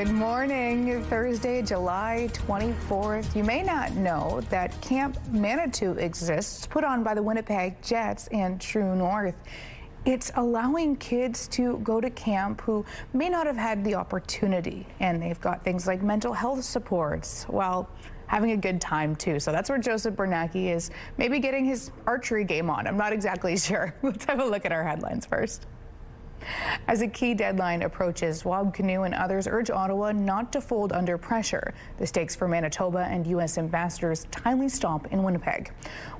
Good morning. Thursday, July 24th. You may not know that Camp Manitu exists, put on by the Winnipeg Jets and True North. It's allowing kids to go to camp who may not have had the opportunity, and they've got things like mental health supports while having a good time too. So that's where Joseph Bernanke is maybe getting his archery game on. I'm not exactly sure. Let's have a look at our headlines first. As a key deadline approaches, Wild Canoe and others urge Ottawa not to fold under pressure. The stakes for Manitoba and U.S. ambassadors' timely stop in Winnipeg.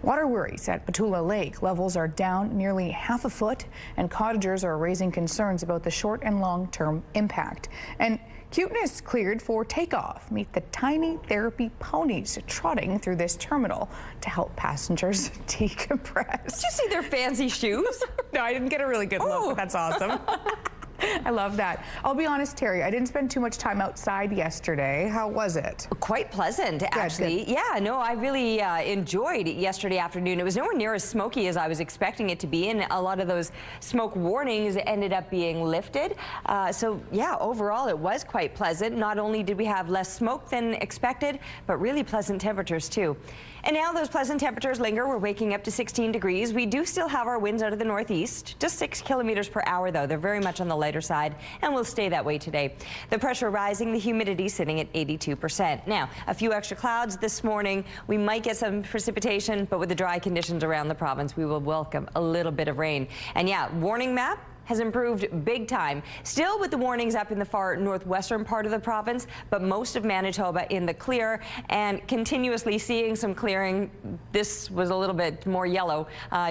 Water worries at Betula Lake. Levels are down nearly half a foot, and cottagers are raising concerns about the short and long-term impact. And cuteness cleared for takeoff. Meet the tiny therapy ponies trotting through this terminal to help passengers decompress. Did you see their fancy shoes? No, I didn't get a really good look, but that's awesome. I love that. I'll be honest, Terry, I didn't spend too much time outside yesterday. How was it? Quite pleasant, actually. Good. Yeah, no, I really enjoyed yesterday afternoon. It was nowhere near as smoky as I was expecting it to be, and a lot of those smoke warnings ended up being lifted. So, yeah, overall, it was quite pleasant. Not only did we have less smoke than expected, but really pleasant temperatures, too. And now those pleasant temperatures linger. We're waking up to 16 degrees. We do still have our winds out of the northeast, just 6 kilometers per hour, though. They're very much on the lighter side, and will stay that way today. The pressure rising, the humidity sitting at 82%. Now, a few extra clouds this morning. We might get some precipitation, but with the dry conditions around the province, we will welcome a little bit of rain. And yeah, warning map has improved big time. Still with the warnings up in the far northwestern part of the province, but most of Manitoba in the clear, and continuously seeing some clearing. This was a little bit more yellow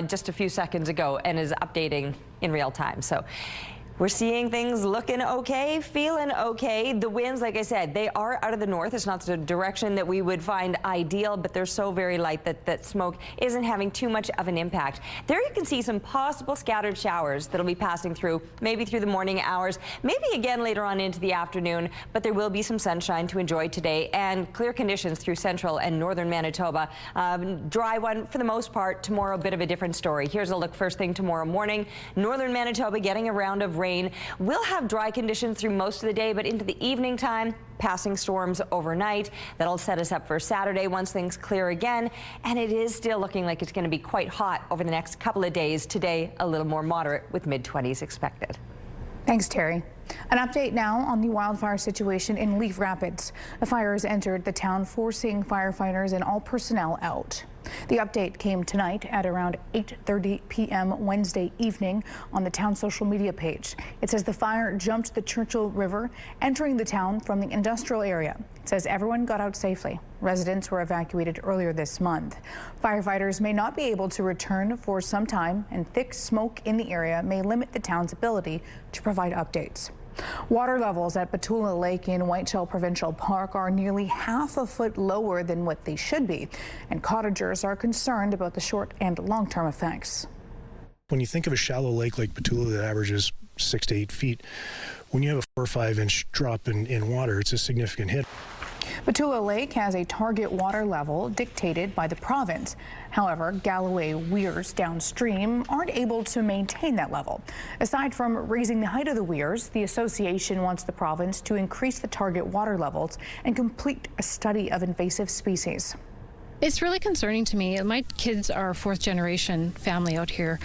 just a few seconds ago and is updating in real time. So we're seeing things looking okay, feeling okay. The winds, like I said, they are out of the north. It's not the direction that we would find ideal, but they're so very light that smoke isn't having too much of an impact. There you can see some possible scattered showers that'll be passing through, maybe through the morning hours, maybe again later on into the afternoon, but there will be some sunshine to enjoy today and clear conditions through central and northern Manitoba. Dry one for the most part. Tomorrow, a bit of a different story. Here's a look first thing tomorrow morning. Northern Manitoba getting a round of rain. We'll have dry conditions through most of the day, but into the evening time, passing storms overnight. That'll set us up for Saturday once things clear again. And it is still looking like it's going to be quite hot over the next couple of days. Today, a little more moderate with mid-20s expected. Thanks, Terry. An update now on the wildfire situation in Leaf Rapids. The fire has entered the town, forcing firefighters and all personnel out. The update came tonight at around 8:30 p.m. Wednesday evening on the town social media page. It says the fire jumped the Churchill River, entering the town from the industrial area. It says everyone got out safely. Residents were evacuated earlier this month. Firefighters may not be able to return for some time, and thick smoke in the area may limit the town's ability to provide updates. Water levels at Betula Lake in Whiteshell Provincial Park are nearly half a foot lower than what they should be, and cottagers are concerned about the short and long-term effects. When you think of a shallow lake like Betula that averages 6 to 8 feet, when you have a 4 or 5 inch drop in water, it's a significant hit. Betula Lake has a target water level dictated by the province. However, Galloway weirs downstream aren't able to maintain that level. Aside from raising the height of the weirs, the association wants the province to increase the target water levels and complete a study of invasive species. It's really concerning to me. My kids are a fourth generation family out here.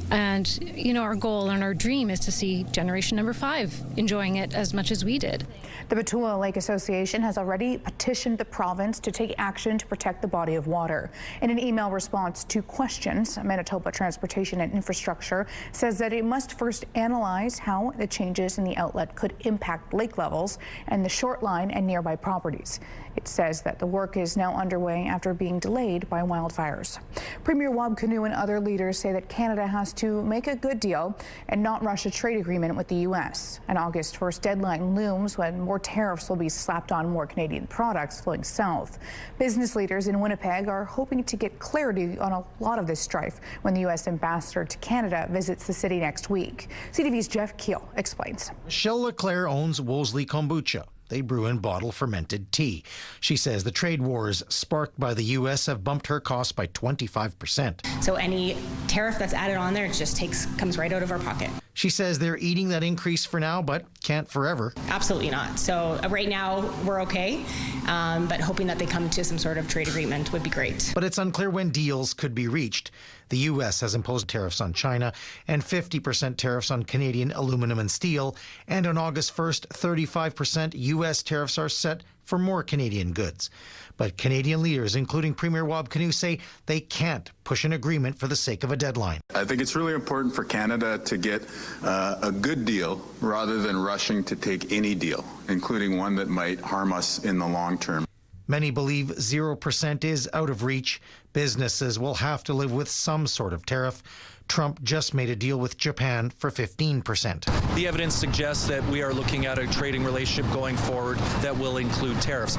And, you know, our goal and our dream is to see generation number 5 enjoying it as much as we did. The Betula Lake Association has already petitioned the province to take action to protect the body of water. In an email response to questions, Manitoba Transportation and Infrastructure says that it must first analyze how the changes in the outlet could impact lake levels and the short line and nearby properties. It says that the work is now underway after being delayed by wildfires. Premier Wild Canoe and other leaders say that Canada has to make a good deal and not rush a trade agreement with the U.S. An August 1st deadline looms when more tariffs will be slapped on more Canadian products flowing south. Business leaders in Winnipeg are hoping to get clarity on a lot of this strife when the U.S. ambassador to Canada visits the city next week. CTV's Jeff Keel explains. Michelle Leclerc owns Wolseley Kombucha. They brew and bottle fermented tea. She says the trade wars sparked by the U.S. have bumped her costs by 25%. So any tariff that's added on there, it just comes right out of our pocket. She says they're eating that increase for now, but can't forever. Absolutely not. So right now we're okay, but hoping that they come to some sort of trade agreement would be great. But it's unclear when deals could be reached. The U.S. has imposed tariffs on China and 50% tariffs on Canadian aluminum and steel. And on August 1st, 35% U.S. tariffs are set for more Canadian goods. But Canadian leaders, including Premier Wab Kinew, say they can't push an agreement for the sake of a deadline. I think it's really important for Canada to get a good deal rather than rushing to take any deal, including one that might harm us in the long term. Many believe 0% is out of reach. Businesses will have to live with some sort of tariff. Trump just made a deal with Japan for 15%. The evidence suggests that we are looking at a trading relationship going forward that will include tariffs.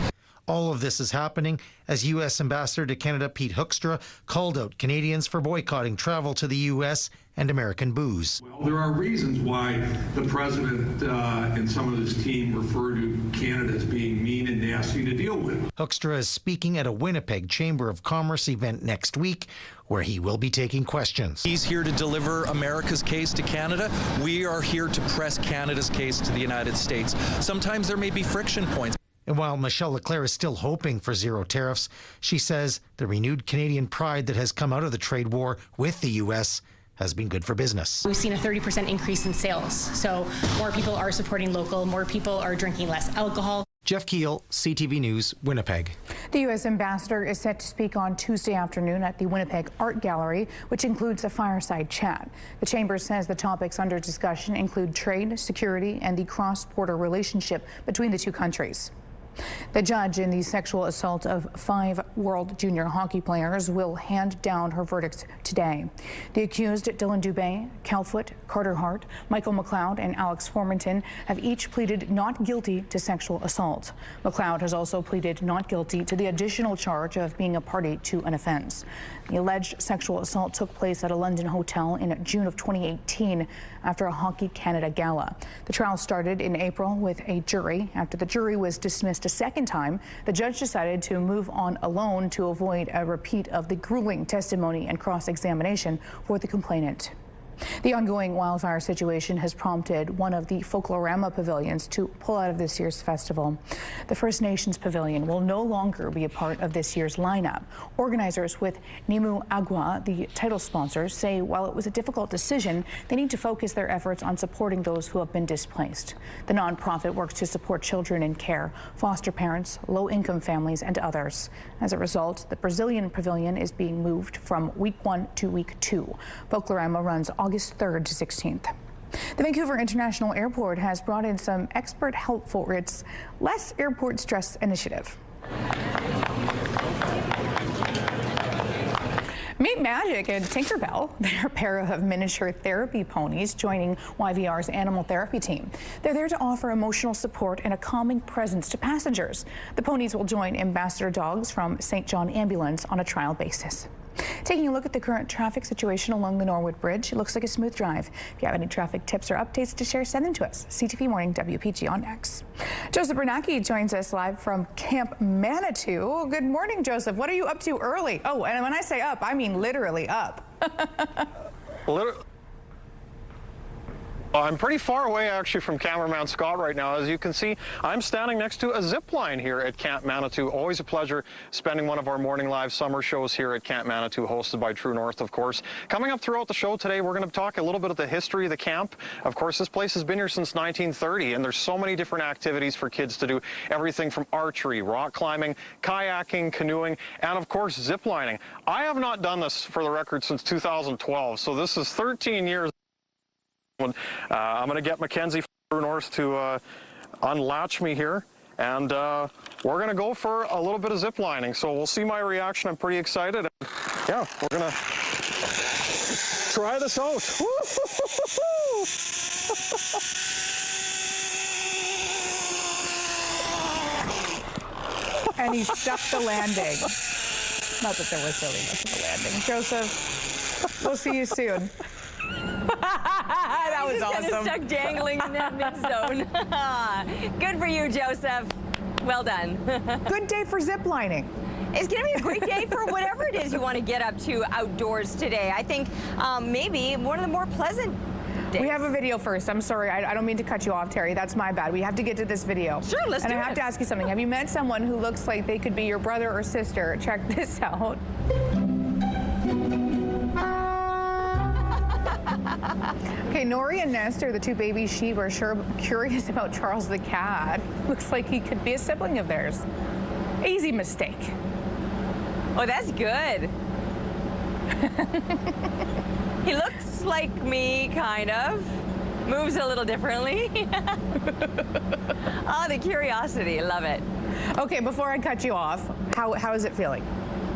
All of this is happening as U.S. Ambassador to Canada Pete Hoekstra called out Canadians for boycotting travel to the U.S. and American booze. Well, there are reasons why the president and some of his team refer to Canada as being mean and nasty to deal with. Hoekstra is speaking at a Winnipeg Chamber of Commerce event next week, where he will be taking questions. He's here to deliver America's case to Canada. We are here to press Canada's case to the United States. Sometimes there may be friction points. And while Michelle Leclerc is still hoping for zero tariffs, she says the renewed Canadian pride that has come out of the trade war with the U.S. has been good for business. We've seen a 30% increase in sales. So more people are supporting local, more people are drinking less alcohol. Jeff Keel, CTV News, Winnipeg. The U.S. ambassador is set to speak on Tuesday afternoon at the Winnipeg Art Gallery, which includes a fireside chat. The chamber says the topics under discussion include trade, security, and the cross-border relationship between the two countries. The judge in the sexual assault of 5 World Junior hockey players will hand down her verdict today. The accused, Dylan Dubé, Calfoot, Carter Hart, Michael McLeod, and Alex Formanton, have each pleaded not guilty to sexual assault. McLeod has also pleaded not guilty to the additional charge of being a party to an offense. The alleged sexual assault took place at a London hotel in June of 2018 after a Hockey Canada gala. The trial started in April with a jury. After the jury was dismissed a second time, the judge decided to move on alone to avoid a repeat of the grueling testimony and cross-examination for the complainant. The ongoing wildfire situation has prompted one of the Folklorama pavilions to pull out of this year's festival. The First Nations Pavilion will no longer be a part of this year's lineup. Organizers with Nimu Agua, the title sponsors, say while it was a difficult decision, they need to focus their efforts on supporting those who have been displaced. The nonprofit works to support children in care, foster parents, low-income families, and others. As a result, the Brazilian Pavilion is being moved from week 1 to week 2. Folklorama runs August 3rd to 16th. The Vancouver International Airport has brought in some expert help for its Less Airport Stress initiative. Meet Magic and Tinkerbell. They're a pair of miniature therapy ponies joining YVR's animal therapy team. They're there to offer emotional support and a calming presence to passengers. The ponies will join ambassador dogs from St. John Ambulance on a trial basis. Taking a look at the current traffic situation along the Norwood Bridge, it looks like a smooth drive. If you have any traffic tips or updates to share, send them to us. CTV Morning WPG on X. Joseph Bernacki joins us live from Camp Manitu. Good morning, Joseph. What are you up to early? Oh, and when I say up, I mean literally up. I'm pretty far away actually from cameraman Scott right now. As you can see, I'm standing next to a zip line here at Camp Manitu. Always a pleasure spending one of our morning live summer shows here at Camp Manitu, hosted by True North, of course. Coming up throughout the show today, we're going to talk a little bit of the history of the camp. Of course, this place has been here since 1930, and there's so many different activities for kids to do. Everything from archery, rock climbing, kayaking, canoeing, and of course, zip lining. I have not done this, for the record, since 2012, so this is 13 years. I'm going to get Mackenzie from North to unlatch me here, and we're going to go for a little bit of zip lining. So we'll see my reaction. I'm pretty excited. Yeah, we're going to try this out. And he stuck the landing. Not that there was really much of a landing. Joseph, we'll see you soon. That was awesome. Kind of stuck dangling in that mid zone. Good for you, Joseph. Well done. Good day for zip lining. It's going to be a great day for whatever it is you want to get up to outdoors today. I think maybe one of the more pleasant days. We have a video first. I'm sorry. I don't mean to cut you off, Terry. That's my bad. We have to get to this video. Sure, let's do it. And I have to ask you something. Have you met someone who looks like they could be your brother or sister? Check this out. Okay, Nori and Nestor, the two baby sheep, are sure curious about Charles the cat. Looks like he could be a sibling of theirs. Easy mistake. Oh, that's good. He looks like me, kind of. Moves a little differently. Oh, the curiosity. Love it. Okay, before I cut you off, how is it feeling?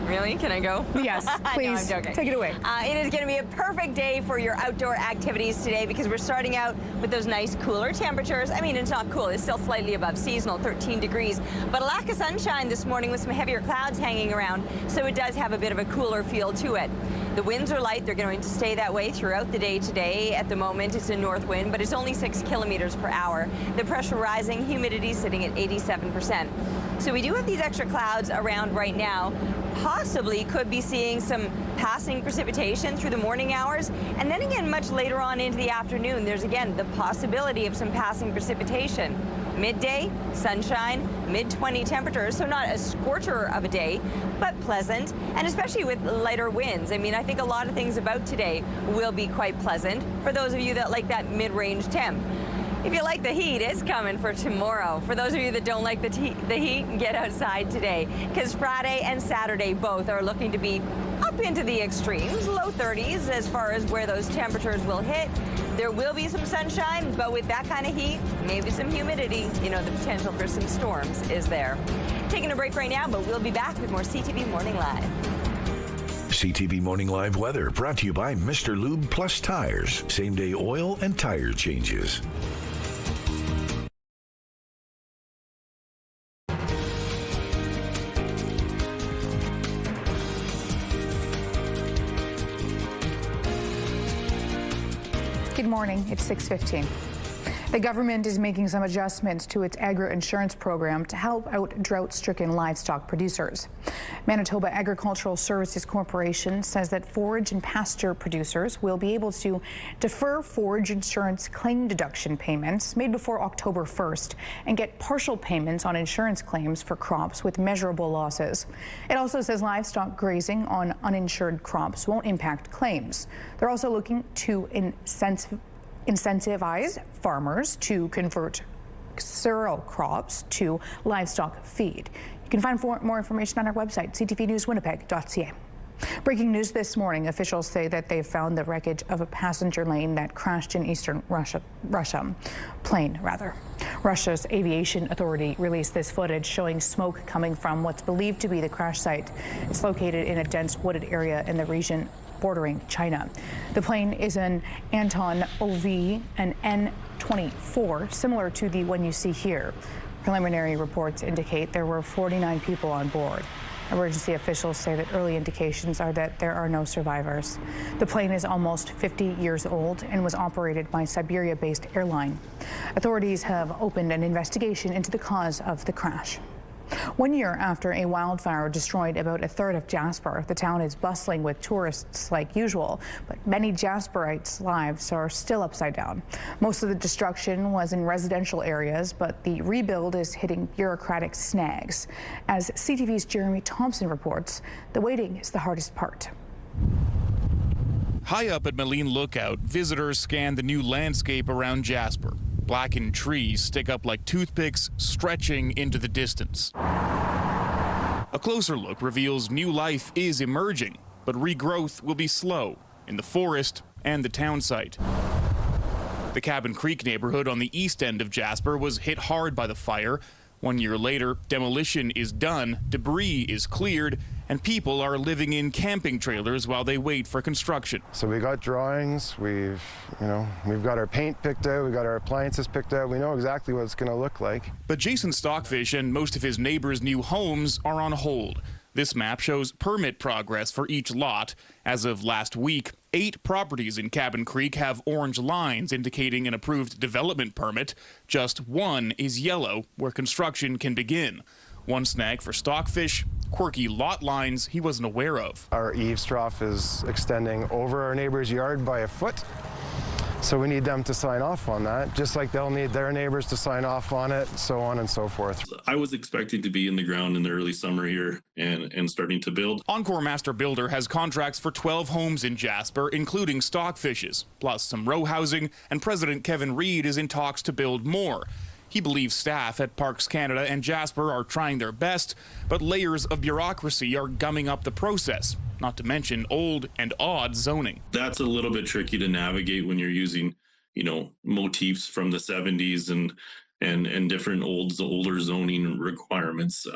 Really? Can I go? Yes, please. No, I'm joking. Take it away. It is going to be a perfect day for your outdoor activities today because we're starting out with those nice cooler temperatures. I mean, it's not cool. It's still slightly above seasonal, 13 degrees. But a lack of sunshine this morning with some heavier clouds hanging around, so it does have a bit of a cooler feel to it. The winds are light. They're going to stay that way throughout the day today. At the moment, it's a north wind, but it's only 6 kilometers per hour. The pressure rising, humidity sitting at 87%. So we do have these extra clouds around right now. Possibly could be seeing some passing precipitation through the morning hours. And then again, much later on into the afternoon, there's again the possibility of some passing precipitation. Midday, sunshine, mid-20 temperatures, so not a scorcher of a day, but pleasant, and especially with lighter winds. I mean, I think a lot of things about today will be quite pleasant for those of you that like that mid-range temp. If you like the heat, it's coming for tomorrow. For those of you that don't like the heat, get outside today, because Friday and Saturday both are looking to be up into the extremes, low 30s as far as where those temperatures will hit. There will be some sunshine, but with that kind of heat, maybe some humidity, you know, the potential for some storms is there. Taking a break right now, but we'll be back with more CTV Morning Live. CTV Morning Live weather brought to you by Mr. Lube Plus Tires. Same-day oil and tire changes. Good morning. It's 6:15. The government is making some adjustments to its agri-insurance program to help out drought-stricken livestock producers. Manitoba Agricultural Services Corporation says that forage and pasture producers will be able to defer forage insurance claim deduction payments made before October 1st and get partial payments on insurance claims for crops with measurable losses. It also says livestock grazing on uninsured crops won't impact claims. They're also looking to incentivize farmers to convert cereal crops to livestock feed. You can find more information on our website, ctvnewswinnipeg.ca. Breaking news this morning, officials say that they've found the wreckage of a passenger plane that crashed in eastern Russia. Russia's aviation authority released this footage showing smoke coming from what's believed to be the crash site. It's located in a dense wooded area in the region bordering China. The plane is an Anton OV and N-24, similar to the one you see here. Preliminary reports indicate there were 49 people on board. Emergency officials say that early indications are that there are no survivors. The plane is almost 50 years old and was operated by Siberia-based airline. Authorities have opened an investigation into the cause of the crash. 1 year after a wildfire destroyed about a third of Jasper, the town is bustling with tourists like usual, but many Jasperites' lives are still upside down. Most of the destruction was in residential areas, but the rebuild is hitting bureaucratic snags. As CTV's Jeremy Thompson reports, the waiting is the hardest part. High up at Moline Lookout, visitors scan the new landscape around Jasper. Blackened trees stick up like toothpicks, stretching into the distance. A closer look reveals new life is emerging, but regrowth will be slow in the forest and the town site. The Cabin Creek neighborhood on the east end of Jasper was hit hard by the fire. 1 year later, demolition is done, debris is cleared, and people are living in camping trailers while they wait for construction. So we got drawings, we've got our paint picked out, we got our appliances picked out, we know exactly what it's going to look like. But Jason Stockfish and most of his neighbors' new homes are on hold. This map shows permit progress for each lot. As of last week, 8 properties in Cabin Creek have orange lines indicating an approved development permit. Just 1 is yellow, where construction can begin. One snag for Stockfish, quirky lot lines he wasn't aware of. Our eaves trough is extending over our neighbor's yard by a foot. So we need them to sign off on that, just like they'll need their neighbors to sign off on it, so on and so forth. I was expecting to be in the ground in the early summer here and starting to build. Encore Master Builder has contracts for 12 homes in Jasper, including stockfishes, plus some row housing, and President Kevin Reed is in talks to build more. He believes staff at Parks Canada and Jasper are trying their best, but layers of bureaucracy are gumming up the process, not to mention old and odd zoning. That's a little bit tricky to navigate when you're using, motifs from the 70s and different older zoning requirements,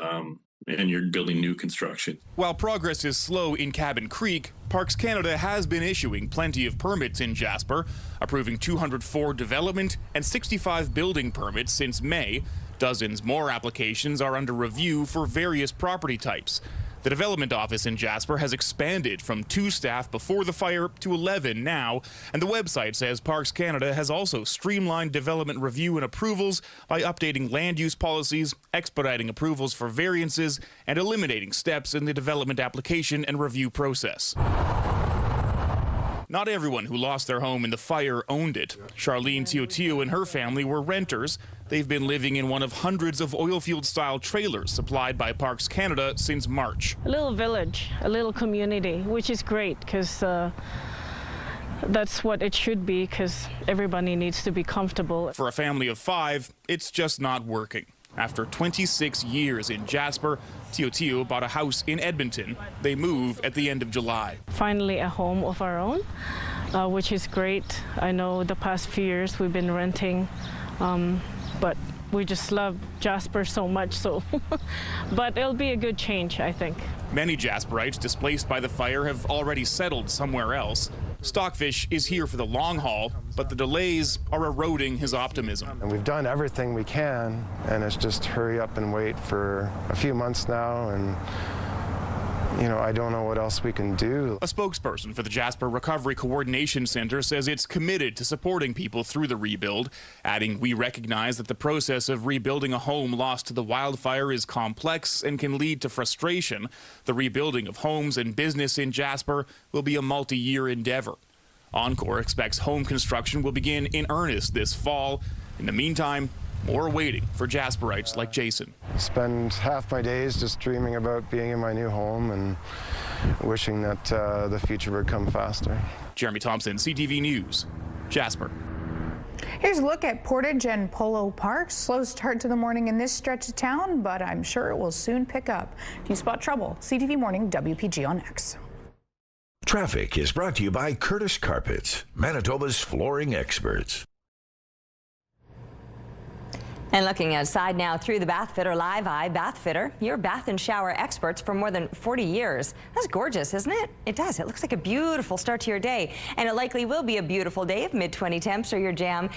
and you're building new construction. While progress is slow in Cabin Creek, Parks Canada has been issuing plenty of permits in Jasper, approving 204 development and 65 building permits since May. Dozens more applications are under review for various property types. The development office in Jasper has expanded from 2 staff before the fire to 11 now, and the website says Parks Canada has also streamlined development review and approvals by updating land use policies, expediting approvals for variances, and eliminating steps in the development application and review process. Not everyone who lost their home in the fire owned it. Charlene Teotio and her family were renters. They've been living in one of hundreds of oilfield-style trailers supplied by Parks Canada since March. A little village, a little community, which is great because that's what it should be, because everybody needs to be comfortable. For a family of 5, it's just not working. After 26 years in Jasper, Teotio bought a house in Edmonton. They move at the end of July. Finally a home of our own, which is great. I know the past few years we've been renting, but we just love Jasper so much, so but it'll be a good change, I think. Many Jasperites displaced by the fire have already settled somewhere else. Stockfish is here for the long haul, but the delays are eroding his optimism. And we've done everything we can, and it's just hurry up and wait for a few months now, and I don't know what else we can do. A spokesperson for the Jasper Recovery Coordination Center says it's committed to supporting people through the rebuild, adding, "We recognize that the process of rebuilding a home lost to the wildfire is complex and can lead to frustration. The rebuilding of homes and business in Jasper will be a multi-year endeavor." Encore expects home construction will begin in earnest this fall. In the meantime, more waiting for Jasperites like Jason. Spend half my days just dreaming about being in my new home and wishing that the future would come faster. Jeremy Thompson, CTV News, Jasper. Here's a look at Portage and Polo Park. Slow start to the morning in this stretch of town, but I'm sure it will soon pick up. If you spot trouble, CTV Morning, WPG on X. Traffic is brought to you by Curtis Carpets, Manitoba's flooring experts. And looking outside now through the Bath Fitter Live Eye. Bath Fitter, your bath and shower experts for more than 40 years. That's gorgeous, isn't it? It does. It looks like a beautiful start to your day. And it likely will be a beautiful day if mid-20 temps are your jam.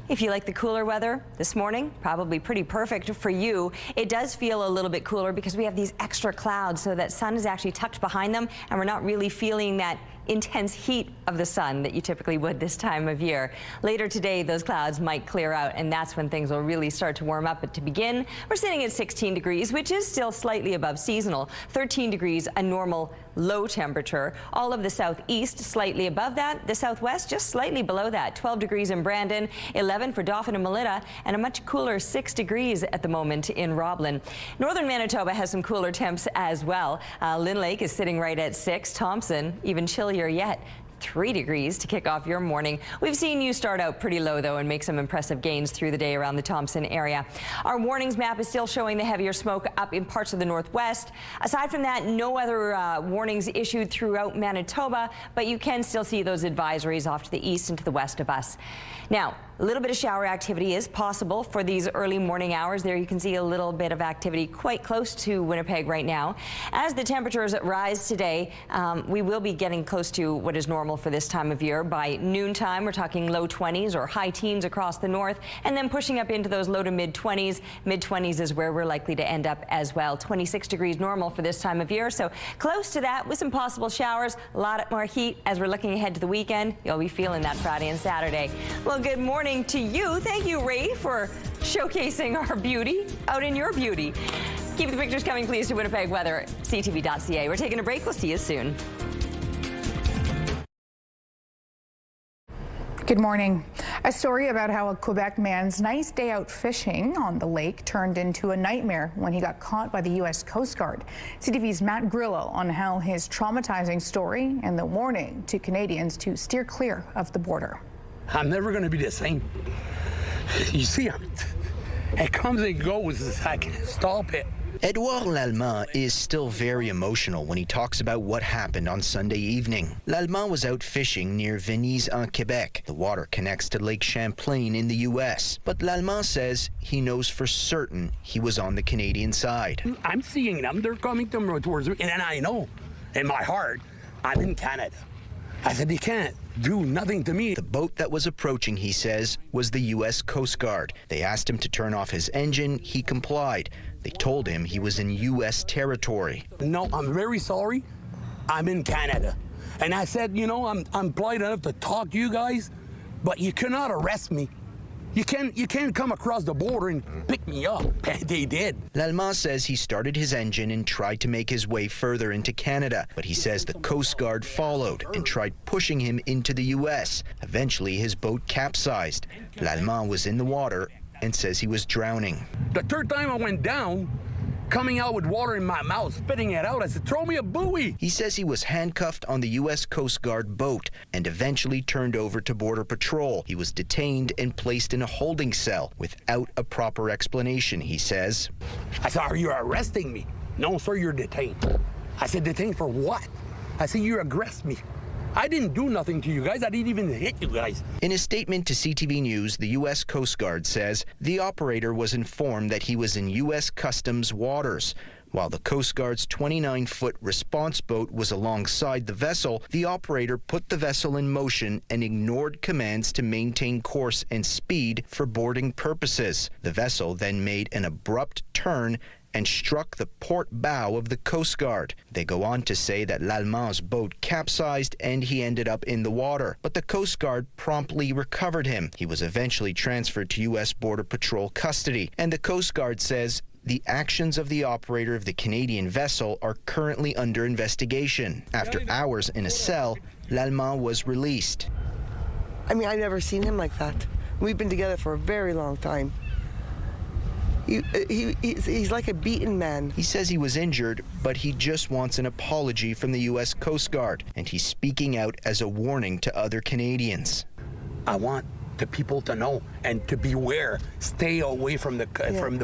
If you like the cooler weather this morning, probably pretty perfect for you. It does feel a little bit cooler because we have these extra clouds, so that sun is actually tucked behind them, and we're not really feeling that intense heat of the sun that you typically would this time of year. Later today, those clouds might clear out, and that's when things will really start to warm up. But to begin, we're sitting at 16 degrees, which is still slightly above seasonal. 13 degrees, a normal low temperature. All of the southeast slightly above that. The southwest just slightly below that. 12 degrees in Brandon, 11 for Dauphin and Melita, and a much cooler 6 degrees at the moment in Roblin. Northern Manitoba has some cooler temps as well. Lynn Lake is sitting right at 6. Thompson, even chillier yet. 3 degrees to kick off your morning. We've seen you start out pretty low, though, and make some impressive gains through the day around the Thompson area. Our warnings map is still showing the heavier smoke up in parts of the northwest. Aside from that, no other warnings issued throughout Manitoba, but you can still see those advisories off to the east and to the west of us. Now, a little bit of shower activity is possible for these early morning hours. There you can see a little bit of activity quite close to Winnipeg right now. As the temperatures rise today, we will be getting close to what is normal for this time of year. By noontime, we're talking low 20s or high teens across the north, and then pushing up into those low to mid 20s. Mid 20s is where we're likely to end up as well. 26 degrees normal for this time of year, so close to that with some possible showers. A lot more heat as we're looking ahead to the weekend. You'll be feeling that Friday and Saturday. Well, good morning to you. Thank you, Ray, for showcasing our beauty out in your beauty. Keep the pictures coming, please, to Winnipeg Weather, ctv.ca. We're taking a break. We'll see you soon. Good morning. A story about how a Quebec man's nice day out fishing on the lake turned into a nightmare when he got caught by the U.S. Coast Guard. CTV's Matt Grillo on how his traumatizing story and the warning to Canadians to steer clear of the border. I'm never going to be the same. You see, it comes and goes. I can't stop it. Edouard Lallemand is still very emotional when he talks about what happened on Sunday evening. Lallemand was out fishing near Venise en Quebec. The water connects to Lake Champlain in the U.S. But Lallemand says he knows for certain he was on the Canadian side. I'm seeing them. They're coming towards me. And then I know in my heart, I'm in Canada. I said, they can't do nothing to me. The boat that was approaching, he says, was the U.S. Coast Guard. They asked him to turn off his engine. He complied. They told him he was in U.S. territory. No, I'm very sorry. I'm in Canada. And I said, you know, I'm polite enough to talk to you guys, but you cannot arrest me. You can't come across the border and pick me up. And they did. Lallemand says he started his engine and tried to make his way further into Canada, but he says the Coast Guard followed and tried pushing him into the U.S. Eventually, his boat capsized. Lallemand was in the water and says he was drowning. The third time I went down, coming out with water in my mouth, spitting it out, I said, throw me a buoy. He says he was handcuffed on the U.S. Coast Guard boat and eventually turned over to Border Patrol. He was detained and placed in a holding cell without a proper explanation, he says. I said, are you arresting me? No, sir, you're detained. I said, detained for what? I said, you arrest me. I didn't do nothing to you guys. I didn't even hit you guys. In a statement to CTV News, the U.S. Coast Guard says the operator was informed that he was in U.S. Customs waters. While the Coast Guard's 29-foot response boat was alongside the vessel, the operator put the vessel in motion and ignored commands to maintain course and speed for boarding purposes. The vessel then made an abrupt turn and struck the port bow of the Coast Guard. They go on to say that Lallemand's boat capsized and he ended up in the water, but the Coast Guard promptly recovered him. He was eventually transferred to U.S. Border Patrol custody, and the Coast Guard says the actions of the operator of the Canadian vessel are currently under investigation. After hours in a cell, Lallemand was released. I mean, I've never seen him like that. We've been together for a very long time. He's like a beaten man. He says he was injured, but he just wants an apology from the U.S. Coast Guard, and he's speaking out as a warning to other Canadians. I want the people to know and to beware. Stay away from the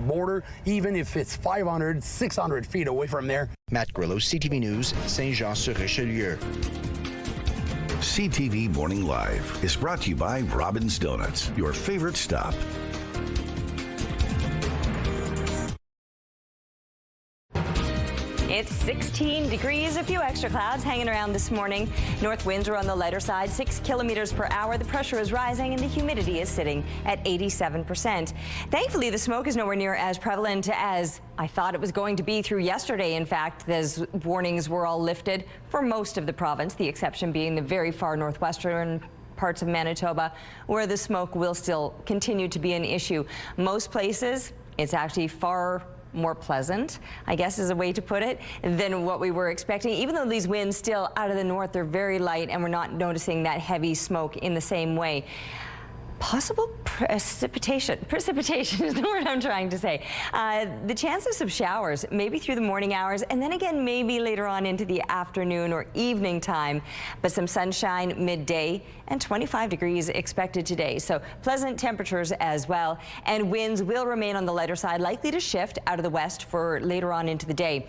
border, even if it's 500, 600 feet away from there. Matt Grillo, CTV News, Saint-Jean-sur-Richelieu. CTV Morning Live is brought to you by Robin's Donuts, your favorite stop. It's 16 degrees, a few extra clouds hanging around this morning. North winds are on the lighter side, 6 kilometers per hour. The pressure is rising and the humidity is sitting at 87%. Thankfully, the smoke is nowhere near as prevalent as I thought it was going to be through yesterday. In fact, those warnings were all lifted for most of the province, the exception being the very far northwestern parts of Manitoba, where the smoke will still continue to be an issue. Most places, it's actually far more pleasant, I guess is a way to put it, than what we were expecting. Even though these winds still out of the north, they're very light and we're not noticing that heavy smoke in the same way. Possible precipitation is the word I'm trying to say. The chances of showers maybe through the morning hours and then again maybe later on into the afternoon or evening time, but some sunshine midday and 25 degrees expected today. So pleasant temperatures as well, and winds will remain on the lighter side, likely to shift out of the west for later on into the day.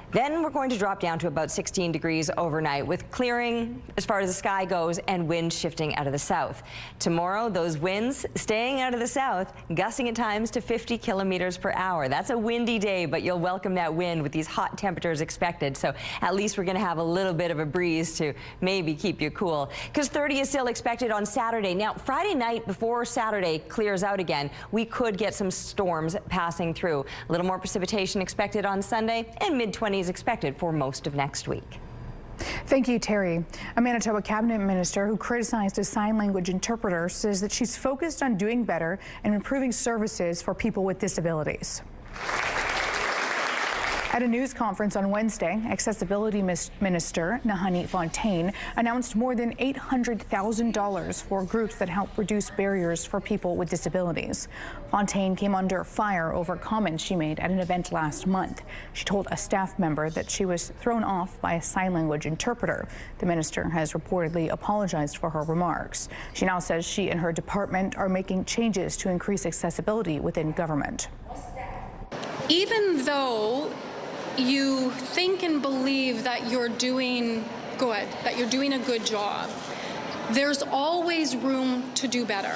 Then we're going to drop down to about 16 degrees overnight with clearing as far as the sky goes and wind shifting out of the south. Tomorrow, those winds staying out of the south, gusting at times to 50 kilometers per hour. That's a windy day, but you'll welcome that wind with these hot temperatures expected. So at least we're going to have a little bit of a breeze to maybe keep you cool, because 30 is still expected on Saturday. Now, Friday night before Saturday clears out again, we could get some storms passing through. A little more precipitation expected on Sunday and mid-20s expected for most of next week. Thank you, Terry. A Manitoba cabinet minister who criticized a sign language interpreter says that she's focused on doing better and improving services for people with disabilities. At a news conference on Wednesday, Accessibility Minister Nahani Fontaine announced more than $800,000 for groups that help reduce barriers for people with disabilities. Fontaine came under fire over comments she made at an event last month. She told a staff member that she was thrown off by a sign language interpreter. The minister has reportedly apologized for her remarks. She now says she and her department are making changes to increase accessibility within government. Even though you think and believe that you're doing good, that you're doing a good job, there's always room to do better.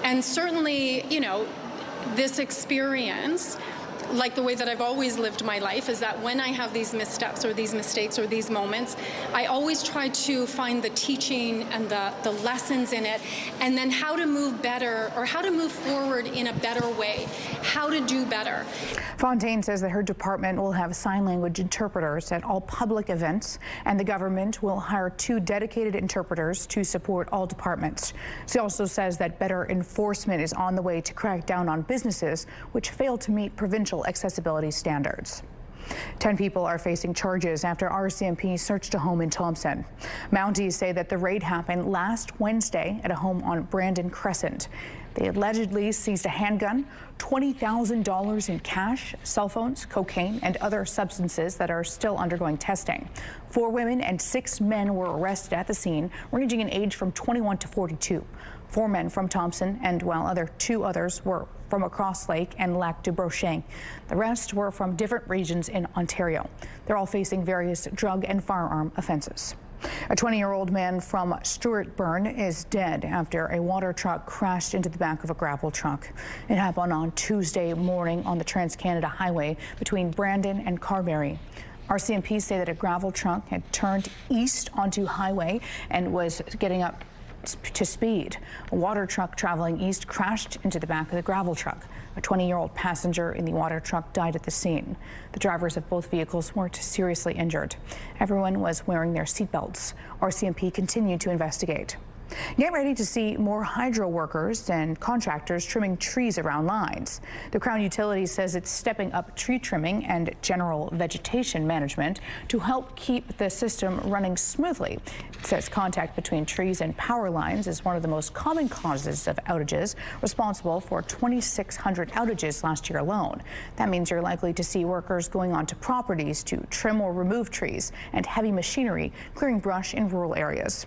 And certainly, you know, this experience, like the way that I've always lived my life, is that when I have these missteps or these mistakes or these moments, I always try to find the teaching and the lessons in it, and then how to move better or how to move forward in a better way, how to do better. Fontaine says that her department will have sign language interpreters at all public events, and the government will hire 2 dedicated interpreters to support all departments. She also says that better enforcement is on the way to crack down on businesses which fail to meet provincial accessibility standards. 10 people are facing charges after RCMP searched a home in Thompson. Mounties say that the raid happened last Wednesday at a home on Brandon Crescent. They allegedly seized a handgun, $20,000 in cash, cell phones, cocaine, and other substances that are still undergoing testing. 4 women and 6 men were arrested at the scene, ranging in age from 21 to 42. 4 men from Thompson, and while 2 others were from across Lake and Lac du Brochet. The rest were from different regions in Ontario. They're all facing various drug and firearm offenses. A 20-year-old man from Stewartburn is dead after a water truck crashed into the back of a gravel truck. It happened on Tuesday morning on the Trans-Canada Highway between Brandon and Carberry. RCMP say that a gravel truck had turned east onto highway and was getting up to speed. A water truck traveling east crashed into the back of the gravel truck. A 20-year-old passenger in the water truck died at the scene. The drivers of both vehicles weren't seriously injured. Everyone was wearing their seatbelts. RCMP continued to investigate. Get ready to see more hydro workers and contractors trimming trees around lines. The Crown Utilities says it's stepping up tree trimming and general vegetation management to help keep the system running smoothly. It says contact between trees and power lines is one of the most common causes of outages, responsible for 2,600 outages last year alone. That means you're likely to see workers going onto properties to trim or remove trees and heavy machinery clearing brush in rural areas.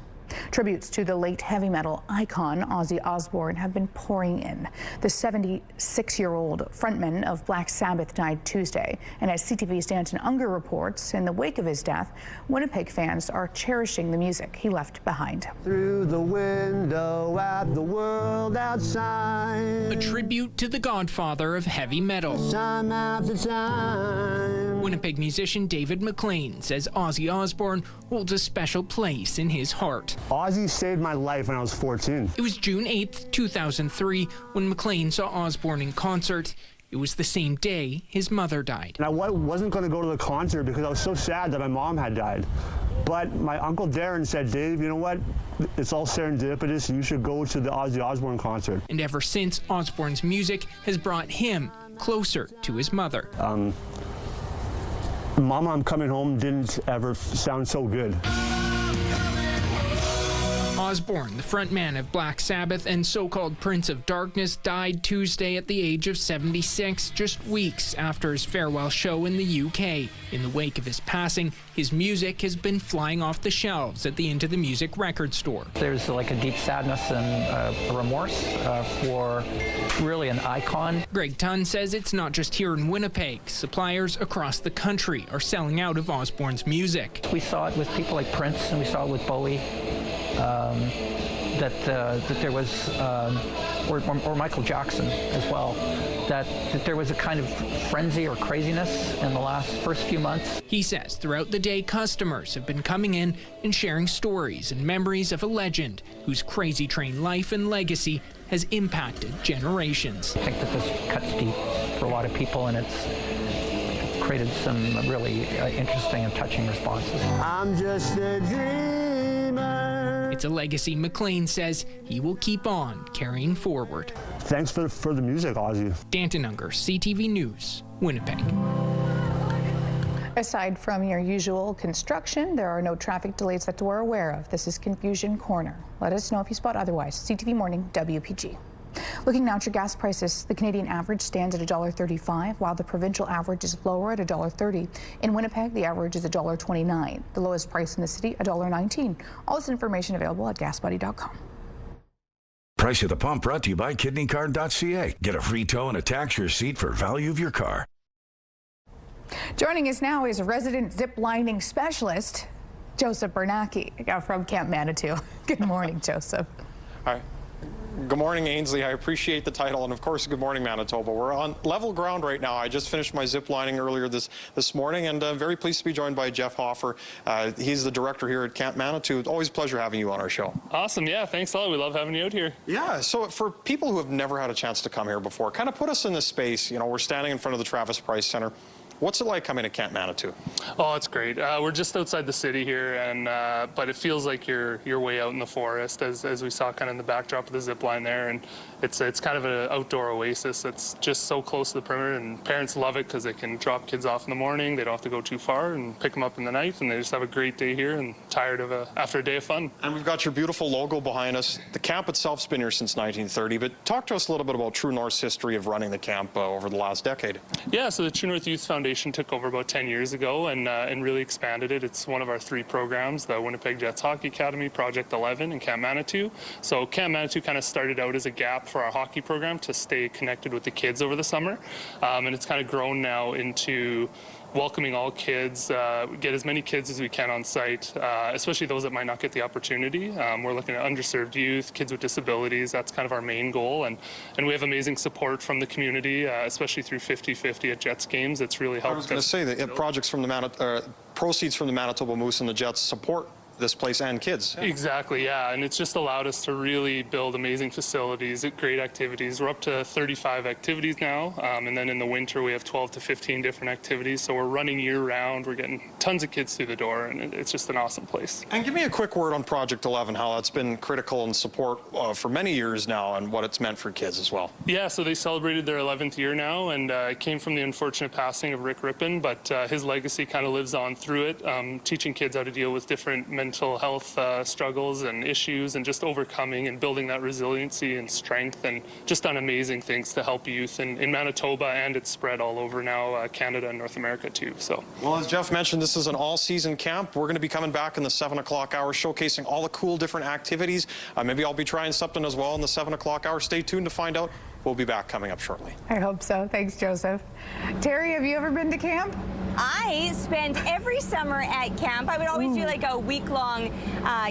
Tributes to the late heavy metal icon Ozzy Osbourne have been pouring in. The 76-year-old frontman of Black Sabbath died Tuesday, and as CTV's Stanton Unger reports, in the wake of his death, Winnipeg fans are cherishing the music he left behind. Through the window at the world outside. A tribute to the godfather of heavy metal. Time after time. Winnipeg musician David McLean says Ozzy Osbourne holds a special place in his heart. Ozzy saved my life when I was 14. It was June 8th, 2003, when McLean saw Osbourne in concert. It was the same day his mother died. And I wasn't going to go to the concert because I was so sad that my mom had died. But my Uncle Darren said, Dave, you know what? It's all serendipitous. You should go to the Ozzy Osbourne concert. And ever since, Osbourne's music has brought him closer to his mother. Mama, I'm Coming Home didn't ever sound so good. Osbourne, the frontman of Black Sabbath and so-called Prince of Darkness, died Tuesday at the age of 76, just weeks after his farewell show in the UK. In the wake of his passing, his music has been flying off the shelves at the Into the Music record store. There's like a deep sadness and a remorse for really an icon. Greg Tunn says it's not just here in Winnipeg. Suppliers across the country are selling out of Osbourne's music. We saw it with people like Prince, and we saw it with Bowie. That there was, or Michael Jackson as well, that there was a kind of frenzy or craziness in the first few months. He says throughout the day, customers have been coming in and sharing stories and memories of a legend whose crazy train life and legacy has impacted generations. I think that this cuts deep for a lot of people, and it's created some really interesting and touching responses. I'm just a dreamer. It's a legacy McLean says he will keep on carrying forward. Thanks for the music, Ozzy. Stanton Unger, CTV News, Winnipeg. Aside from your usual construction, there are no traffic delays that we're aware of. This is Confusion Corner. Let us know if you spot otherwise. CTV Morning, WPG. Looking now at your gas prices, the Canadian average stands at $1.35, while the provincial average is lower at $1.30. In Winnipeg, the average is $1.29. The lowest price in the city, $1.19. All this information available at gasbuddy.com. Price at the pump brought to you by kidneycard.ca. Get a free tow and a tax receipt for value of your car. Joining us now is resident zip lining specialist, Joseph Bernacki from Camp Manitu. Good morning, Joseph. Hi. Good morning, Ainsley. I appreciate the title, and of course, good morning, Manitoba. We're on level ground right now. I just finished my zip lining earlier this morning, and very pleased to be joined by Jeff Hoffer. He's the director here at Camp Manitu. It's always a pleasure having you on our show. Awesome. Yeah, thanks a lot. We love having you out here. Yeah. So for people who have never had a chance to come here before, kind of put us in this space. You know, we're standing in front of the Travis Price Center. What's it like coming to Camp Manitu? Oh, it's great. We're just outside the city here, and but it feels like you're way out in the forest, as we saw kind of in the backdrop of the zip line there. And it's kind of an outdoor oasis that's just so close to the perimeter, and parents love it because they can drop kids off in the morning. They don't have to go too far and pick them up in the night, and they just have a great day here and tired of after a day of fun. And we've got your beautiful logo behind us. The camp itself's been here since 1930, but talk to us a little bit about True North's history of running the camp over the last decade. Yeah, so the True North Youth Foundation took over about 10 years ago and really expanded it. It's one of our 3 programs, the Winnipeg Jets Hockey Academy, Project 11, and Camp Manitu. So Camp Manitu kind of started out as a gap for our hockey program to stay connected with the kids over the summer, and it's kind of grown now into welcoming all kids, get as many kids as we can on site, especially those that might not get the opportunity. We're looking at underserved youth, kids with disabilities. That's kind of our main goal, and we have amazing support from the community, especially through 50-50 at Jets games. It's really helped. I was going to say that projects from the proceeds from the Manitoba Moose and the Jets support this place and kids. Exactly, yeah, and it's just allowed us to really build amazing facilities, great activities. We're up to 35 activities now, and then in the winter we have 12 to 15 different activities, so we're running year-round. We're getting tons of kids through the door, and it's just an awesome place. And give me a quick word on Project 11, how that's been critical in support for many years now, and what it's meant for kids as well. Yeah, so they celebrated their 11th year now, and it came from the unfortunate passing of Rick Rippon, but his legacy kind of lives on through it, teaching kids how to deal with different mental health struggles and issues, and just overcoming and building that resiliency and strength, and just done amazing things to help youth in Manitoba, and it's spread all over now, Canada and North America too. So, well, as Jeff mentioned, this is an all-season camp. We're going to be coming back in the 7 o'clock hour, showcasing all the cool different activities. Maybe I'll be trying something as well in the 7 o'clock hour. Stay tuned to find out. We'll be back coming up shortly. I hope so. Thanks, Joseph. Terry, have you ever been to camp? I spent every summer at camp. I would always do like a week-long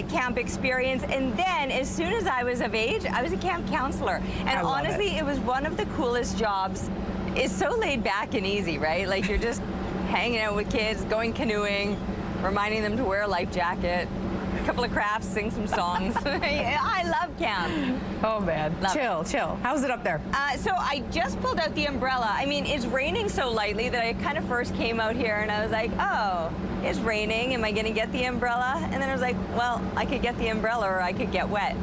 camp experience, and then as soon as I was of age, I was a camp counselor. And honestly, it was one of the coolest jobs. It's so laid back and easy, right? Like you're just hanging out with kids, going canoeing, reminding them to wear a life jacket, a couple of crafts, sing some songs. I love camp. Oh man, chill. How's it up there? So I just pulled out the umbrella. I mean, it's raining so lightly that I kind of first came out here and I was like, oh, it's raining. Am I going to get the umbrella? And then I was like, well, I could get the umbrella or I could get wet.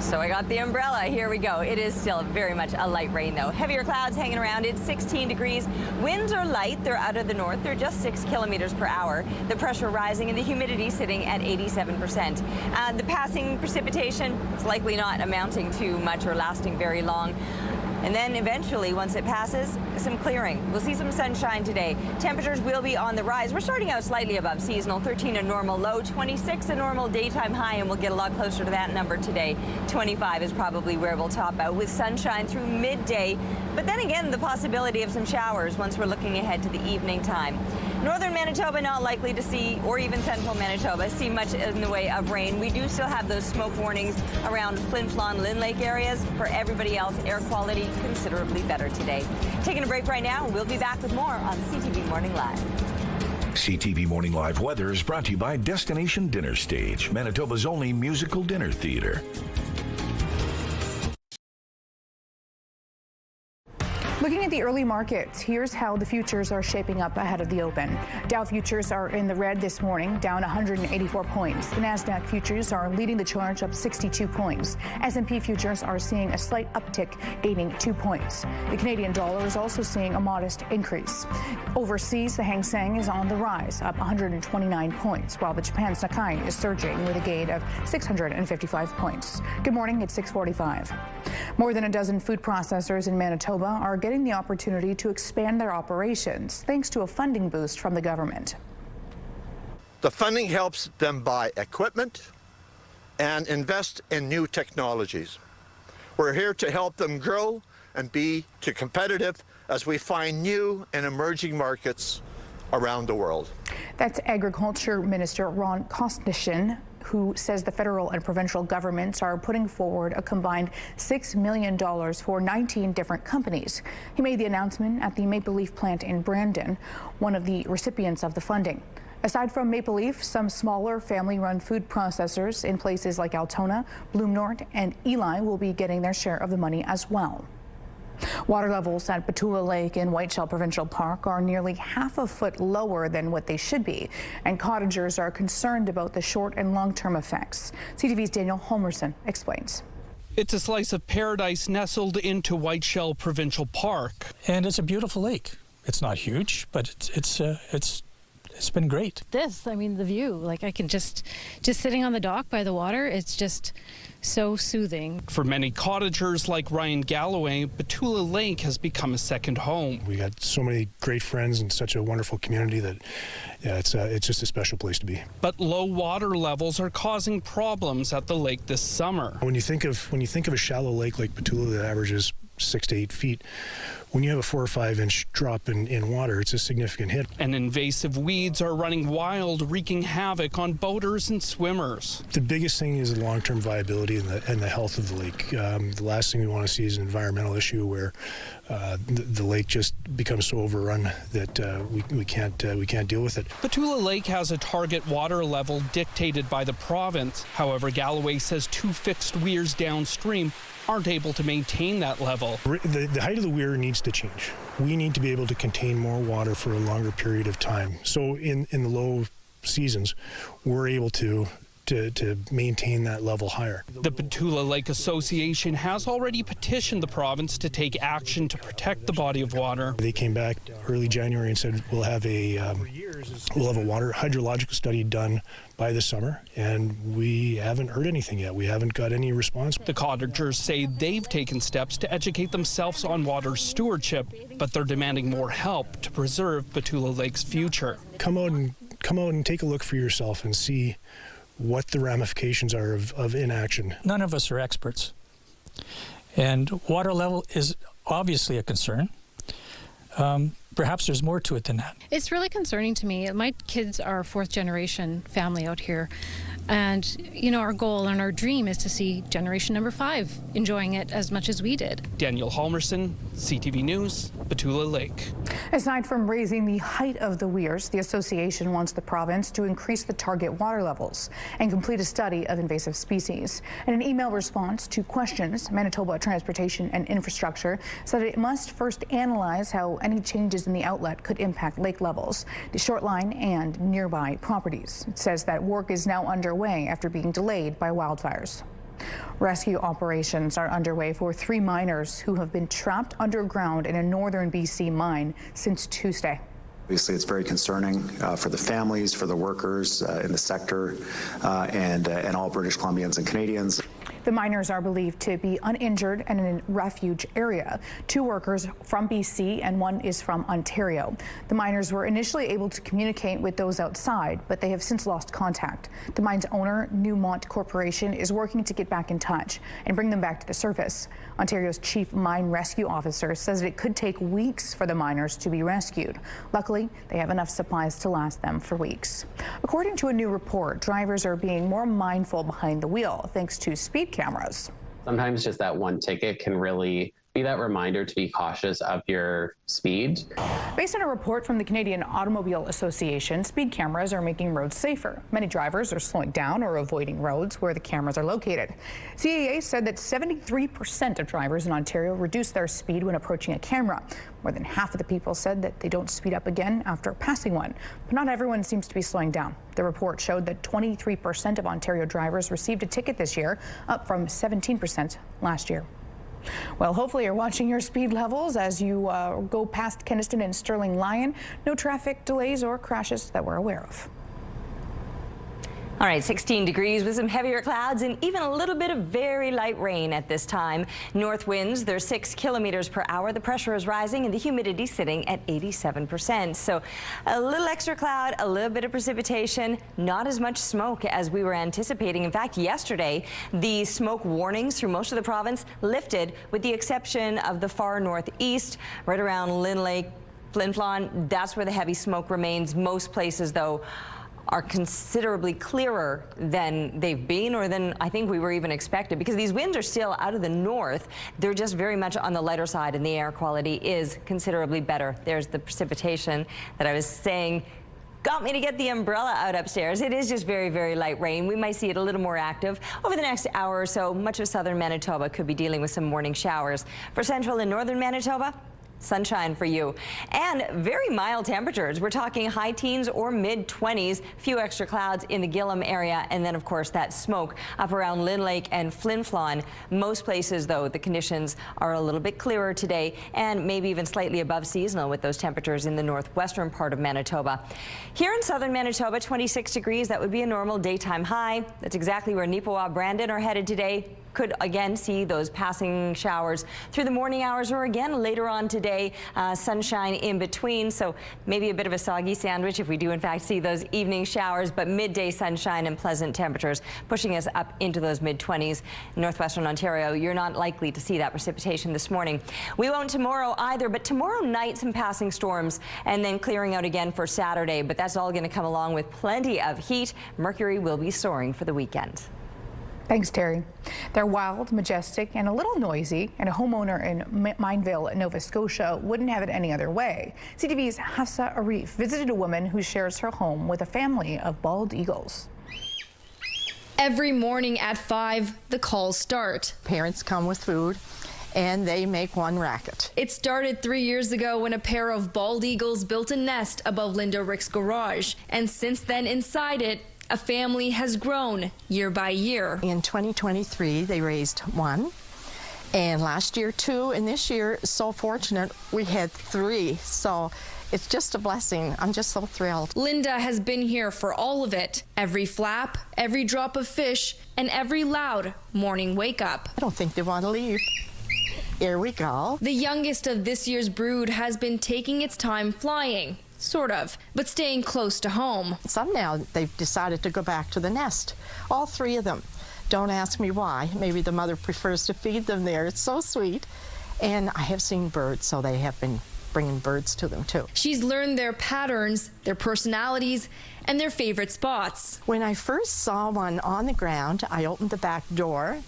So I got the umbrella. Here we go. It is still very much a light rain, though. Heavier clouds hanging around. It's 16 degrees. Winds are light. They're out of the north. They're just 6 kilometers per hour. The pressure rising and the humidity sitting at 87%. The passing precipitation is likely not amounting to much or lasting very long. And then eventually, once it passes, some clearing. We'll see some sunshine today. Temperatures will be on the rise. We're starting out slightly above seasonal, 13 a normal low, 26 a normal daytime high, and we'll get a lot closer to that number today. 25 is probably where we'll top out with sunshine through midday. But then again, the possibility of some showers once we're looking ahead to the evening time. Northern Manitoba not likely to see, or even central Manitoba, see much in the way of rain. We do still have those smoke warnings around Flin Flon, Lynn Lake areas. For everybody else, air quality considerably better today. Taking a break right now, and we'll be back with more on CTV Morning Live. CTV Morning Live Weather is brought to you by Destination Dinner Stage, Manitoba's only musical dinner theater. Looking at the early markets, here's how the futures are shaping up ahead of the open. Dow futures are in the red this morning, down 184 points. The Nasdaq futures are leading the charge, up 62 points. S&P futures are seeing a slight uptick, gaining 2 points. The Canadian dollar is also seeing a modest increase. Overseas, the Hang Seng is on the rise, up 129 points, while the Japan Nikkei is surging with a gain of 655 points. Good morning, it's 6:45. More than a dozen food processors in Manitoba are getting the opportunity to expand their operations thanks to a funding boost from the government. The funding helps them buy equipment and invest in new technologies. We're here to help them grow and be competitive as we find new and emerging markets around the world. That's Agriculture Minister Ron Kostnishin, who says the federal and provincial governments are putting forward a combined $6 million for 19 different companies. He made the announcement at the Maple Leaf plant in Brandon, one of the recipients of the funding. Aside from Maple Leaf, some smaller family-run food processors in places like Altona, Bloom North, and Eli will be getting their share of the money as well. Water levels at Betula Lake in Whiteshell Provincial Park are nearly half a foot lower than what they should be, and cottagers are concerned about the short and long-term effects. CTV's Daniel Holmerson explains. It's a slice of paradise nestled into Whiteshell Provincial Park. And it's a beautiful lake. It's not huge, but it's been great. I mean, the view, like I can just sitting on the dock by the water, it's just so soothing. For many cottagers like Ryan Galloway, Betula Lake has become a second home. We got so many great friends and such a wonderful community that, yeah, it's just a special place to be. But low water levels are causing problems at the lake this summer. When you think of a shallow lake like Betula that averages 6 to 8 feet, when you have a 4 or 5 inch drop in water, it's a significant hit. And invasive weeds are running wild, wreaking havoc on boaters and swimmers. The biggest thing is the long-term viability and the health of the lake. The last thing we want to see is an environmental issue where the lake just becomes so overrun that we can't deal with it. Betula Lake has a target water level dictated by the province. However, Galloway says 2 fixed weirs downstream aren't able to maintain that level. The height of the weir needs to change. We need to be able to contain more water for a longer period of time. So in the low seasons, we're able to maintain that level higher. The Betula Lake Association has already petitioned the province to take action to protect the body of water. They came back early January and said we'll have a water hydrological study done by the summer, and we haven't heard anything yet. We haven't got any response. The cottagers say they've taken steps to educate themselves on water stewardship, but they're demanding more help to preserve Betula Lake's future. Come out and take a look for yourself and see what the ramifications are of inaction. None of us are experts. And water level is obviously a concern. Perhaps there's more to it than that. It's really concerning to me. My kids are 4th generation family out here. And, you know, our goal and our dream is to see generation number 5 enjoying it as much as we did. Daniel Holmerson, CTV News, Betula Lake. Aside from raising the height of the weirs, the association wants the province to increase the target water levels and complete a study of invasive species. In an email response to questions, Manitoba Transportation and Infrastructure said it must first analyze how any changes in the outlet could impact lake levels, the shoreline, and nearby properties. It says that work is now underway after being delayed by wildfires. Rescue operations are underway for 3 miners who have been trapped underground in a northern BC mine since Tuesday. Obviously, it's very concerning for the families, for the workers in the sector, and all British Columbians and Canadians. The miners are believed to be uninjured and in a refuge area. 2 workers from BC and 1 is from Ontario. The miners were initially able to communicate with those outside, but they have since lost contact. The mine's owner, Newmont Corporation, is working to get back in touch and bring them back to the surface. Ontario's chief mine rescue officer says that it could take weeks for the miners to be rescued. Luckily, they have enough supplies to last them for weeks. According to a new report, drivers are being more mindful behind the wheel thanks to speed cameras. Sometimes just that one ticket can really be that reminder to be cautious of your speed. Based on a report from the Canadian Automobile Association, speed cameras are making roads safer. Many drivers are slowing down or avoiding roads where the cameras are located. CAA said that 73% of drivers in Ontario reduce their speed when approaching a camera. More than half of the people said that they don't speed up again after passing one. But not everyone seems to be slowing down. The report showed that 23% of Ontario drivers received a ticket this year, up from 17% last year. Well, hopefully you're watching your speed levels as you go past Keniston and Sterling Lyon. No traffic delays or crashes that we're aware of. All right, 16 degrees with some heavier clouds and even a little bit of very light rain at this time. North winds, they're 6 kilometers per hour. The pressure is rising and the humidity sitting at 87%. So a little extra cloud, a little bit of precipitation, not as much smoke as we were anticipating. In fact, yesterday, the smoke warnings through most of the province lifted with the exception of the far northeast, right around Lynn Lake, Flin Flon. That's where the heavy smoke remains. Most places, though, are considerably clearer than they've been or than I think we were even expected, because these winds are still out of the north. They're just very much on the lighter side and the air quality is considerably better. There's the precipitation that I was saying got me to get the umbrella out upstairs. It is just very, very light rain. We might see it a little more active over the next hour or so. Much of southern Manitoba could be dealing with some morning showers. For central and northern Manitoba, sunshine for you and very mild temperatures. We're talking high teens or mid-20s, few extra clouds in the Gillam area, and then of course that smoke up around Lynn Lake and Flin Flon. Most places though the conditions are a little bit clearer today and maybe even slightly above seasonal with those temperatures in the northwestern part of Manitoba. Here in southern Manitoba, 26 degrees, that would be a normal daytime high. That's exactly where Neepawa, Brandon are headed today. Could again see those passing showers through the morning hours or again later on today, sunshine in between. So maybe a bit of a soggy sandwich if we do in fact see those evening showers, but midday sunshine and pleasant temperatures pushing us up into those mid-20s. Northwestern Ontario, you're not likely to see that precipitation this morning. We won't tomorrow either, but tomorrow night some passing storms and then clearing out again for Saturday. But that's all going to come along with plenty of heat. Mercury will be soaring for the weekend. Thanks, Terry. They're wild, majestic, and a little noisy, and a homeowner in Mineville, Nova Scotia wouldn't have it any other way. CTV's Hafsa Arif visited a woman who shares her home with a family of bald eagles. Every morning at 5, the calls start. Parents come with food and they make one racket. It started 3 years ago when a pair of bald eagles built a nest above Linda Rick's garage, and since then inside it, a family has grown year by year. In 2023, they raised one, and last year 2, and this year, so fortunate, we had 3. So it's just a blessing. I'm just so thrilled. Linda has been here for all of it. Every flap, every drop of fish, and every loud morning wake up. I don't think they want to leave. Here we go. The youngest of this year's brood has been taking its time flying. Sort of, but staying close to home. Some now they've decided to go back to the nest. All 3 of them. Don't ask me why. Maybe the mother prefers to feed them there. It's so sweet. And I have seen birds, so they have been bringing birds to them too. She's learned their patterns, their personalities, and their favorite spots. When I first saw one on the ground, I opened the back door,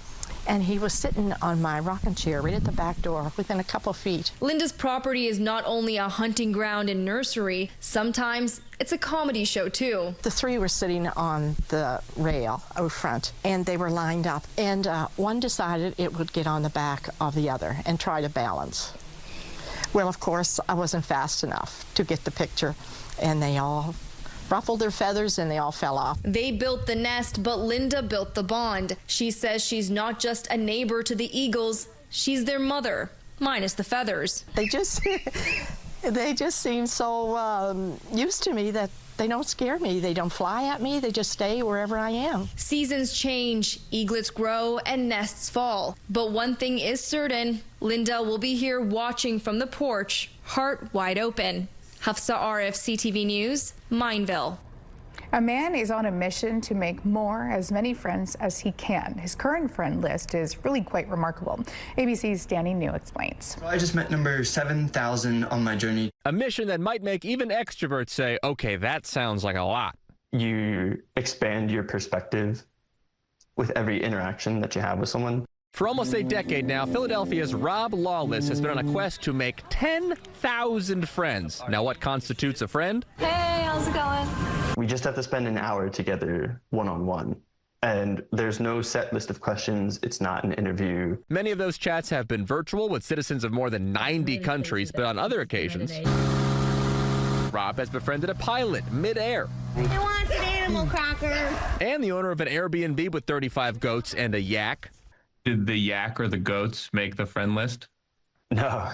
and he was sitting on my rocking chair right at the back door within a couple feet. Linda's property is not only a hunting ground and nursery, sometimes it's a comedy show too. The 3 were sitting on the rail out front and they were lined up, and one decided it would get on the back of the other and try to balance. Well, of course, I wasn't fast enough to get the picture, and they all ruffled their feathers and they all fell off. They built the nest, but Linda built the bond. She says she's not just a neighbor to the eagles, she's their mother, minus the feathers. They just seem so used to me that they don't scare me. They don't fly at me. They just stay wherever I am. Seasons change, eaglets grow, and nests fall. But one thing is certain, Linda will be here watching from the porch, heart wide open. Hafsa Arif, CTV News, Mineville. A man is on a mission to make as many friends as he can. His current friend list is really quite remarkable. ABC's Danny New explains. I just met number 7,000 on my journey. A mission that might make even extroverts say, okay, that sounds like a lot. You expand your perspective with every interaction that you have with someone. For almost a decade now, Philadelphia's Rob Lawless has been on a quest to make 10,000 friends. Now, what constitutes a friend? Hey, how's it going? We just have to spend an hour together one-on-one. And there's no set list of questions. It's not an interview. Many of those chats have been virtual with citizens of more than 90 countries, but on other occasions, Rob has befriended a pilot mid-air. I want an animal cracker. And the owner of an Airbnb with 35 goats and a yak. Did the yak or the goats make the friend list? No.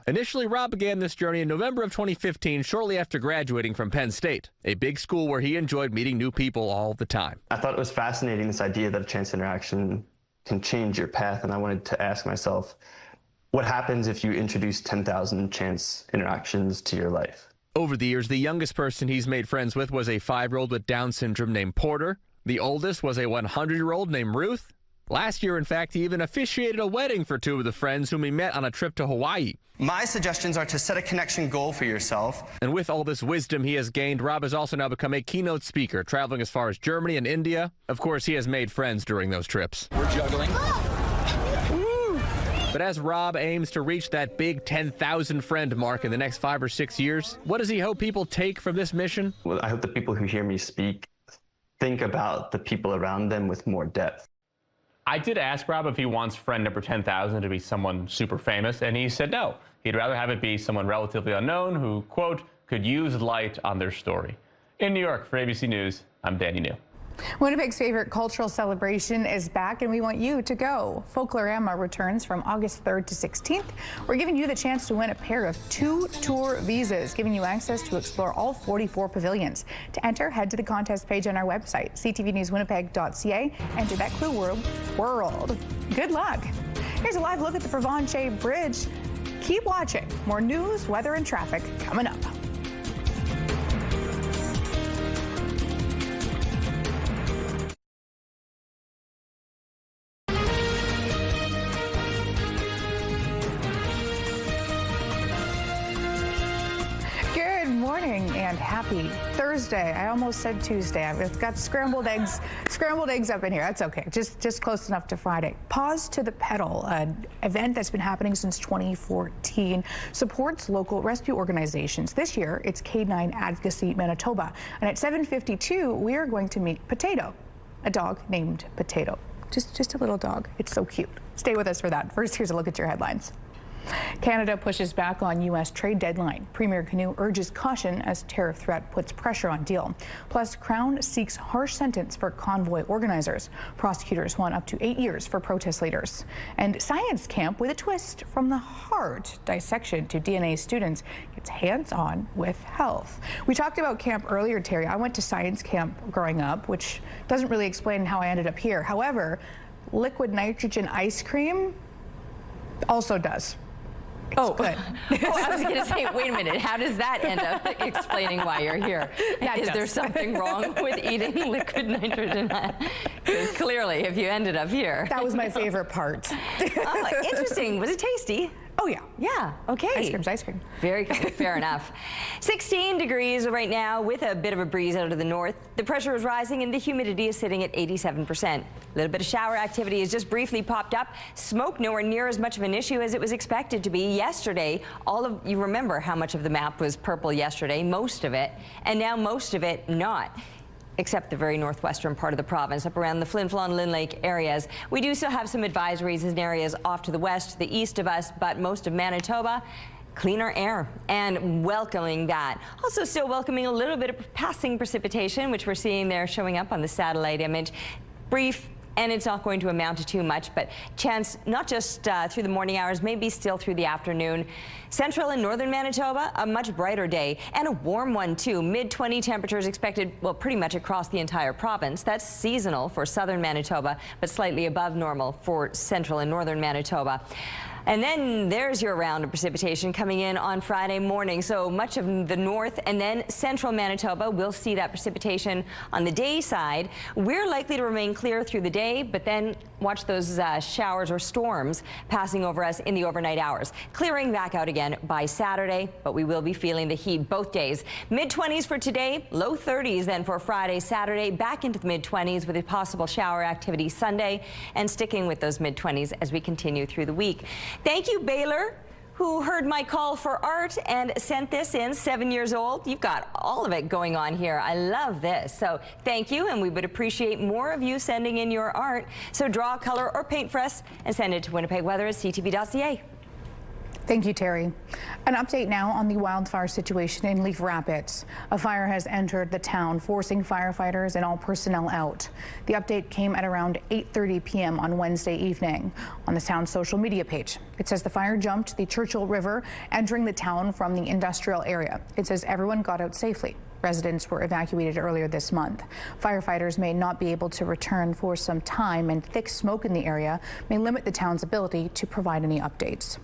Initially, Rob began this journey in November of 2015, shortly after graduating from Penn State, a big school where he enjoyed meeting new people all the time. I thought it was fascinating, this idea that a chance interaction can change your path, and I wanted to ask myself, what happens if you introduce 10,000 chance interactions to your life? Over the years, the youngest person he's made friends with was a 5-year-old with Down syndrome named Porter. The oldest was a 100-year-old named Ruth. Last year, in fact, he even officiated a wedding for 2 of the friends whom he met on a trip to Hawaii. My suggestions are to set a connection goal for yourself. And with all this wisdom he has gained, Rob has also now become a keynote speaker, traveling as far as Germany and India. Of course, he has made friends during those trips. We're juggling. But as Rob aims to reach that big 10,000 friend mark in the next 5 or 6 years, what does he hope people take from this mission? Well, I hope the people who hear me speak think about the people around them with more depth. I did ask Rob if he wants friend number 10,000 to be someone super famous, and he said no. He'd rather have it be someone relatively unknown who, quote, could use light on their story. In New York, for ABC News, I'm Danny New. Winnipeg's favorite cultural celebration is back, and we want you to go. Folklorama returns from August 3rd to 16th. We're giving you the chance to win a pair of 2 tour visas, giving you access to explore all 44 pavilions. To enter, head to the contest page on our website, ctvnewswinnipeg.ca. Enter that clue world. Good luck. Here's a live look at the Provincial Bridge. Keep watching. More news, weather, and traffic coming up. And happy Thursday. I almost said Tuesday. I've got scrambled eggs up in here. That's okay. Just close enough to Friday. Pause to the Pedal, an event that's been happening since 2014, supports local rescue organizations. This year, it's K9 Advocacy Manitoba. And at 7:52, we are going to meet Potato, a dog named Potato. Just a little dog. It's so cute. Stay with us for that. First, here's a look at your headlines. Canada pushes back on U.S. trade deadline. Premier Canoe urges caution as tariff threat puts pressure on deal. Plus, Crown seeks harsh sentence for Convoy organizers. Prosecutors want up to 8 years for protest leaders. And science camp with a twist from the heart. Dissection to DNA students gets hands-on with health. We talked about camp earlier, Terry. I went to science camp growing up, which doesn't really explain how I ended up here. However, liquid nitrogen ice cream also does. Oh, I was going to say, wait a minute, how does that end up explaining why you're here? Is there something wrong with eating liquid nitrogen? Because clearly, if you ended up here. That was my favorite part. Interesting. Was it tasty? Oh, yeah. Yeah, okay. Ice cream's ice cream. Very good, fair enough. 16 degrees right now with a bit of a breeze out of the north. The pressure is rising and the humidity is sitting at 87%. A little bit of shower activity has just briefly popped up. Smoke nowhere near as much of an issue as it was expected to be yesterday. You remember how much of the map was purple yesterday, most of it, and now most of it not. Except the very northwestern part of the province, up around the Flin Flon, Lynn Lake areas. We do still have some advisories in areas off to the west, to the east of us, but most of Manitoba, cleaner air and welcoming that. Also still welcoming a little bit of passing precipitation, which we're seeing there showing up on the satellite image. Brief, and it's not going to amount to too much, but chance not just through the morning hours, maybe still through the afternoon. Central and northern Manitoba, a much brighter day and a warm one too. Mid-20 temperatures expected, well, pretty much across the entire province. That's seasonal for southern Manitoba, but slightly above normal for central and northern Manitoba. And then there's your round of precipitation coming in on Friday morning. So much of the north and then central Manitoba will see that precipitation on the day side. We're likely to remain clear through the day, but then watch those showers or storms passing over us in the overnight hours. Clearing back out again by Saturday, but we will be feeling the heat both days. Mid-20s for today, low 30s then for Friday, Saturday, back into the mid-20s with a possible shower activity Sunday, and sticking with those mid-20s as we continue through the week. Thank you, Baylor, who heard my call for art and sent this in, 7 years old. You've got all of it going on here. I love this. So thank you, and we would appreciate more of you sending in your art. So draw, color, or paint for us and send it to winnipegweather@ctv.ca. Thank you, Terry. An update now on the wildfire situation in Leaf Rapids. A fire has entered the town, forcing firefighters and all personnel out. The update came at around 8:30 p.m. on Wednesday evening on the town's social media page. It says the fire jumped the Churchill River, entering the town from the industrial area. It says everyone got out safely. Residents were evacuated earlier this month. Firefighters may not be able to return for some time, and thick smoke in the area may limit the town's ability to provide any updates.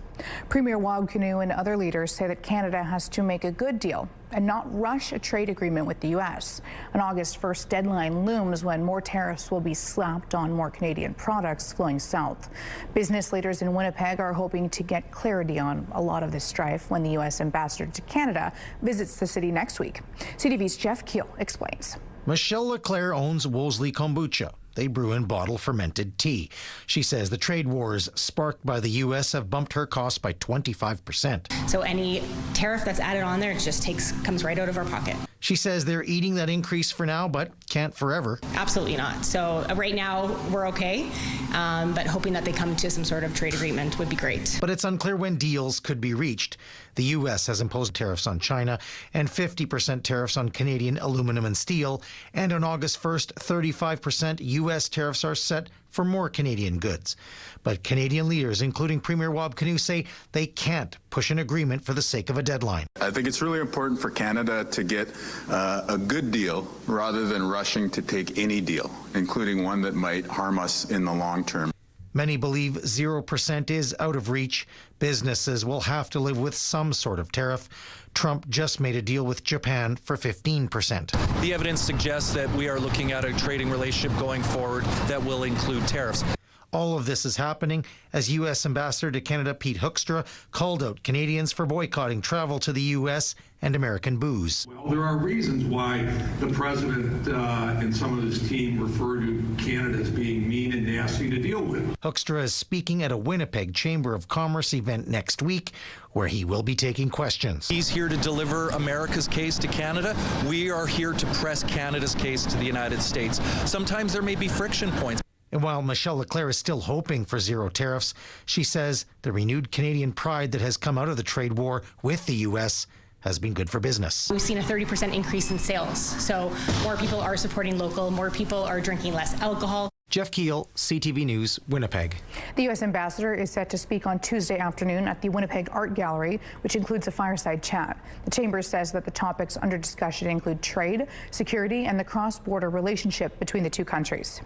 Premier Wildcanoe and other leaders say that Canada has to make a good deal and not rush a trade agreement with the U.S. An August 1st deadline looms when more tariffs will be slapped on more Canadian products flowing south. Business leaders in Winnipeg are hoping to get clarity on a lot of this strife when the U.S. ambassador to Canada visits the city next week. CTV's Jeff Keel explains. Michelle Leclerc owns Wolseley Kombucha. They brew and bottle fermented tea. She says the trade wars sparked by the U.S. have bumped her costs by 25%. So any tariff that's added on there, it just comes right out of our pocket. She says they're eating that increase for now, but can't forever. Absolutely not. So right now we're okay, but hoping that they come to some sort of trade agreement would be great. But it's unclear when deals could be reached. The U.S. has imposed tariffs on China and 50% tariffs on Canadian aluminum and steel. And on August 1st, 35% U.S. tariffs are set for more Canadian goods. But Canadian leaders, including Premier Wildcanoe, say they can't push an agreement for the sake of a deadline. I think it's really important for Canada to get a good deal rather than rushing to take any deal, including one that might harm us in the long term. Many believe 0% is out of reach. Businesses will have to live with some sort of tariff. Trump just made a deal with Japan for 15%. The evidence suggests that we are looking at a trading relationship going forward that will include tariffs. All of this is happening as U.S. Ambassador to Canada Pete Hoekstra called out Canadians for boycotting travel to the U.S. and American booze. Well, there are reasons why the president and some of his team refer to Canada as being mean and nasty to deal with. Hoekstra is speaking at a Winnipeg Chamber of Commerce event next week, where he will be taking questions. He's here to deliver America's case to Canada. We are here to press Canada's case to the United States. Sometimes there may be friction points. And while Michelle Leclerc is still hoping for zero tariffs, she says the renewed Canadian pride that has come out of the trade war with the U.S. has been good for business. We've seen a 30% increase in sales. So more people are supporting local, more people are drinking less alcohol. Jeff Keel, CTV News, Winnipeg. The U.S. ambassador is set to speak on Tuesday afternoon at the Winnipeg Art Gallery, which includes a fireside chat. The chamber says that the topics under discussion include trade, security, and the cross-border relationship between the two countries.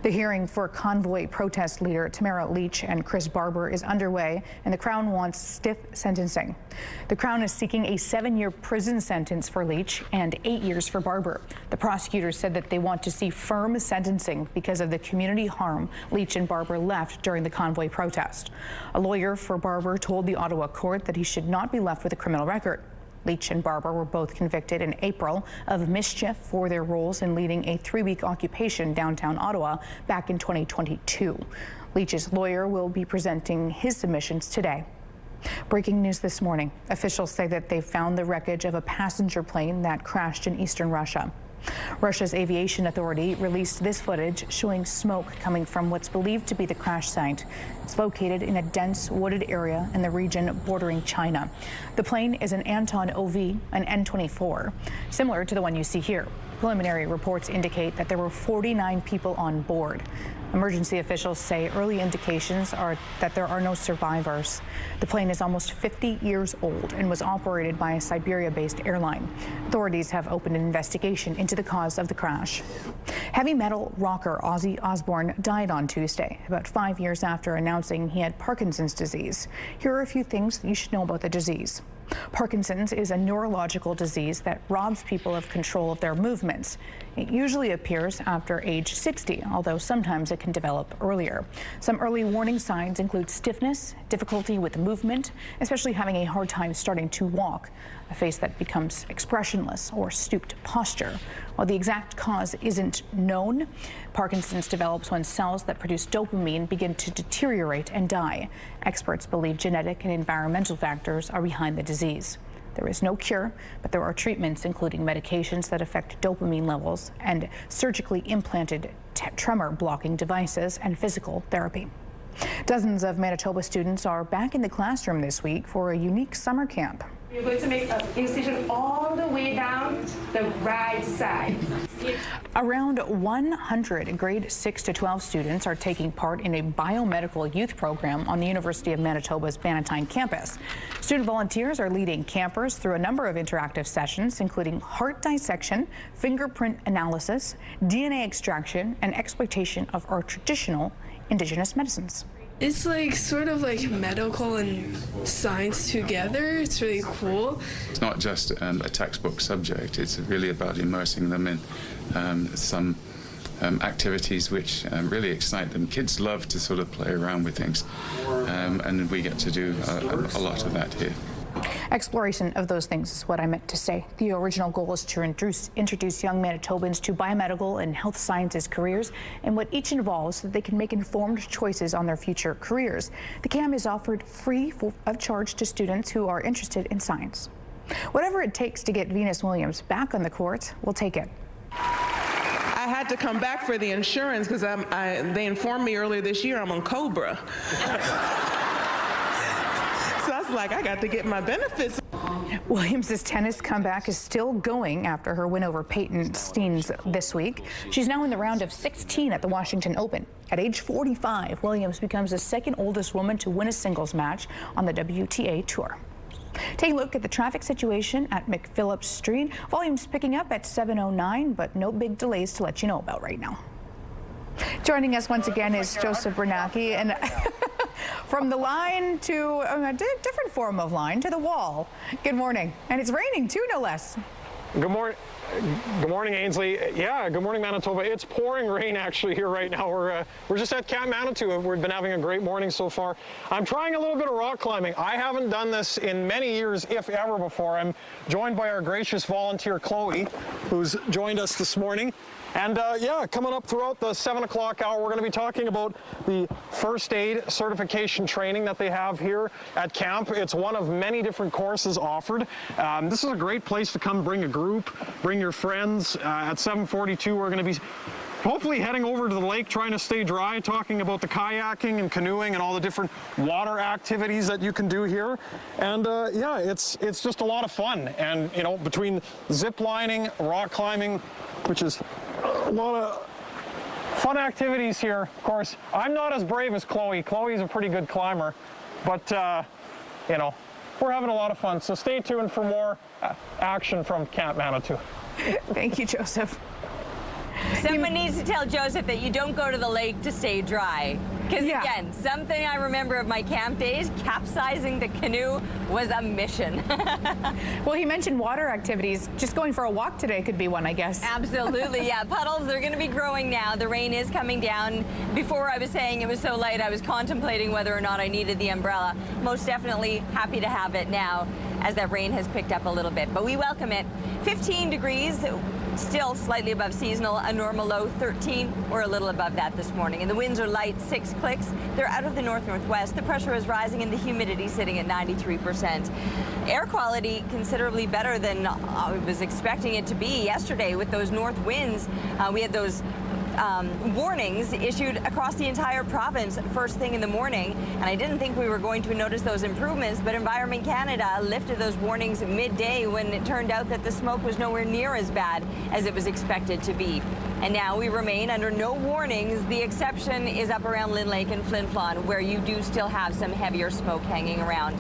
The hearing for Convoy protest leader Tamara Leach and Chris Barber is underway, and the Crown wants stiff sentencing. The Crown is seeking a 7-year prison sentence for Leach and 8 years for Barber. The prosecutors said that they want to see firm sentencing because of the community harm Leach and Barber left during the Convoy protest. A lawyer for Barber told the Ottawa court that he should not be left with a criminal record. Leach and Barber were both convicted in April of mischief for their roles in leading a 3-week occupation downtown Ottawa back in 2022. Leach's lawyer will be presenting his submissions today. Breaking news this morning. Officials say that they found the wreckage of a passenger plane that crashed in eastern Russia. Russia's aviation authority released this footage showing smoke coming from what's believed to be the crash site. It's located in a dense wooded area in the region bordering China. The plane is an Anton OV, an N-24, similar to the one you see here. Preliminary reports indicate that there were 49 people on board. Emergency officials say early indications are that there are no survivors. The plane is almost 50 years old and was operated by a Siberia-based airline. Authorities have opened an investigation into the cause of the crash. Heavy metal rocker Ozzy Osbourne died on Tuesday, about 5 years after announcing he had Parkinson's disease. Here are a few things that you should know about the disease. Parkinson's is a neurological disease that robs people of control of their movements. It usually appears after age 60, although sometimes it can develop earlier. Some early warning signs include stiffness, difficulty with movement, especially having a hard time starting to walk, a face that becomes expressionless, or stooped posture. While the exact cause isn't known, Parkinson's develops when cells that produce dopamine begin to deteriorate and die. Experts believe genetic and environmental factors are behind the disease. There is no cure, but there are treatments, including medications that affect dopamine levels and surgically implanted tremor-blocking devices and physical therapy. Dozens of Manitoba students are back in the classroom this week for a unique summer camp. You're going to make an incision all the way down the right side. Around 100 grade 6 to 12 students are taking part in a biomedical youth program on the University of Manitoba's Bannatyne campus. Student volunteers are leading campers through a number of interactive sessions, including heart dissection, fingerprint analysis, DNA extraction, and exploitation of our traditional Indigenous medicines. It's like sort of like medical and science together. It's really cool. It's not just a textbook subject. It's really about immersing them in some activities which really excite them. Kids love to sort of play around with things, and we get to do a lot of that here. Exploration of those things is what I meant to say. The original goal is to introduce young Manitobans to biomedical and health sciences careers and what each involves so that they can make informed choices on their future careers. The camp is offered free of charge to students who are interested in science. Whatever it takes to get Venus Williams back on the court, we'll take it. I had to come back for the insurance because they informed me earlier this year I'm on COBRA. So I was like, I got to get my benefits. Williams' tennis comeback is still going after her win over Peyton Steens this week. She's now in the round of 16 at the Washington Open. At age 45, Williams becomes the second oldest woman to win a singles match on the WTA Tour. Take a look at the traffic situation at McPhillips Street. Volumes picking up at 7:09, but no big delays to let you know about right now. Joining us once again is Joseph Bernacki, and from the line to a different form of line to the wall. Good morning, and it's raining too, no less. Good morning. Good morning, Ainsley. Yeah, good morning, Manitoba. It's pouring rain actually here right now. We're just at Camp Manitu. We've been having a great morning so far. I'm trying a little bit of rock climbing. I haven't done this in many years, if ever, before. I'm joined by our gracious volunteer, Chloe, who's joined us this morning. And yeah, coming up throughout the 7 o'clock hour, we're going to be talking about the first aid certification training that they have here at camp. It's one of many different courses offered. This is a great place to come bring a group, bring your friends. At 7:42, we're going to be hopefully heading over to the lake, trying to stay dry, talking about the kayaking and canoeing and all the different water activities that you can do here. And yeah, it's just a lot of fun. And you know, between zip lining, rock climbing, which is a lot of fun activities here. Of course, I'm not as brave as Chloe. Chloe's a pretty good climber, but you know, we're having a lot of fun. So stay tuned for more action from Camp Manitu. Thank you, Joseph. Someone needs to tell Joseph that you don't go to the lake to stay dry. Because again, something I remember of my camp days, capsizing the canoe was a mission. Well, he mentioned water activities. Just going for a walk today could be one, I guess. Absolutely, yeah. Puddles, they're going to be growing now. The rain is coming down. Before I was saying it was so light, I was contemplating whether or not I needed the umbrella. Most definitely happy to have it now as that rain has picked up a little bit. But we welcome it. 15 degrees. Still slightly above seasonal, a normal low 13 or a little above that this morning. And the winds are light, 6 clicks. They're out of the north-northwest. The pressure is rising and the humidity sitting at 93%. Air quality considerably better than I was expecting it to be yesterday with those north winds. We had those warnings issued across the entire province first thing in the morning. And I didn't think we were going to notice those improvements, but Environment Canada lifted those warnings midday when it turned out that the smoke was nowhere near as bad as it was expected to be. And now we remain under no warnings. The exception is up around Lynn Lake and Flin Flon, where you do still have some heavier smoke hanging around.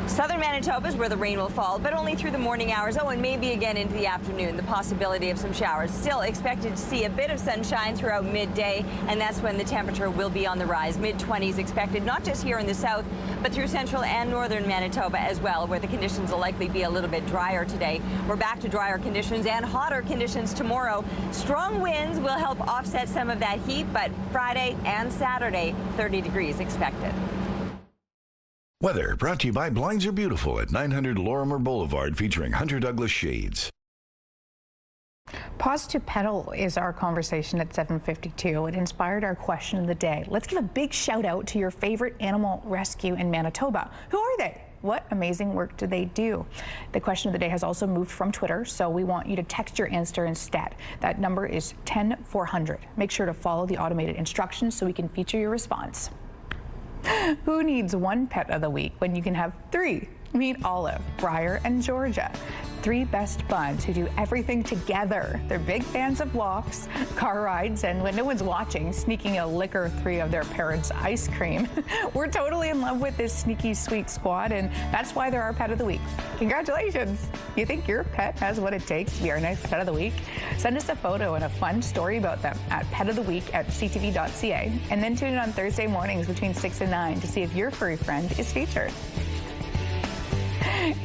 Southern Manitoba is where the rain will fall, but only through the morning hours. Oh, and maybe again into the afternoon, the possibility of some showers. Still expected to see a bit of sunshine throughout midday, and that's when the temperature will be on the rise. Mid-20s expected, not just here in the south, but through central and northern Manitoba as well, where the conditions will likely be a little bit drier today. We're back to drier conditions and hotter conditions tomorrow. Strong winds will help offset some of that heat, but Friday and Saturday, 30 degrees expected. Weather brought to you by Blinds Are Beautiful at 900 Lorimer Boulevard, featuring Hunter Douglas shades. Pause to pedal is our conversation at 7:52. It inspired our question of the day. Let's give a big shout out to your favorite animal rescue in Manitoba. Who are they? What amazing work do they do? The question of the day has also moved from Twitter, so we want you to text your answer instead. That number is 10400. Make sure to follow the automated instructions so we can feature your response. Who needs one pet of the week when you can have three? Meet Olive, Briar, and Georgia. Three best buds who do everything together. They're big fans of walks, car rides, and when no one's watching, sneaking a lick or three of their parents' ice cream. We're totally in love with this sneaky sweet squad, and that's why they're our pet of the week. Congratulations! You think your pet has what it takes to be our next pet of the week? Send us a photo and a fun story about them at petoftheweek@ctv.ca, and then tune in on Thursday mornings between 6 and 9 to see if your furry friend is featured.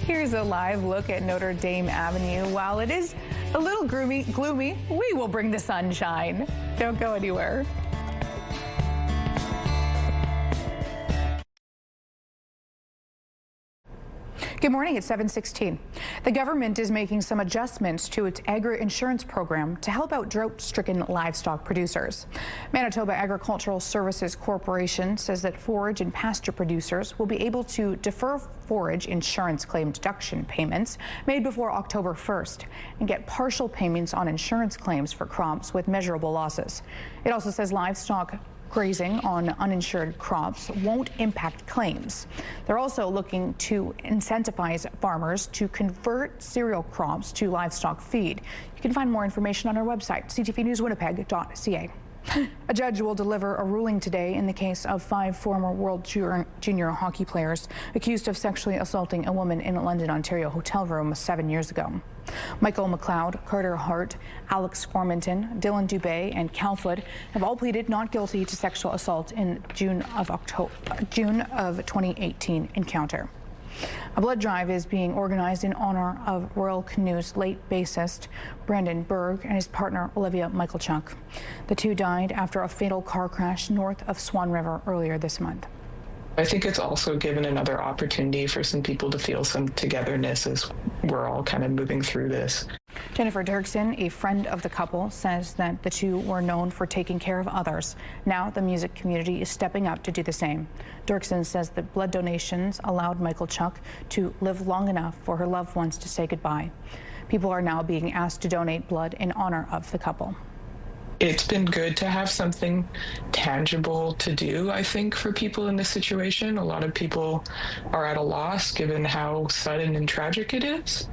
Here's a live look at Notre Dame Avenue. While it is a little gloomy, we will bring the sunshine. Don't go anywhere. Good morning, it's 7:16. The government is making some adjustments to its agri-insurance program to help out drought-stricken livestock producers. Manitoba Agricultural Services Corporation says that forage and pasture producers will be able to defer forage insurance claim deduction payments made before October 1st and get partial payments on insurance claims for crops with measurable losses. It also says livestock grazing on uninsured crops won't impact claims. They're also looking to incentivize farmers to convert cereal crops to livestock feed. You can find more information on our website, ctvnewswinnipeg.ca. A judge will deliver a ruling today in the case of 5 former World Junior hockey players accused of sexually assaulting a woman in a London, Ontario hotel room 7 years ago. Michael McLeod, Carter Hart, Alex Formanton, Dylan Dubé, and Calfoot have all pleaded not guilty to sexual assault in June of 2018 encounter. A blood drive is being organized in honor of Royal Canoe's late bassist Brandon Berg and his partner Olivia Michalchuk. The two died after a fatal car crash north of Swan River earlier this month. I think it's also given another opportunity for some people to feel some togetherness as we're all kind of moving through this. Jennifer Dirksen, a friend of the couple, says that the two were known for taking care of others. Now the music community is stepping up to do the same. Dirksen says that blood donations allowed Michalchuk to live long enough for her loved ones to say goodbye. People are now being asked to donate blood in honor of the couple. It's been good to have something tangible to do, I think, for people in this situation. A lot of people are at a loss given how sudden and tragic it is.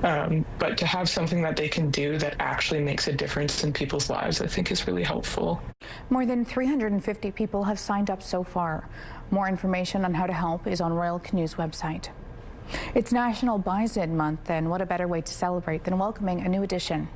But to have something that they can do that actually makes a difference in people's lives, I think is really helpful. More than 350 people have signed up so far. More information on how to help is on Royal Canoe's website. It's National Bison Month, and what a better way to celebrate than welcoming a new addition.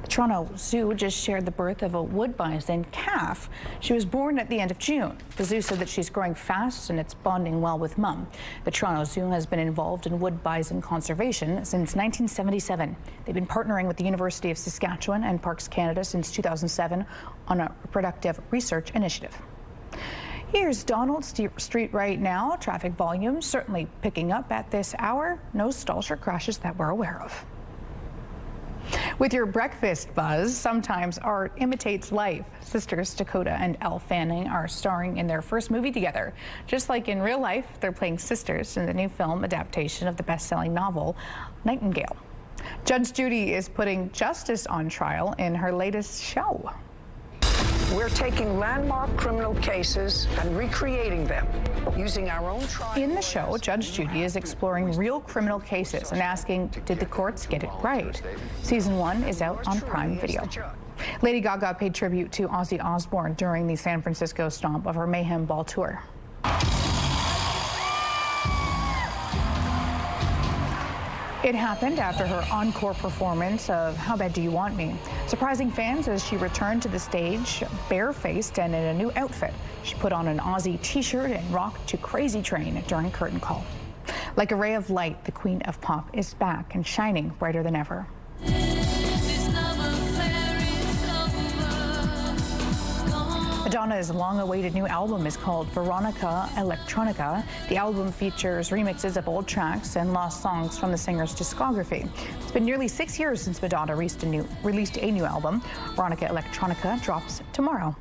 The Toronto Zoo just shared the birth of a wood bison calf. She was born at the end of June. The zoo said that she's growing fast and it's bonding well with mom. The Toronto Zoo has been involved in wood bison conservation since 1977. They've been partnering with the University of Saskatchewan and Parks Canada since 2007 on a reproductive research initiative. Here's Donald Street right now. Traffic volume certainly picking up at this hour. No stalls or crashes that we're aware of. With your breakfast buzz, sometimes art imitates life. Sisters Dakota and Elle Fanning are starring in their first movie together. Just like in real life, they're playing sisters in the new film adaptation of the best-selling novel, Nightingale. Judge Judy is putting justice on trial in her latest show. We're taking landmark criminal cases and recreating them using our own trial. In the show, Judge Judy is exploring real criminal cases and asking, did the courts get it right? Season 1 is out on Prime Video. Lady Gaga paid tribute to Ozzy Osbourne during the San Francisco stomp of her Mayhem Ball tour. It happened after her encore performance of How Bad Do You Want Me, surprising fans as she returned to the stage barefaced and in a new outfit. She put on an Ozzy t-shirt and rocked to Crazy Train during curtain call. Like a ray of light, the Queen of Pop is back and shining brighter than ever. Madonna's long-awaited new album is called Veronica Electronica. The album features remixes of old tracks and lost songs from the singer's discography. It's been nearly 6 years since Madonna released a new album. Veronica Electronica drops tomorrow.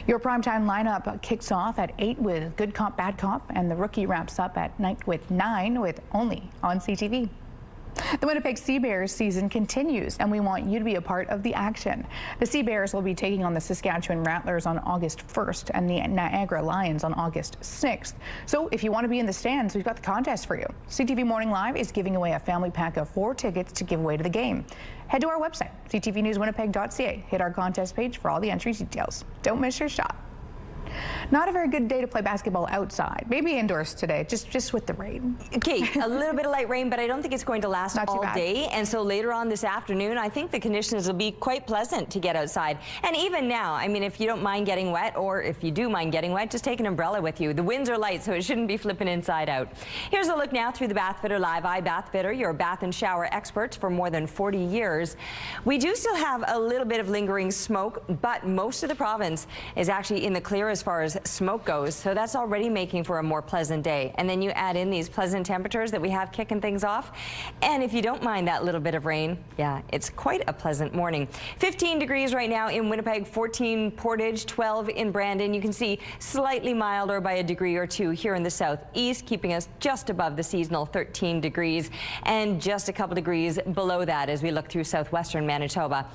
Your primetime lineup kicks off at 8 with Good Cop, Bad Cop, and The Rookie wraps up at night with 9 with Only on CTV. The Winnipeg Sea Bears season continues, and we want you to be a part of the action. The Sea Bears will be taking on the Saskatchewan Rattlers on August 1st and the Niagara Lions on August 6th. So if you want to be in the stands, we've got the contest for you. CTV Morning Live is giving away a family pack of 4 tickets to give away to the game. Head to our website, ctvnewswinnipeg.ca. Hit our contest page for all the entry details. Don't miss your shot. Not a very good day to play basketball outside. Maybe indoors today, just with the rain. Okay, a little bit of light rain, but I don't think it's going to last all day. And so later on this afternoon, I think the conditions will be quite pleasant to get outside. And even now, I mean, if you don't mind getting wet, or if you do mind getting wet, just take an umbrella with you. The winds are light, so it shouldn't be flipping inside out. Here's a look now through the Bath Fitter Live Eye. Bath Fitter, your bath and shower experts for more than 40 years. We do still have a little bit of lingering smoke, but most of the province is actually in the clear as far as smoke goes, so that's already making for a more pleasant day. And then you add in these pleasant temperatures that we have kicking things off, and if you don't mind that little bit of rain, yeah, it's quite a pleasant morning. 15 degrees right now in Winnipeg, 14 Portage, 12 in Brandon. You can see slightly milder by a degree or 2 here in the southeast, keeping us just above the seasonal 13 degrees, and just a couple degrees below that as we look through southwestern Manitoba.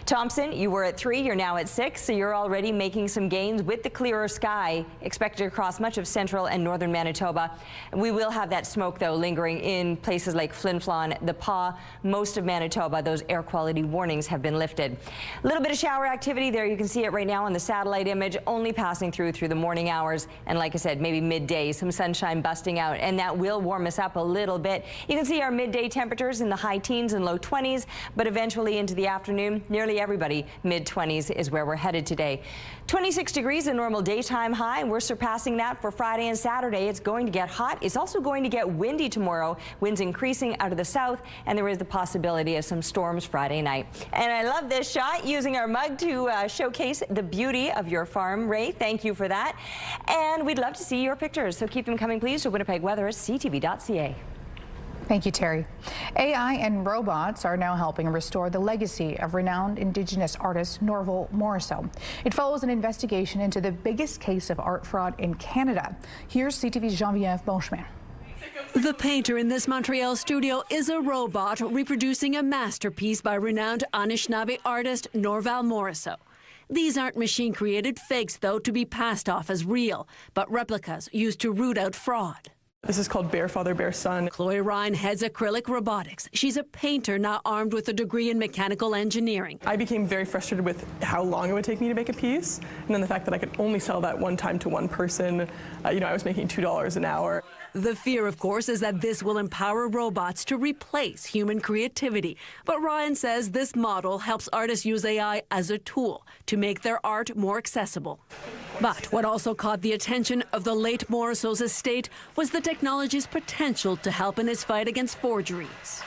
Thompson, you were at 3, you're now at 6, so you're already making some gains with the clearer sky expected across much of central and northern Manitoba. We will have that smoke, though, lingering in places like Flin Flon, the Pas, most of Manitoba. Those air quality warnings have been lifted. A little bit of shower activity there. You can see it right now on the satellite image, only passing through the morning hours. And like I said, maybe midday, some sunshine busting out, and that will warm us up a little bit. You can see our midday temperatures in the high teens and low 20s, but eventually into the afternoon, nearly everybody mid-20s is where we're headed today. 26 degrees, a normal daytime high. We're surpassing that for Friday and Saturday. It's going to get hot. It's also going to get windy tomorrow. Winds increasing out of the south, and there is the possibility of some storms Friday night. And I love this shot, using our mug to showcase the beauty of your farm. Ray, thank you for that. And we'd love to see your pictures, so keep them coming, please, to Winnipeg Weather at ctv.ca. Thank you, Terry. AI and robots are now helping restore the legacy of renowned Indigenous artist Norval Morrisseau. It follows an investigation into the biggest case of art fraud in Canada. Here's CTV's Geneviève Bonchemin. The painter in this Montreal studio is a robot reproducing a masterpiece by renowned Anishinaabe artist Norval Morrisseau. These aren't machine-created fakes, though, to be passed off as real, but replicas used to root out fraud. This is called Bear Father, Bear Son. Chloe Ryan heads acrylic robotics. She's a painter now armed with a degree in mechanical engineering. I became very frustrated with how long it would take me to make a piece, and then the fact that I could only sell that one time to one person. I was making $2 an hour. The fear, of course, is that this will empower robots to replace human creativity. But Ryan says this model helps artists use AI as a tool to make their art more accessible. But what also caught the attention of the late Morrisseau's estate was the technology's potential to help in his fight against forgeries.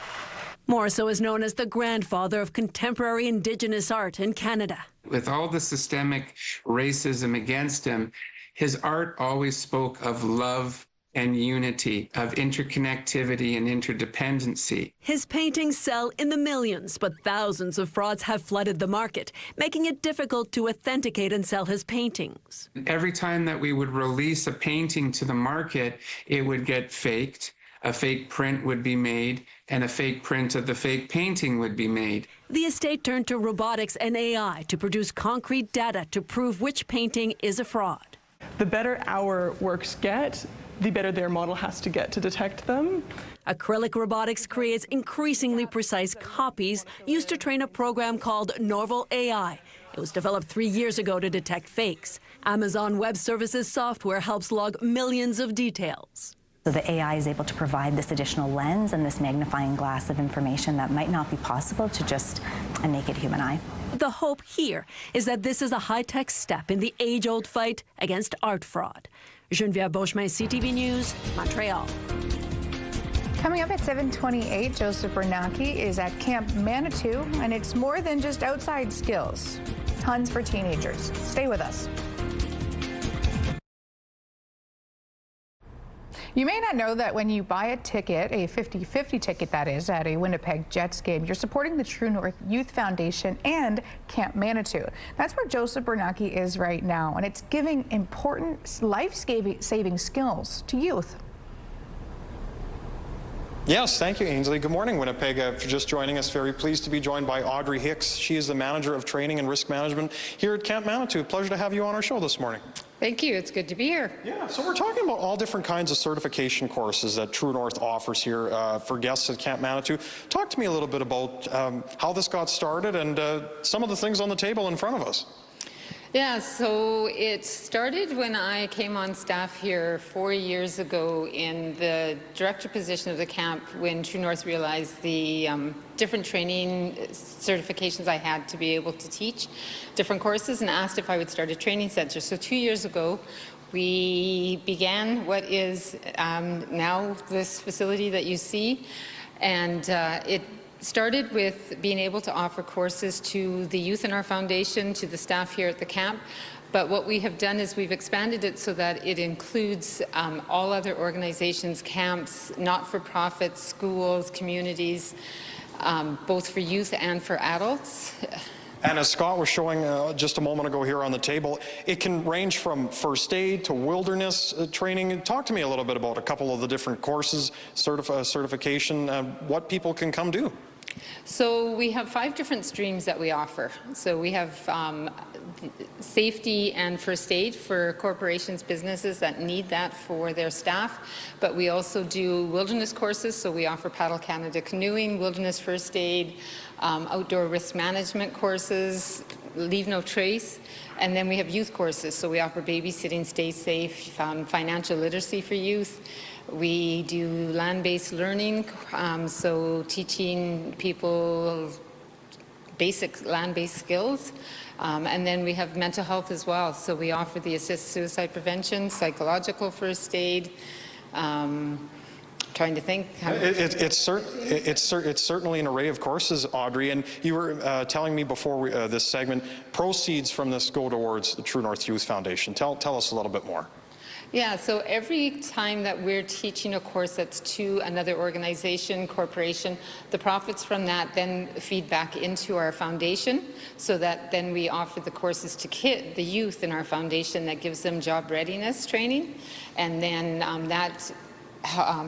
Morrisseau is known as the grandfather of contemporary Indigenous art in Canada. With all the systemic racism against him, his art always spoke of love and unity, of interconnectivity and interdependency. His paintings sell in the millions, but thousands of frauds have flooded the market, making it difficult to authenticate and sell his paintings. Every time that we would release a painting to the market, it would get faked. a fake print would be made, and a fake print of the fake painting would be made. The estate turned to robotics and AI to produce concrete data to prove which painting is a fraud. The better our works get, the better their model has to get to detect them. Acrylic robotics creates increasingly precise copies used to train a program called Norval AI. It was developed 3 years ago to detect fakes. Amazon Web Services software helps log millions of details. So the AI is able to provide this additional lens and this magnifying glass of information that might not be possible to just a naked human eye. The hope here is that this is a high-tech step in the age-old fight against art fraud. Geneviève Beauchemin, CTV News, Montreal. Coming up at 7:28, Joseph Bernacki is at Camp Manitu, and it's more than just outside skills. Tons for teenagers. Stay with us. You may not know that when you buy a ticket, a 50-50 ticket that is, at a Winnipeg Jets game, you're supporting the True North Youth Foundation and Camp Manitu. That's where Joseph Bernacki is right now, and it's giving important life-saving skills to youth. Yes, thank you, Ainsley. Good morning, Winnipeg. For just joining us, very pleased to be joined by Audrey Hicks. She is the Manager of Training and Risk Management here at Camp Manitu. Pleasure to have you on our show this morning. Thank you. It's good to be here. Yeah, so we're talking about all different kinds of certification courses that True North offers here for guests at Camp Manitu. Talk to me a little bit about how this got started and some of the things on the table in front of us. Yeah, so it started when I came on staff here 4 years ago in the director position of the camp, when True North realized the different training certifications I had to be able to teach different courses, and asked if I would start a training center. So 2 years ago, we began what is now this facility that you see, and it started with being able to offer courses to the youth in our foundation, to the staff here at the camp. But what we have done is we've expanded it so that it includes all other organizations, camps, not-for-profits, schools, communities, both for youth and for adults. And as Scott was showing just a moment ago here on the table, it can range from first aid to wilderness training. Talk to me a little bit about a couple of the different courses, certification, what people can come do. So we have 5 different streams that we offer. So we have safety and first aid for corporations, businesses that need that for their staff. But we also do wilderness courses. So we offer Paddle Canada canoeing, wilderness first aid, outdoor risk management courses, leave no trace. And then we have youth courses. So we offer babysitting, stay safe, financial literacy for youth. We do land-based learning, so teaching people basic land-based skills. And then we have mental health as well. So we offer the assist suicide prevention, psychological first aid. Trying to think. It's certainly an array of courses, Audrey. And you were telling me before this segment, proceeds from this go towards the True North Youth Foundation. Tell us a little bit more. Yeah, so every time that we're teaching a course that's to another organization, corporation, the profits from that then feed back into our foundation, so that then we offer the courses to the youth in our foundation that gives them job readiness training, and then that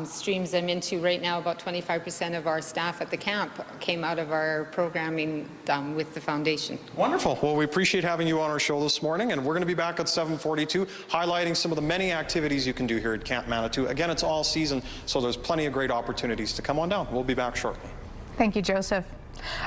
streams them into, right now, about 25% of our staff at the camp came out of our programming with the foundation. Wonderful. Well, we appreciate having you on our show this morning, and we're going to be back at 7:42 highlighting some of the many activities you can do here at Camp Manitu. Again, it's all season, so there's plenty of great opportunities to come on down. We'll be back shortly. Thank you, Joseph.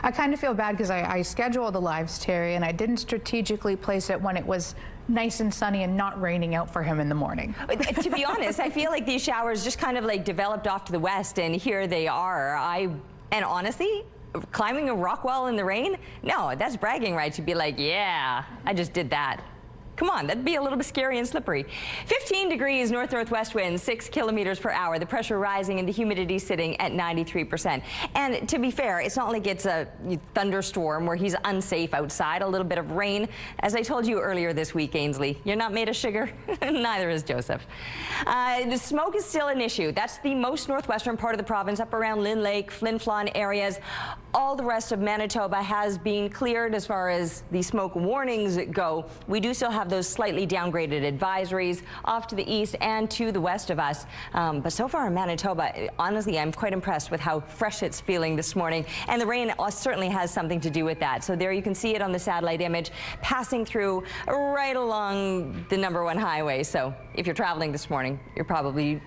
I kind of feel bad because I scheduled the lives, Terry, and I didn't strategically place it when it was nice and sunny and not raining out for him in the morning. To be honest, I feel like these showers just kind of like developed off to the west, and here they are. And honestly, climbing a rock wall in the rain? No, that's bragging rights. You'd be like, yeah, I just did that. Come on, that'd be a little bit scary and slippery. 15 degrees north-northwest winds, 6 kilometers per hour. The pressure rising and the humidity sitting at 93%. And to be fair, it's not like it's a thunderstorm where he's unsafe outside. A little bit of rain. As I told you earlier this week, Ainsley, you're not made of sugar. Neither is Joseph. The smoke is still an issue. That's the most northwestern part of the province, up around Lynn Lake, Flin Flon areas. All the rest of Manitoba has been cleared as far as the smoke warnings go. We do still have have those slightly downgraded advisories off to the east and to the west of us. But so far in Manitoba, honestly, I'm quite impressed with how fresh it's feeling this morning. And the rain certainly has something to do with that. So there you can see it on the satellite image, passing through right along the #1 highway. So if you're traveling this morning, you're probably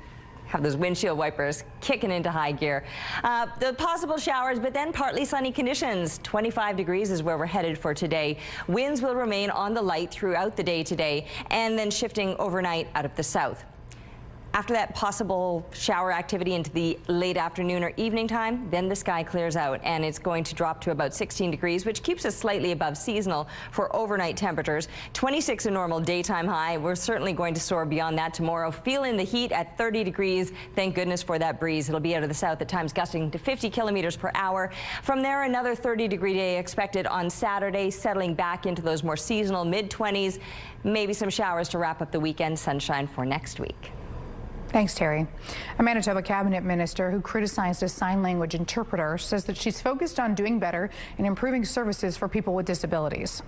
have those windshield wipers kicking into high gear. The possible showers, but then partly sunny conditions. 25 degrees is where we're headed for today. Winds will remain on the light throughout the day today, and then shifting overnight out of the south. After that possible shower activity into the late afternoon or evening time, then the sky clears out and it's going to drop to about 16 degrees, which keeps us slightly above seasonal for overnight temperatures. 26 a normal daytime high. We're certainly going to soar beyond that tomorrow. Feeling the heat at 30 degrees. Thank goodness for that breeze. It'll be out of the south at times gusting to 50 kilometers per hour. From there, another 30-degree day expected on Saturday, settling back into those more seasonal mid-20s. Maybe some showers to wrap up the weekend. Sunshine for next week. Thanks, Terry. A Manitoba cabinet minister who criticized a sign language interpreter says that she's focused on doing better and improving services for people with disabilities.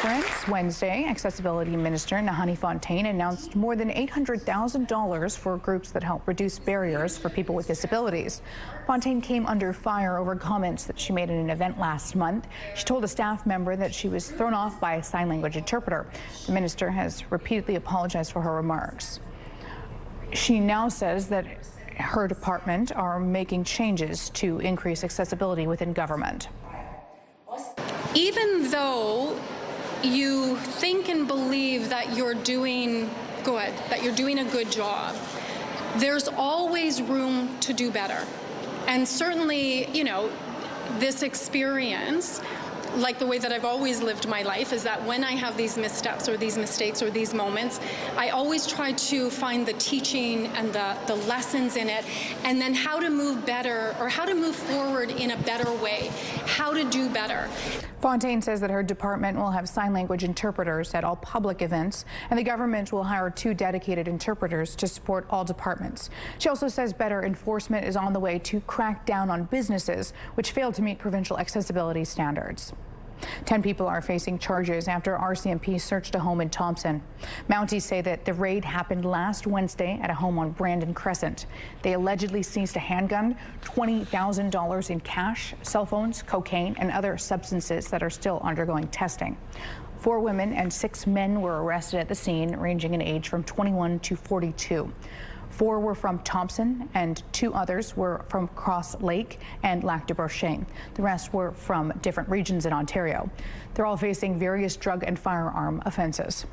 Friends, Wednesday, Accessibility Minister Shania Twain announced more than $800,000 for groups that help reduce barriers for people with disabilities. Fontaine came under fire over comments that she made at an event last month. She told a staff member that she was thrown off by a sign language interpreter. The minister has repeatedly apologized for her remarks. She now says that her department are making changes to increase accessibility within government. Even though you think and believe that you're doing good, that you're doing a good job, there's always room to do better. And certainly, you know, this experience, like the way that I've always lived my life, is that when I have these missteps or these mistakes or these moments, I always try to find the teaching and the lessons in it, and then how to move better or how to move forward in a better way, how to do better. Fontaine says that her department will have sign language interpreters at all public events, and the government will hire 2 dedicated interpreters to support all departments. She also says better enforcement is on the way to crack down on businesses which fail to meet provincial accessibility standards. 10 people are facing charges after RCMP searched a home in Thompson. Mounties say that the raid happened last Wednesday at a home on Brandon Crescent. They allegedly seized a handgun, $20,000 in cash, cell phones, cocaine, and other substances that are still undergoing testing. 4 women and 6 men were arrested at the scene, ranging in age from 21 to 42. 4 were from Thompson and 2 others were from Cross Lake and Lac du Brochet. The rest were from different regions in Ontario. They're all facing various drug and firearm offenses.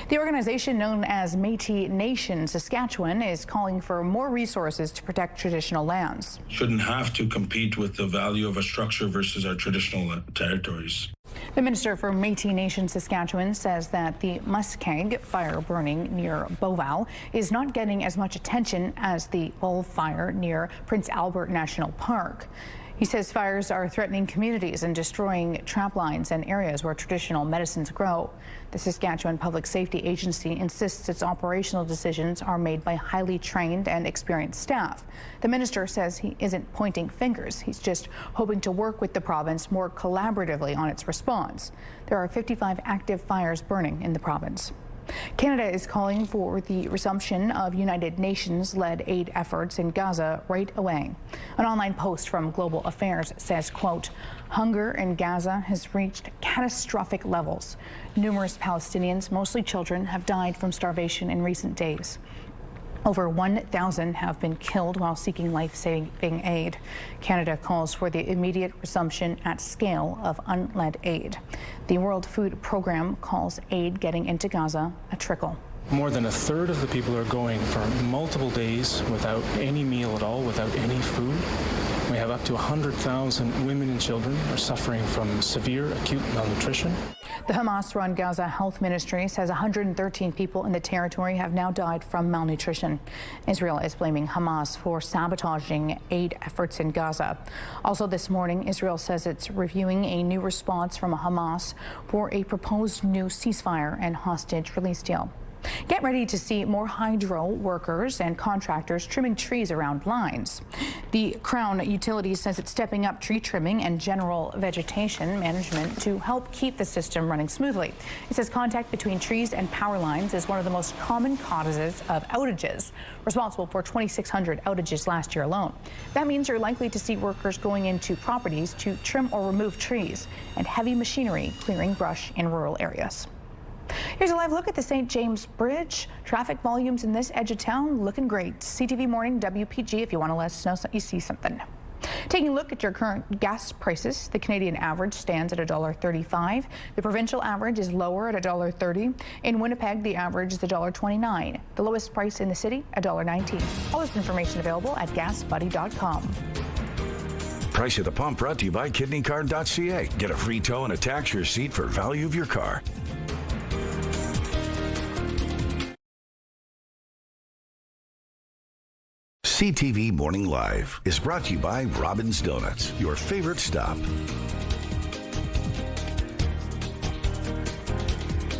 The organization known as Métis Nation Saskatchewan is calling for more resources to protect traditional lands. Shouldn't have to compete with the value of a structure versus our traditional territories. The Minister for Métis Nation Saskatchewan says that the Muskeg fire burning near Beauval is not getting as much attention as the wildfire near Prince Albert National Park. He says fires are threatening communities and destroying trap lines and areas where traditional medicines grow. The Saskatchewan Public Safety Agency insists its operational decisions are made by highly trained and experienced staff. The minister says he isn't pointing fingers. He's just hoping to work with the province more collaboratively on its response. There are 55 active fires burning in the province. Canada is calling for the resumption of United Nations-led aid efforts in Gaza right away. An online post from Global Affairs says, quote, hunger in Gaza has reached catastrophic levels. Numerous Palestinians, mostly children, have died from starvation in recent days. Over 1,000 have been killed while seeking life-saving aid. Canada calls for the immediate resumption at scale of unled aid. The World Food Programme calls aid getting into Gaza a trickle. More than a third of the people are going for multiple days without any meal at all, without any food. We have up to 100,000 women and children are suffering from severe acute malnutrition. The Hamas-run Gaza Health Ministry says 113 people in the territory have now died from malnutrition. Israel is blaming Hamas for sabotaging aid efforts in Gaza. Also this morning, Israel says it's reviewing a new response from Hamas for a proposed new ceasefire and hostage release deal. Get ready to see more hydro workers and contractors trimming trees around lines. The Crown Utilities says it's stepping up tree trimming and general vegetation management to help keep the system running smoothly. It says contact between trees and power lines is one of the most common causes of outages, responsible for 2,600 outages last year alone. That means you're likely to see workers going into properties to trim or remove trees and heavy machinery clearing brush in rural areas. Here's a live look at the St. James Bridge. Traffic volumes in this edge of town looking great. CTV Morning WPG if you want to let us know you see something. Taking a look at your current gas prices, the Canadian average stands at $1.35. The provincial average is lower at $1.30. In Winnipeg, the average is $1.29. The lowest price in the city, $1.19. All this information available at gasbuddy.com. Price at the pump brought to you by kidneycard.ca. Get a free tow and attach your seat for value of your car. CTV Morning Live is brought to you by Robin's Donuts, your favorite stop.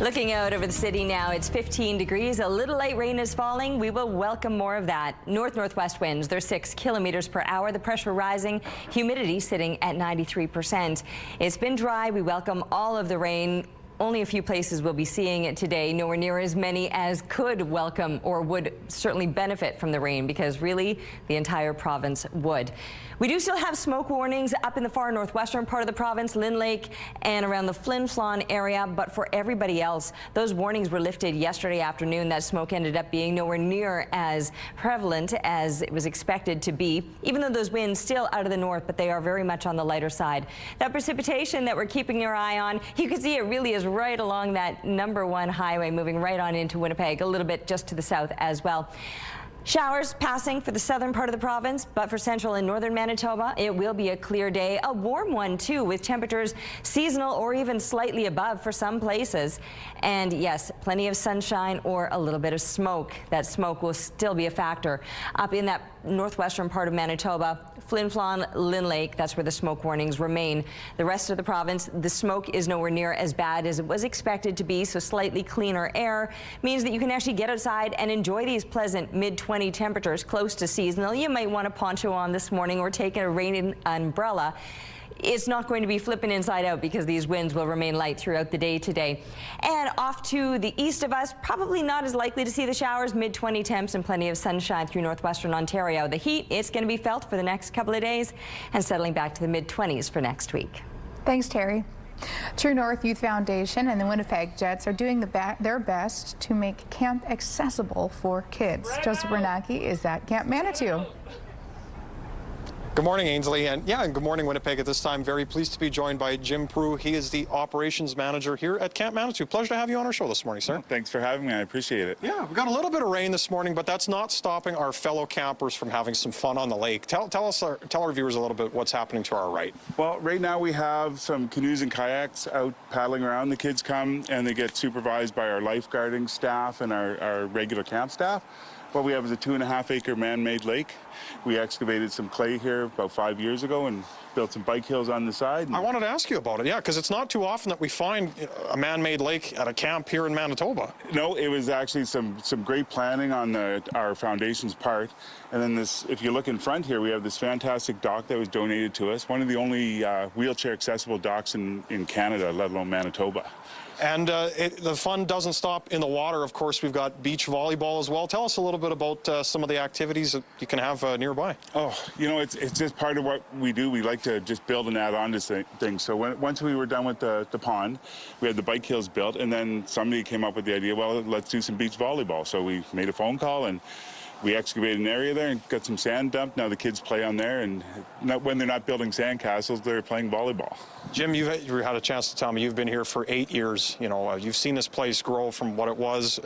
Looking out over the city now, it's 15 degrees. A little light rain is falling. We will welcome more of that. North-northwest winds, they're 6 kilometers per hour. The pressure rising, humidity sitting at 93%. It's been dry. We welcome all of the rain. Only a few places will be seeing it today, nowhere near as many as could welcome or would certainly benefit from the rain, because really the entire province would. We do still have smoke warnings up in the far northwestern part of the province, Lynn Lake and around the Flin Flon area, but for everybody else, those warnings were lifted yesterday afternoon. That smoke ended up being nowhere near as prevalent as it was expected to be, even though those winds still out of the north, but they are very much on the lighter side. That precipitation that we're keeping your eye on, you can see it really is right along that #1 highway, moving right on into Winnipeg, a little bit just to the south as well. Showers passing for the southern part of the province, but for central and northern Manitoba, it will be a clear day. A warm one, too, with temperatures seasonal or even slightly above for some places. And yes, plenty of sunshine or a little bit of smoke. That smoke will still be a factor. Up in that northwestern part of Manitoba, Flin Flon, Lynn Lake, that's where the smoke warnings remain. The rest of the province, the smoke is nowhere near as bad as it was expected to be, so slightly cleaner air means that you can actually get outside and enjoy these pleasant mid-20 temperatures close to seasonal. You might want a poncho on this morning or take a rain umbrella. It's not going to be flipping inside out because these winds will remain light throughout the day today. And off to the east of us, probably not as likely to see the showers, mid-20 temps and plenty of sunshine through northwestern Ontario. The heat, it's going to be felt for the next couple of days and settling back to the mid-20s for next week. Thanks, Terry. True North Youth Foundation and the Winnipeg Jets are doing their best to make camp accessible for kids. Joseph Bernanke is at Camp Manitu. Good morning, Ainsley, and good morning, Winnipeg. At this time, very pleased to be joined by Jim Prue. He is the operations manager here at Camp Manitu. Pleasure to have you on our show this morning, sir. Oh, thanks for having me. I appreciate it. Yeah, we've got a little bit of rain this morning, but that's not stopping our fellow campers from having some fun on the lake. Tell our viewers a little bit what's happening to our right. Well, right now we have some canoes and kayaks out paddling around. The kids come and they get supervised by our lifeguarding staff and our regular camp staff. What we have is a 2.5-acre man-made lake. We excavated some clay here about 5 years ago and built some bike hills on the side. I wanted to ask you about it, because it's not too often that we find a man-made lake at a camp here in Manitoba. No, it was actually some great planning on our foundation's part. And then if you look in front here, we have this fantastic dock that was donated to us, one of the only wheelchair-accessible docks in Canada, let alone Manitoba. And the fun doesn't stop in the water. Of course, we've got beach volleyball as well. Tell us a little bit about some of the activities that you can have nearby. Oh, it's just part of what we do. We like to just build and add on to things. So once we were done with the pond, we had the bike hills built, and then somebody came up with the idea, well, let's do some beach volleyball. So we made a phone call, and we excavated an area there and got some sand dumped. Now the kids play on there, and when they're not building sandcastles, they're playing volleyball. Jim, you had a chance to tell me you've been here for 8 years. You've seen this place grow from what it was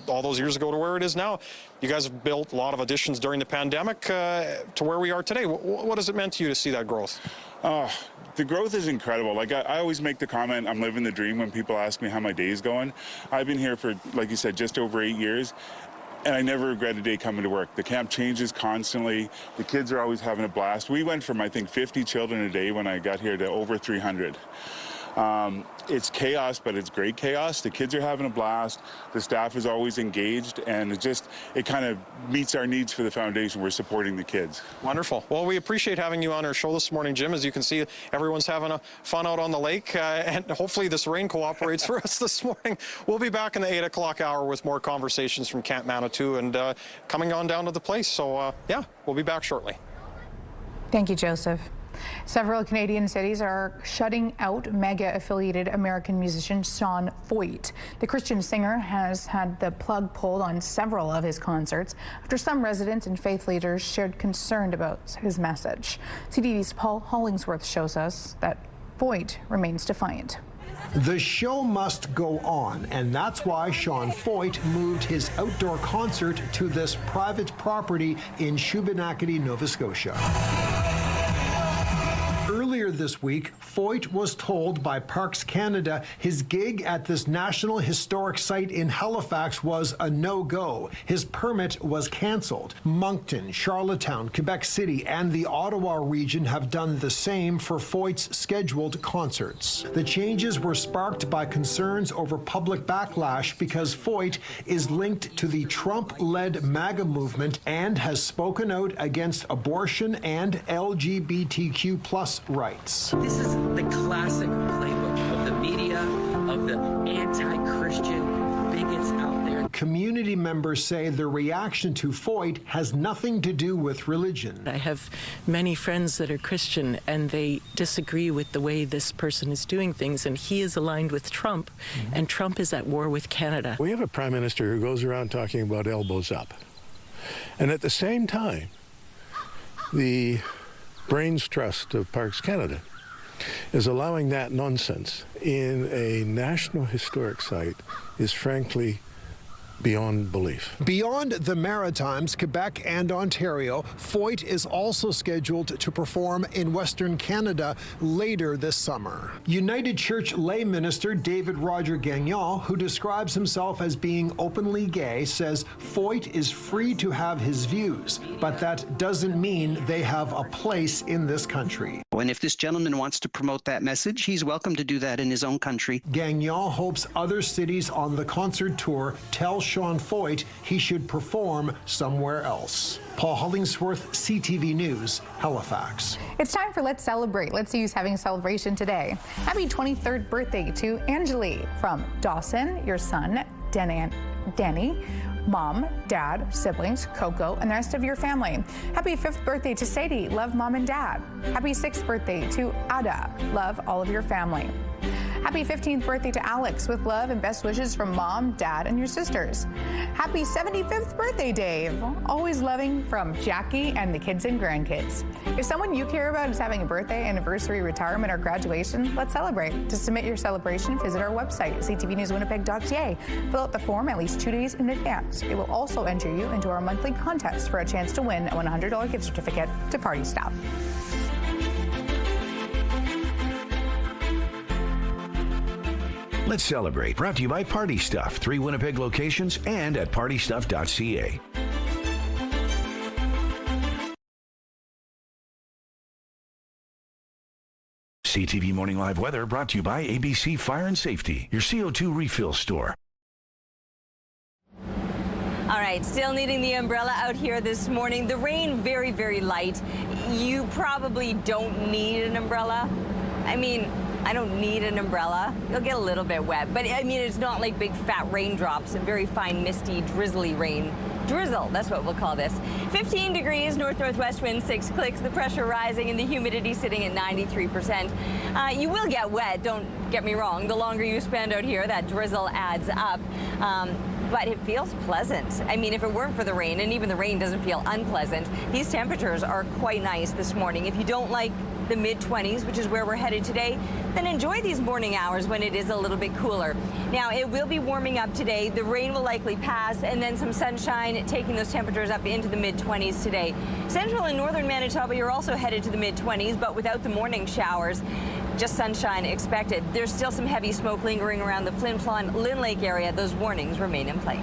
all those years ago to where it is now. You guys have built a lot of additions during the pandemic to where we are today. What has it meant to you to see that growth? Oh, the growth is incredible. Like I always make the comment, I'm living the dream when people ask me how my day is going. I've been here for, like you said, just over 8 years. And I never regret a day coming to work. The camp changes constantly. The kids are always having a blast. We went from, I think, 50 children a day when I got here to over 300. it's chaos, but it's great chaos. The kids are having a blast. The staff is always engaged, and it kind of meets our needs for the foundation. We're supporting the kids. Wonderful. Well, we appreciate having you on our show this morning, Jim. As you can see, everyone's having fun out on the lake, and hopefully this rain cooperates for us this morning. We'll be back in the 8 o'clock hour with more conversations from Camp Manitu and coming on down to the place. So, yeah, we'll be back shortly. Thank you, Joseph. Several Canadian cities are shutting out mega-affiliated American musician Sean Foyt. The Christian singer has had the plug pulled on several of his concerts after some residents and faith leaders shared concern about his message. CTV's Paul Hollingsworth shows us that Foyt remains defiant. The show must go on, and that's why Sean Foyt moved his outdoor concert to this private property in Shubenacadie, Nova Scotia. Earlier this week, Foyt was told by Parks Canada his gig at this National Historic Site in Halifax was a no-go. His permit was cancelled. Moncton, Charlottetown, Quebec City, and the Ottawa region have done the same for Foyt's scheduled concerts. The changes were sparked by concerns over public backlash because Foyt is linked to the Trump-led MAGA movement and has spoken out against abortion and LGBTQ+ rights. This is the classic playbook of the media, of the anti-Christian bigots out there. Community members say the reaction to Foyt has nothing to do with religion. I have many friends that are Christian, and they disagree with the way this person is doing things, and he is aligned with Trump, and Trump is at war with Canada. We have a prime minister who goes around talking about elbows up. And at the same time, the Brains Trust of Parks Canada is allowing that nonsense in a National Historic Site is frankly beyond belief. Beyond the Maritimes, Quebec and Ontario, Foyt is also scheduled to perform in Western Canada later this summer. United Church lay minister David Roger Gagnon, who describes himself as being openly gay, says Foyt is free to have his views, but that doesn't mean they have a place in this country. And if this gentleman wants to promote that message, he's welcome to do that in his own country. Gagnon hopes other cities on the concert tour tell Sean Foyt he should perform somewhere else. Paul Hollingsworth, CTV News, Halifax. It's time for Let's Celebrate. Let's See who's having a celebration today. Happy 23rd birthday to Angeli from Dawson, your son, Denny, Mom, Dad, siblings, Coco, and the rest of your family. Happy 5th birthday to Sadie. Love Mom and Dad. Happy 6th birthday to Ada. Love all of your family. Happy 15th birthday to Alex with love and best wishes from Mom, Dad, and your sisters. Happy 75th birthday, Dave. Always loving from Jackie and the kids and grandkids. If someone you care about is having a birthday, anniversary, retirement, or graduation, let's celebrate. To submit your celebration, visit our website, ctvnewswinnipeg.ca. Fill out the form at least 2 days in advance. It will also enter you into our monthly contest for a chance to win a $100 gift certificate to Party Stuff. Let's Celebrate, brought to you by Party Stuff, 3 Winnipeg locations and at partystuff.ca. CTV Morning Live Weather brought to you by ABC Fire and Safety, your CO2 refill store. All right, still needing the umbrella out here this morning. The rain very, very light. You probably don't need an umbrella. I mean, I don't need an umbrella. You'll get a little bit wet, but I mean, it's not like big fat raindrops and very fine, misty, drizzly rain. Drizzle, that's what we'll call this. 15 degrees, north-northwest wind, 6 clicks, the pressure rising and the humidity sitting at 93%. You will get wet, don't get me wrong. The longer you spend out here, that drizzle adds up. But it feels pleasant. I mean, if it weren't for the rain, and even the rain doesn't feel unpleasant, these temperatures are quite nice this morning. If you don't like the mid-20s, which is where we're headed today, then enjoy these morning hours when it is a little bit cooler. Now, it will be warming up today. The rain will likely pass, and then some sunshine taking those temperatures up into the mid-20s today. Central and northern Manitoba, you're also headed to the mid-20s, but without the morning showers. Just sunshine expected. There's still some heavy smoke lingering around the Flin Flon Lynn Lake area. Those warnings remain in place.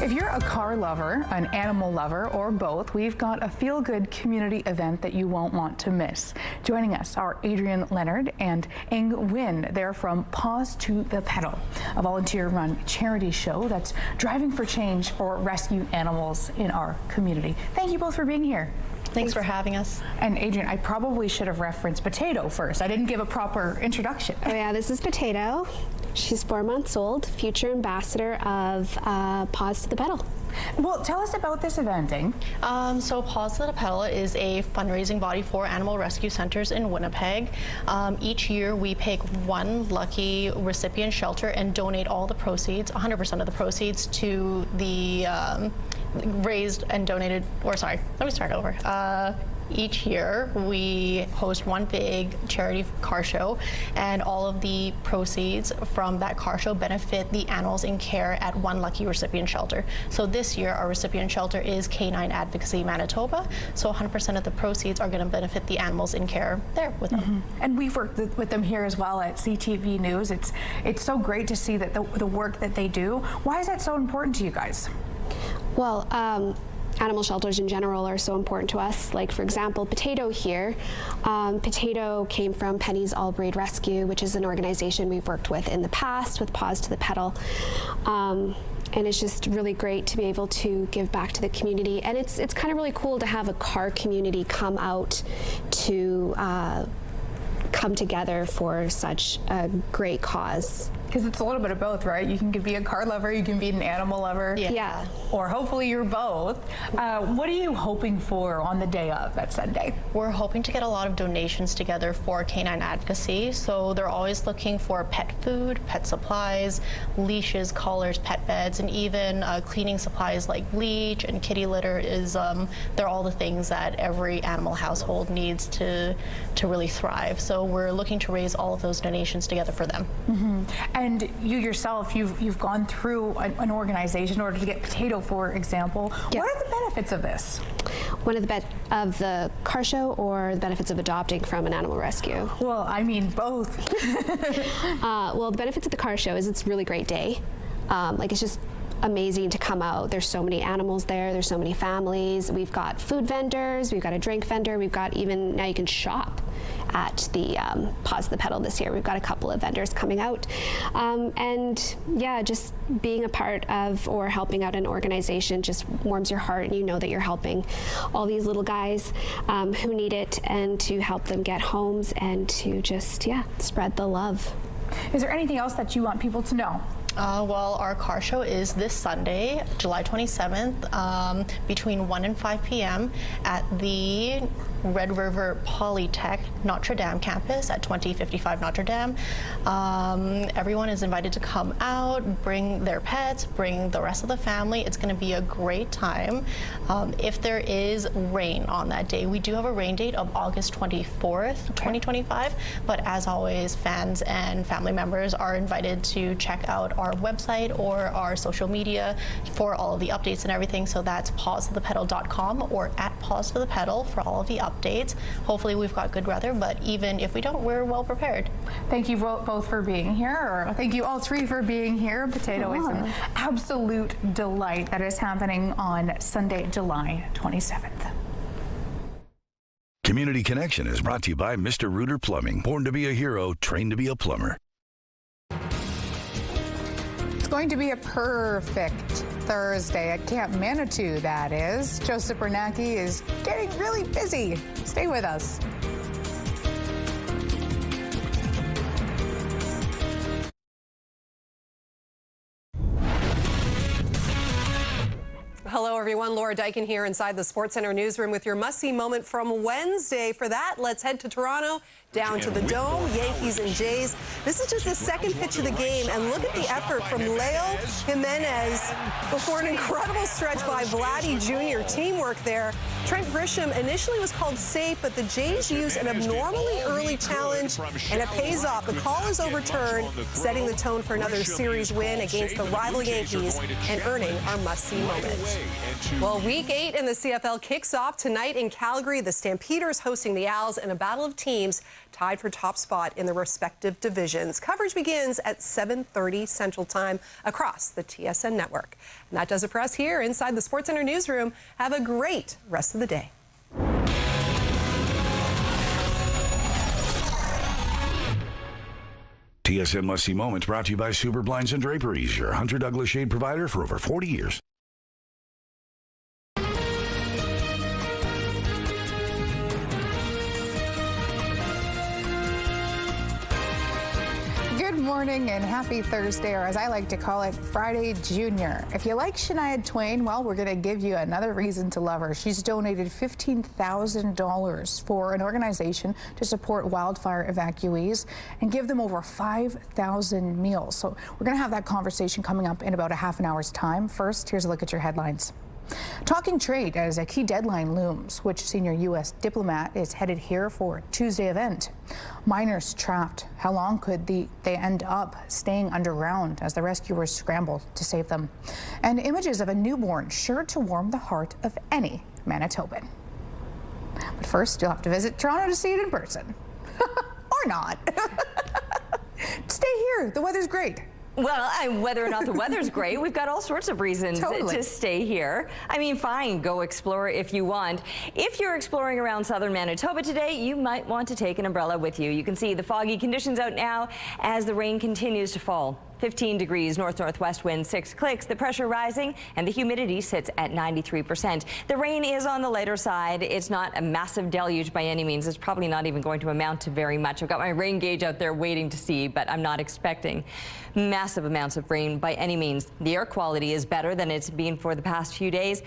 If you're a car lover, an animal lover, or both, we've got a feel-good community event that you won't want to miss. Joining us are Adrian Leonard and Ing Nguyen. They're from Paws to the Pedal, a volunteer-run charity show that's driving for change for rescue animals in our community. Thank you both for being here. Thanks for having us. And Adrian, I probably should have referenced Potato first. I didn't give a proper introduction. Oh yeah, this is Potato. She's 4 months old, future ambassador of Paws to the Pedal. Well, tell us about this event, Ing. So Paws to the Pedal is a fundraising body for animal rescue centers in Winnipeg. Each year we pick one lucky recipient shelter and donate all the proceeds, 100% of the proceeds, to the raised and donated, or sorry, let me start over. Each year we host one big charity car show, and all of the proceeds from that car show benefit the animals in care at one lucky recipient shelter. So this year our recipient shelter is Canine Advocacy Manitoba, so 100% of the proceeds are going to benefit the animals in care there with them. And we've worked with them here as well at CTV News. It's so great to see that the work that they do. Why is that so important to you guys? Well, animal shelters in general are so important to us. Like, for example, Potato here. Potato came from Penny's All Breed Rescue, which is an organization we've worked with in the past with Paws to the Pedal. And it's just really great to be able to give back to the community. And it's kind of really cool to have a car community come out to come together for such a great cause. Because it's a little bit of both, right? You can be a car lover, you can be an animal lover. Yeah. Or hopefully you're both. What are you hoping for on the day of that Sunday? We're hoping to get a lot of donations together for canine advocacy. So they're always looking for pet food, pet supplies, leashes, collars, pet beds, and even cleaning supplies like bleach and kitty litter. They're all the things that every animal household needs to really thrive. So we're looking to raise all of those donations together for them. And you yourself, you've gone through an organization in order to get Potato, for example. Yeah. What are the benefits of this? One of the car show, or the benefits of adopting from an animal rescue? Well, I mean both. Well, the benefits of the car show is it's a really great day. Like, it's just amazing to come out. There's so many animals there. There's so many families. We've got food vendors. We've got a drink vendor. We've got even now you can shop at the Paws to the Pedal this year. We've got a couple of vendors coming out. And yeah, just being a part of or helping out an organization just warms your heart, and you know that you're helping all these little guys who need it, and to help them get homes and to just, yeah, spread the love. Is there anything else that you want people to know? Well, our car show is this Sunday, July 27th, between 1 and 5 p.m. at the Red River Polytech Notre Dame campus at 2055 Notre Dame. Everyone is invited to come out, bring their pets, bring the rest of the family. It's going to be a great time. If there is rain on that day, we do have a rain date of August 24th, 2025. But as always, fans and family members are invited to check out our website or our social media for all of the updates and everything. So that's pawstothepedal.com or at Paws to the Pedal for all of the updates. Hopefully we've got good weather, but even if we don't, we're well prepared. Thank you both for being here, or thank you all three for being here. Potato is an absolute delight. That is happening on Sunday, July 27th. Community Connection is brought to you by Mr. Reuter Plumbing. Born to be a hero, trained to be a plumber. It's going to be a perfect Thursday at Camp Manitu, that is. Joseph Bernacki is getting really busy. Stay with us. Hello, everyone. Laura Dyken here inside the SportsCenter newsroom with your must-see moment from Wednesday. For that, let's head to Toronto, down to the Dome, Yankees and Jays. This is just the second pitch of the game, and look at the effort from Leo Jimenez before an incredible stretch by Vladdy Jr. Teamwork there. Trent Grisham initially was called safe, but the Jays used an abnormally early challenge, and it pays off. The call is overturned, setting the tone for another series win against the rival Yankees and earning our must-see moment. Well, Week 8 in the CFL kicks off tonight in Calgary. The Stampeders hosting the Owls in a battle of teams tied for top spot in the respective divisions. Coverage begins at 7:30 Central Time across the TSN network. And that does it for us here inside the SportsCenter newsroom. Have a great rest of the day. TSN Must See Moments brought to you by Super Blinds and Draperies, your Hunter Douglas shade provider for over 40 years. Good morning and happy Thursday, or as I like to call it, Friday Junior. If you like Shania Twain, well, we're going to give you another reason to love her. She's donated $15,000 for an organization to support wildfire evacuees and give them over 5,000 meals. So we're going to have that conversation coming up in about a half an hour's time. First, here's a look at your headlines. Talking trade as a key deadline looms. Which senior U.S. diplomat is headed here for a Tuesday event? Miners trapped. How long could they end up staying underground as the rescuers scramble to save them? And images of a newborn sure to warm the heart of any Manitoban. But first, you'll have to visit Toronto to see it in person. Or not. Stay here. The weather's great. Well, whether or not the weather's great, we've got all sorts of reasons to stay here. I mean, fine, go explore if you want. If you're exploring around southern Manitoba today, you might want to take an umbrella with you. You can see the foggy conditions out now as the rain continues to fall. 15 degrees, north-northwest wind, 6 clicks, the pressure rising, and the humidity sits at 93%. The rain is on the lighter side. It's not a massive deluge by any means. It's probably not even going to amount to very much. I've got my rain gauge out there waiting to see, but I'm not expecting massive amounts of rain by any means. The air quality is better than it's been for the past few days.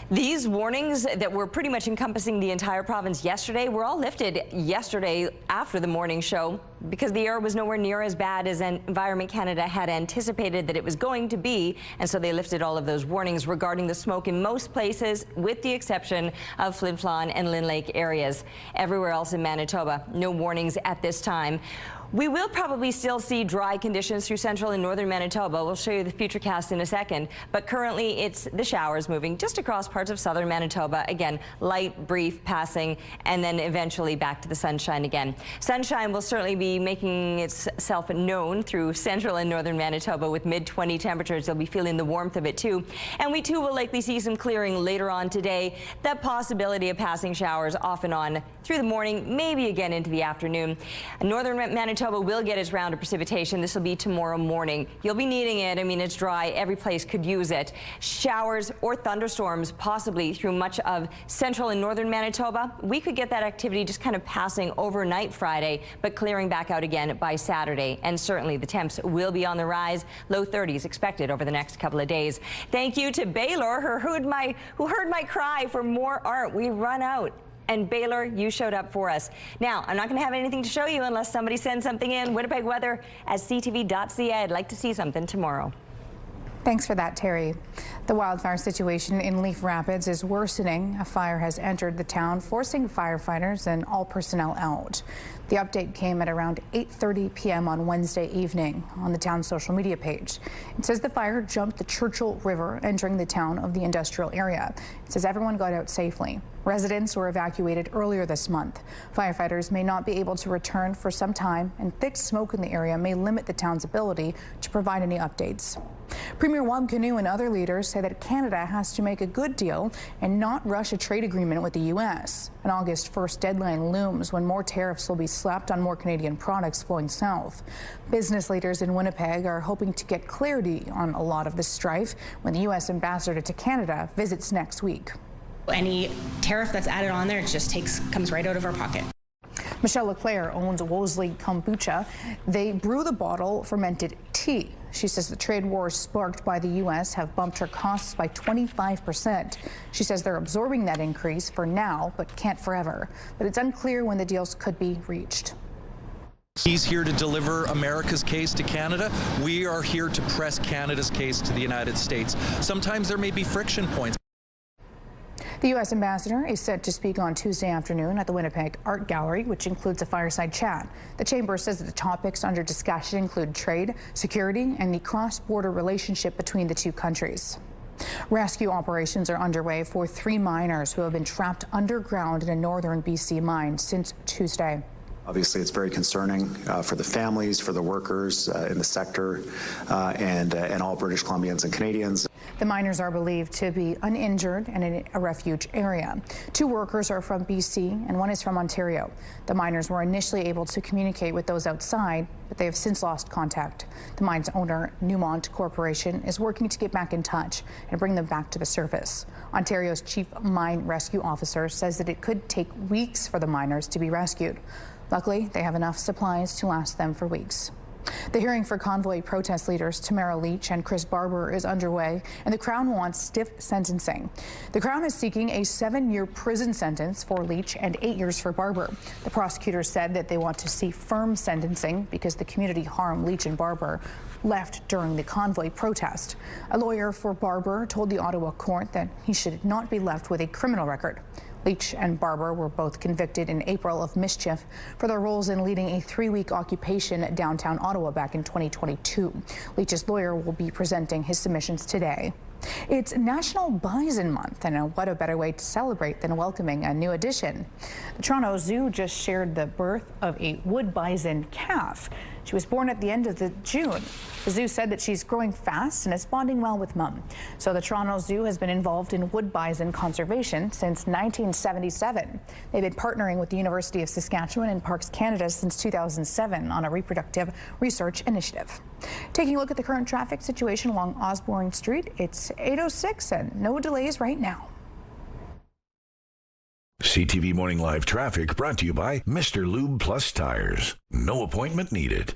These warnings that were pretty much encompassing the entire province yesterday were all lifted yesterday after the morning show because the air was nowhere near as bad as Environment Canada had anticipated that it was going to be, and so they lifted all of those warnings regarding the smoke in most places, with the exception of Flin Flon and Lynn Lake areas. Everywhere else in Manitoba, no warnings at this time. We will probably still see dry conditions through central and northern Manitoba. We'll show you the futurecast in a second, but currently it's the showers moving just across parts of southern Manitoba. Again, light, brief passing, and then eventually back to the sunshine again. Sunshine will certainly be making itself known through central and northern Manitoba with mid-20 temperatures. You'll be feeling the warmth of it too. And we too will likely see some clearing later on today. That possibility of passing showers off and on through the morning, maybe again into the afternoon. Northern Manitoba will get its round of precipitation. This will be tomorrow morning. You'll be needing it. I mean, it's dry. Every place could use it. Showers or thunderstorms possibly through much of central and northern Manitoba. We could get that activity just kind of passing overnight Friday, but clearing back out again by Saturday. And certainly the temps will be on the rise. Low 30s expected over the next couple of days. Thank you to Baylor, who heard my cry for more art. We run out. And Baylor, you showed up for us. Now, I'm not going to have anything to show you unless somebody sends something in. Winnipeg weather at ctv.ca. I'd like to see something tomorrow. Thanks for that, Terry. The wildfire situation in Leaf Rapids is worsening. A fire has entered the town, forcing firefighters and all personnel out. The update came at around 8:30 p.m. on Wednesday evening on the town's social media page. It says the fire jumped the Churchill River, entering the town of the industrial area. It says everyone got out safely. Residents were evacuated earlier this month. Firefighters may not be able to return for some time, and thick smoke in the area may limit the town's ability to provide any updates. Premier Wab Kinew and other leaders say that Canada has to make a good deal and not rush a trade agreement with the U.S. An August 1st deadline looms when more tariffs will be slapped on more Canadian products flowing south. Business leaders in Winnipeg are hoping to get clarity on a lot of this strife when the U.S. ambassador to Canada visits next week. Any tariff that's added on there just comes right out of our pocket. Michelle Leclerc owns Wolseley Kombucha. They brew the bottle fermented tea. She says the trade wars sparked by the U.S. have bumped her costs by 25%. She says they're absorbing that increase for now, but can't forever. But it's unclear when the deals could be reached. He's here to deliver America's case to Canada. We are here to press Canada's case to the United States. Sometimes there may be friction points. The U.S. ambassador is set to speak on Tuesday afternoon at the Winnipeg Art Gallery, which includes a fireside chat. The chamber says that the topics under discussion include trade, security, and the cross-border relationship between the two countries. Rescue operations are underway for 3 miners who have been trapped underground in a northern BC mine since Tuesday. Obviously, it's very concerning for the families, for the workers in the sector, and all British Columbians and Canadians. The miners are believed to be uninjured and in a refuge area. 2 workers are from BC and 1 is from Ontario. The miners were initially able to communicate with those outside, but they have since lost contact. The mine's owner, Newmont Corporation, is working to get back in touch and bring them back to the surface. Ontario's chief mine rescue officer says that it could take weeks for the miners to be rescued. Luckily, they have enough supplies to last them for weeks. The hearing for Convoy protest leaders Tamara Leach and Chris Barber is underway, and the Crown wants stiff sentencing. The Crown is seeking a 7-year prison sentence for Leach and 8 years for Barber. The prosecutors said that they want to see firm sentencing because the community harm Leach and Barber left during the Convoy protest. A lawyer for Barber told the Ottawa court that he should not be left with a criminal record. Leach and Barber were both convicted in April of mischief for their roles in leading a 3-week occupation at downtown Ottawa back in 2022. Leach's lawyer will be presenting his submissions today. It's National Bison Month, and what a better way to celebrate than welcoming a new addition. The Toronto Zoo just shared the birth of a wood bison calf. She was born at the end of June. The zoo said that she's growing fast and is bonding well with mom. So the Toronto Zoo has been involved in wood bison conservation since 1977. They've been partnering with the University of Saskatchewan and Parks Canada since 2007 on a reproductive research initiative. Taking a look at the current traffic situation along Osbourne Street, it's 8:06 and no delays right now. CTV Morning Live Traffic brought to you by Mr. Lube Plus Tires. No appointment needed.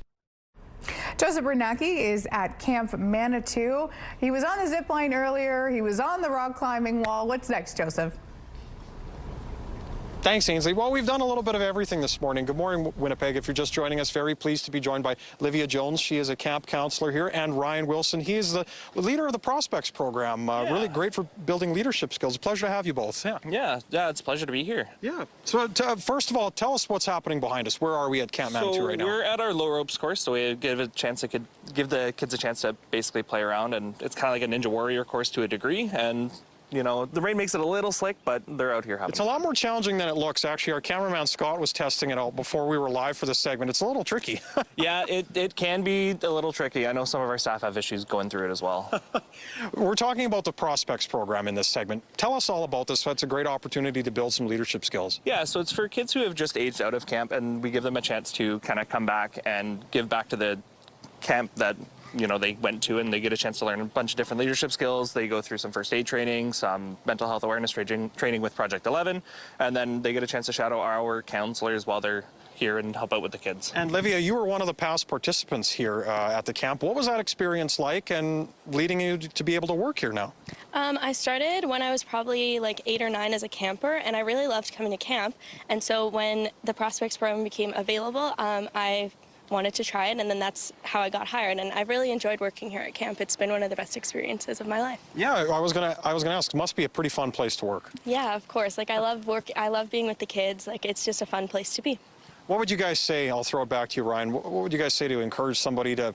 Joseph Bernacki is at Camp Manitu. He was on the zip line earlier. He was on the rock climbing wall. What's next, Joseph? Thanks, Ainsley. Well, we've done a little bit of everything this morning. Good morning, Winnipeg. If you're just joining us, very pleased to be joined by Livia Jones. She is a camp counselor here, and Ryan Wilson. He is the leader of the Prospects program. Really great for building leadership skills. A pleasure to have you both. Yeah, it's a pleasure to be here. Yeah. So first of all, tell us what's happening behind us. Where are we at Camp Manitu right now? We're at our low ropes course, so we give the kids a chance to basically play around, and it's kind of like a Ninja Warrior course to a degree, and you know, the rain makes it a little slick, but they're out here having It's a lot more challenging than it looks. Actually, our cameraman Scott was testing it out before we were live for this segment. It's a little tricky. Yeah, it can be a little tricky. I know some of our staff have issues going through it as well. We're talking about the Prospects program in this segment. Tell us all about this. It's a great opportunity to build some leadership skills. Yeah, so it's for kids who have just aged out of camp, and we give them a chance to kind of come back and give back to the camp that they went to, and they get a chance to learn a bunch of different leadership skills. They go through some first aid training, some mental health awareness training with Project 11, and then they get a chance to shadow our counselors while they're here and help out with the kids. And Livia, you were one of the past participants here at the camp. What was that experience like and leading you to be able to work here now? I started when I was probably like 8 or 9 as a camper, and I really loved coming to camp. And so when the Prospects program became available, I wanted to try it, and then that's how I got hired, and I've really enjoyed working here at camp. It's been one of the best experiences of my life. Yeah, I was gonna ask, it must be a pretty fun place to work. Yeah, of course. Like, I love being with the kids. Like, it's just a fun place to be. What would you guys say, I'll throw it back to you, Ryan, what would you guys say to encourage somebody to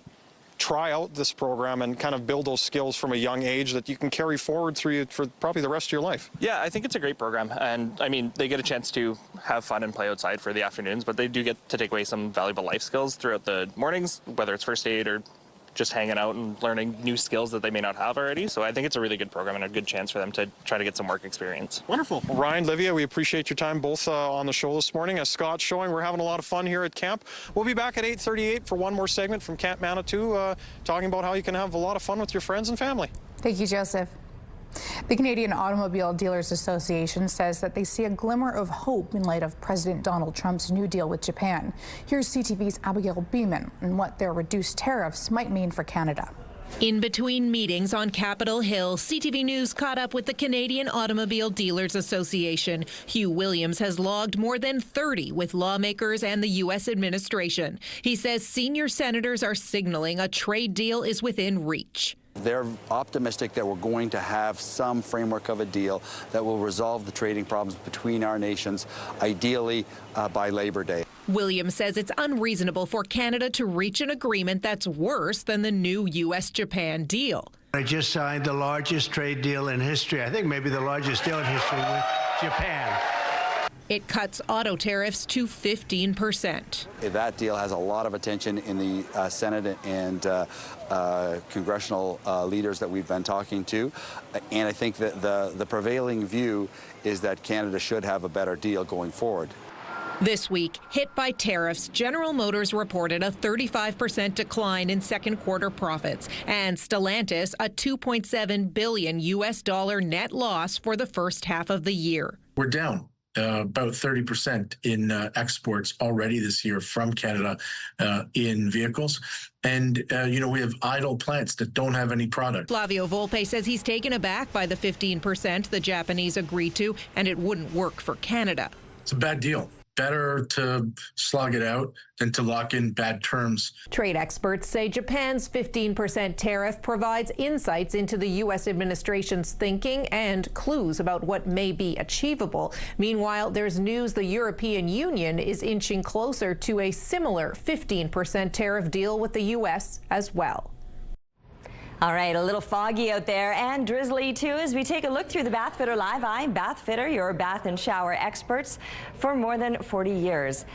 try out this program and kind of build those skills from a young age that you can carry forward through you for probably the rest of your life? Yeah, I think it's a great program, and I mean, they get a chance to have fun and play outside for the afternoons, but they do get to take away some valuable life skills throughout the mornings, whether it's first aid or just hanging out and learning new skills that they may not have already. So I think it's a really good program and a good chance for them to try to get some work experience. Wonderful. Well, Ryan, Livia, we appreciate your time both on the show this morning. As Scott's showing, we're having a lot of fun here at camp. We'll be back at 8:38 for one more segment from Camp Manitu, talking about how you can have a lot of fun with your friends and family. Thank you, Joseph. The Canadian Automobile Dealers Association says that they see a glimmer of hope in light of President Donald Trump's new deal with Japan. Here's CTV's Abigail Beeman and what their reduced tariffs might mean for Canada. In between meetings on Capitol Hill, CTV News caught up with the Canadian Automobile Dealers Association. Hugh Williams has logged more than 30 with lawmakers and the U.S. administration. He says senior senators are signaling a trade deal is within reach. They're optimistic that we're going to have some framework of a deal that will resolve the trading problems between our nations, ideally by Labor Day. Williams says it's unreasonable for Canada to reach an agreement that's worse than the new U.S.-Japan deal. I just signed the largest trade deal in history. I think maybe the largest deal in history with Japan. It cuts auto tariffs to 15%. That deal has a lot of attention in the Senate and congressional leaders that we've been talking to. And I think that the prevailing view is that Canada should have a better deal going forward. This week, hit by tariffs, General Motors reported a 35% decline in second quarter profits, and Stellantis a $2.7 billion net loss for the first half of the year. We're down about 30% in exports already this year from Canada in vehicles. And, we have idle plants that don't have any product. Flavio Volpe says he's taken aback by the 15% the Japanese agreed to, and it wouldn't work for Canada. It's a bad deal. Better to slog it out than to lock in bad terms. Trade experts say Japan's 15% tariff provides insights into the U.S. administration's thinking and clues about what may be achievable. Meanwhile, there's news the European Union is inching closer to a similar 15% tariff deal with the U.S. as well. All right, a little foggy out there and drizzly too as we take a look through the Bathfitter Live. I'm Bathfitter, your bath and shower experts for more than 40 years.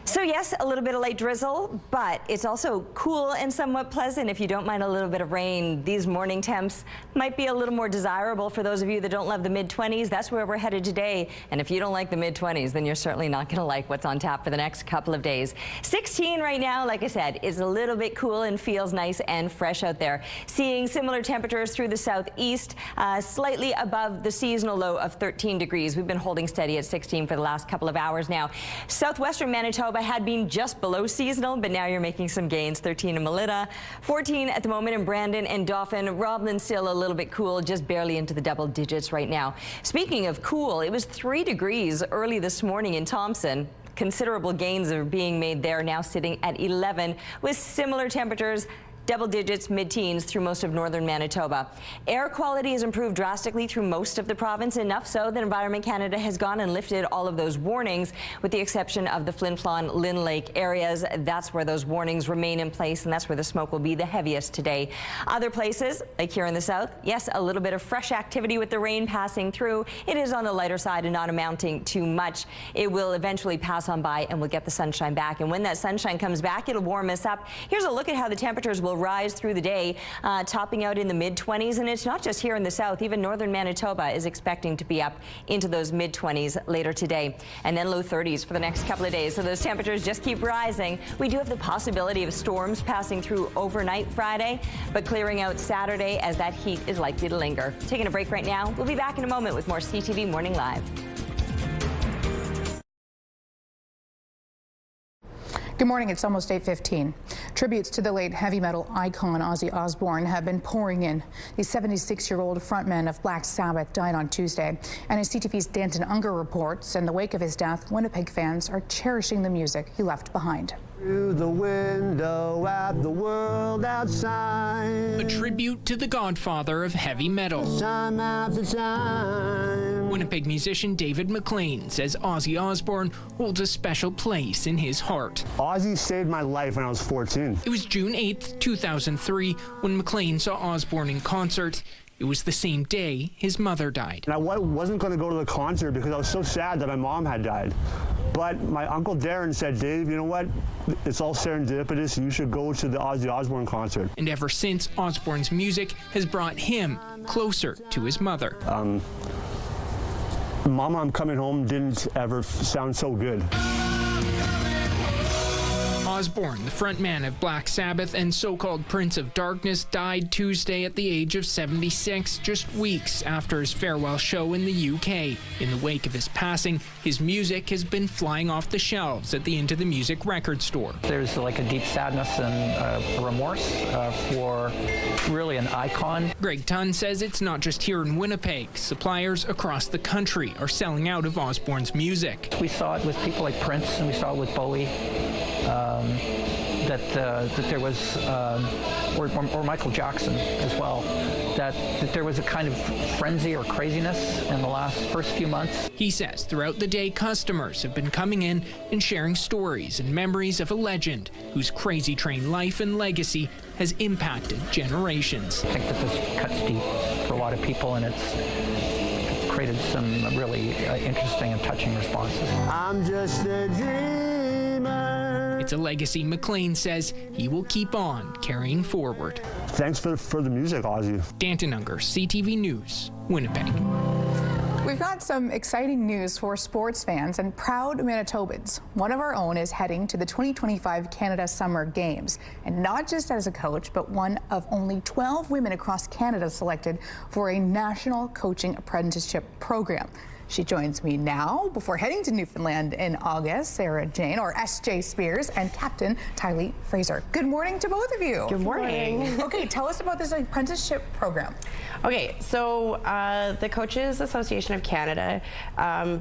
So yes, a little bit of light drizzle, but it's also cool and somewhat pleasant if you don't mind a little bit of rain. These morning temps might be a little more desirable for those of you that don't love the mid-20s. That's where we're headed today. And if you don't like the mid-20s, then you're certainly not going to like what's on tap for the next couple of days. 16 right now, like I said, is a little bit cool and feels nice and fresh out there. Seeing similar temperatures through the southeast, slightly above the seasonal low of 13 degrees. We've been holding steady at 16 for the last couple of hours now. Southwestern Manitoba had been just below seasonal, but now you're making some gains. 13 in Melita, 14 at the moment in Brandon and Dauphin. Roblin still a little bit cool, just barely into the double digits right now. Speaking of cool, it was 3 degrees early this morning in Thompson. Considerable gains are being made there, now sitting at 11 with similar temperatures. Double digits, mid-teens through most of northern Manitoba. Air quality has improved drastically through most of the province, enough so that Environment Canada has gone and lifted all of those warnings, with the exception of the Flin Flon, Lynn Lake areas. That's where those warnings remain in place, and that's where the smoke will be the heaviest today. Other places, like here in the south, yes, a little bit of fresh activity with the rain passing through. It is on the lighter side and not amounting to much. It will eventually pass on by, and we'll get the sunshine back. And when that sunshine comes back, it'll warm us up. Here's a look at how the temperatures will rise through the day, topping out in the mid-20s. And it's not just here in the south. Even northern Manitoba is expecting to be up into those mid-20s later today. And then low 30s for the next couple of days. So those temperatures just keep rising. We do have the possibility of storms passing through overnight Friday, but clearing out Saturday as that heat is likely to linger. Taking a break right now. We'll be back in a moment with more CTV Morning Live. Good morning, it's almost 8:15. Tributes to the late heavy metal icon Ozzy Osbourne have been pouring in. The 76-year-old frontman of Black Sabbath died on Tuesday. And as CTV's Danton Unger reports, in the wake of his death, Winnipeg fans are cherishing the music he left behind. Through the window at the world outside. A tribute to the godfather of heavy metal. Time after time. Winnipeg musician David McLean says Ozzy Osbourne holds a special place in his heart. Ozzy saved my life when I was 14. It was June 8th, 2003, when McLean saw Osbourne in concert. It was the same day his mother died. And I wasn't going to go to the concert because I was so sad that my mom had died. But my uncle Darren said, Dave, you know what? It's all serendipitous. You should go to the Ozzy Osbourne concert. And ever since, Osbourne's music has brought him closer to his mother. Mama, I'm Coming Home didn't ever sound so good. Osbourne, the frontman of Black Sabbath and so-called Prince of Darkness, died Tuesday at the age of 76, just weeks after his farewell show in the UK. In the wake of his passing, his music has been flying off the shelves at the Into the Music record store. There's like a deep sadness and remorse for really an icon. Greg Tunn says it's not just here in Winnipeg. Suppliers across the country are selling out of Osbourne's music. We saw it with people like Prince, and we saw it with Bowie. That there was, or Michael Jackson as well, that there was a kind of frenzy or craziness in the first few months. He says throughout the day, customers have been coming in and sharing stories and memories of a legend whose crazy train life and legacy has impacted generations. I think that this cuts deep for a lot of people, and it's generated some really interesting and touching responses. I'm just a dreamer. It's a legacy McLean says he will keep on carrying forward. Thanks for the music, Ozzy. Danton Unger, CTV News, Winnipeg. We've got some exciting news for sports fans and proud Manitobans. One of our own is heading to the 2025 Canada Summer Games, and not just as a coach, but one of only 12 women across Canada selected for a national coaching apprenticeship program. She joins me now before heading to Newfoundland in August. Sarah Jane, or S.J. Spears, and Captain Tylee Fraser. Good morning to both of you. Good morning. Okay, tell us about this apprenticeship program. Okay, so the Coaches Association of Canada,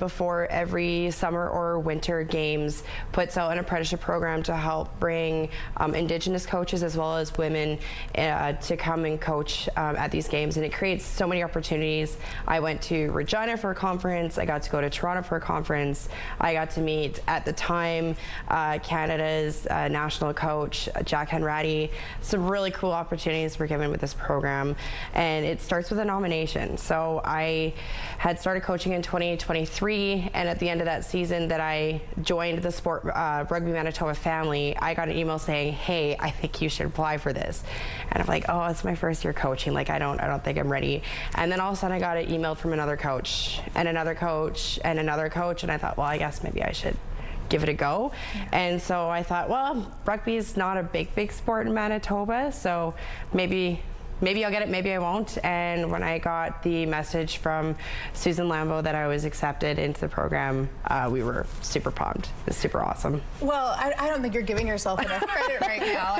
before every summer or winter games, puts out an apprenticeship program to help bring Indigenous coaches as well as women to come and coach at these games, and it creates so many opportunities. I went to Regina for a conference. I got to go to Toronto for a conference. I got to meet, at the time, Canada's national coach, Jack Henratty. Some really cool opportunities were given with this program, and it starts with a nomination. So I had started coaching in 2023, and at the end of that season that I joined the Rugby Manitoba family, I got an email saying, hey, I think you should apply for this. And I'm like, oh, it's my first year coaching. Like, I don't think I'm ready. And then all of a sudden I got an email from another coach and another coach and another coach, and I thought, well, I guess maybe I should give it a go. And so I thought, well, rugby is not a big sport in Manitoba, so maybe I'll get it, maybe I won't. And when I got the message from Susan Lambeau that I was accepted into the program, we were super pumped. It was super awesome. Well, I don't think you're giving yourself enough credit right now.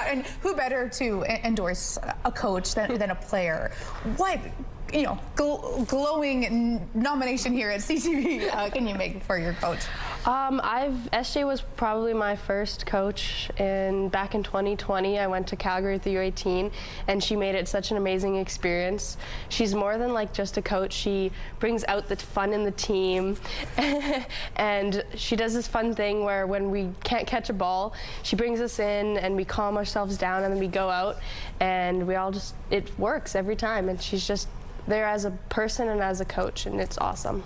And who better to endorse a coach than a player? What, glowing nomination here at CTV can you make for your coach? SJ was probably my first coach, and back in 2020 I went to Calgary with the U18, and she made it such an amazing experience. She's more than like just a coach. She brings out the fun in the team and she does this fun thing where when we can't catch a ball, she brings us in and we calm ourselves down, and then we go out and we all it works every time, and she's just there as a person and as a coach, and it's awesome.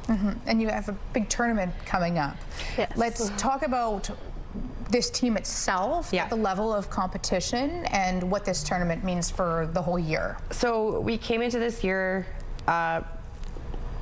And you have a big tournament coming up. Yes. Let's talk about this team itself, the level of competition, and what this tournament means for the whole year. So we came into this year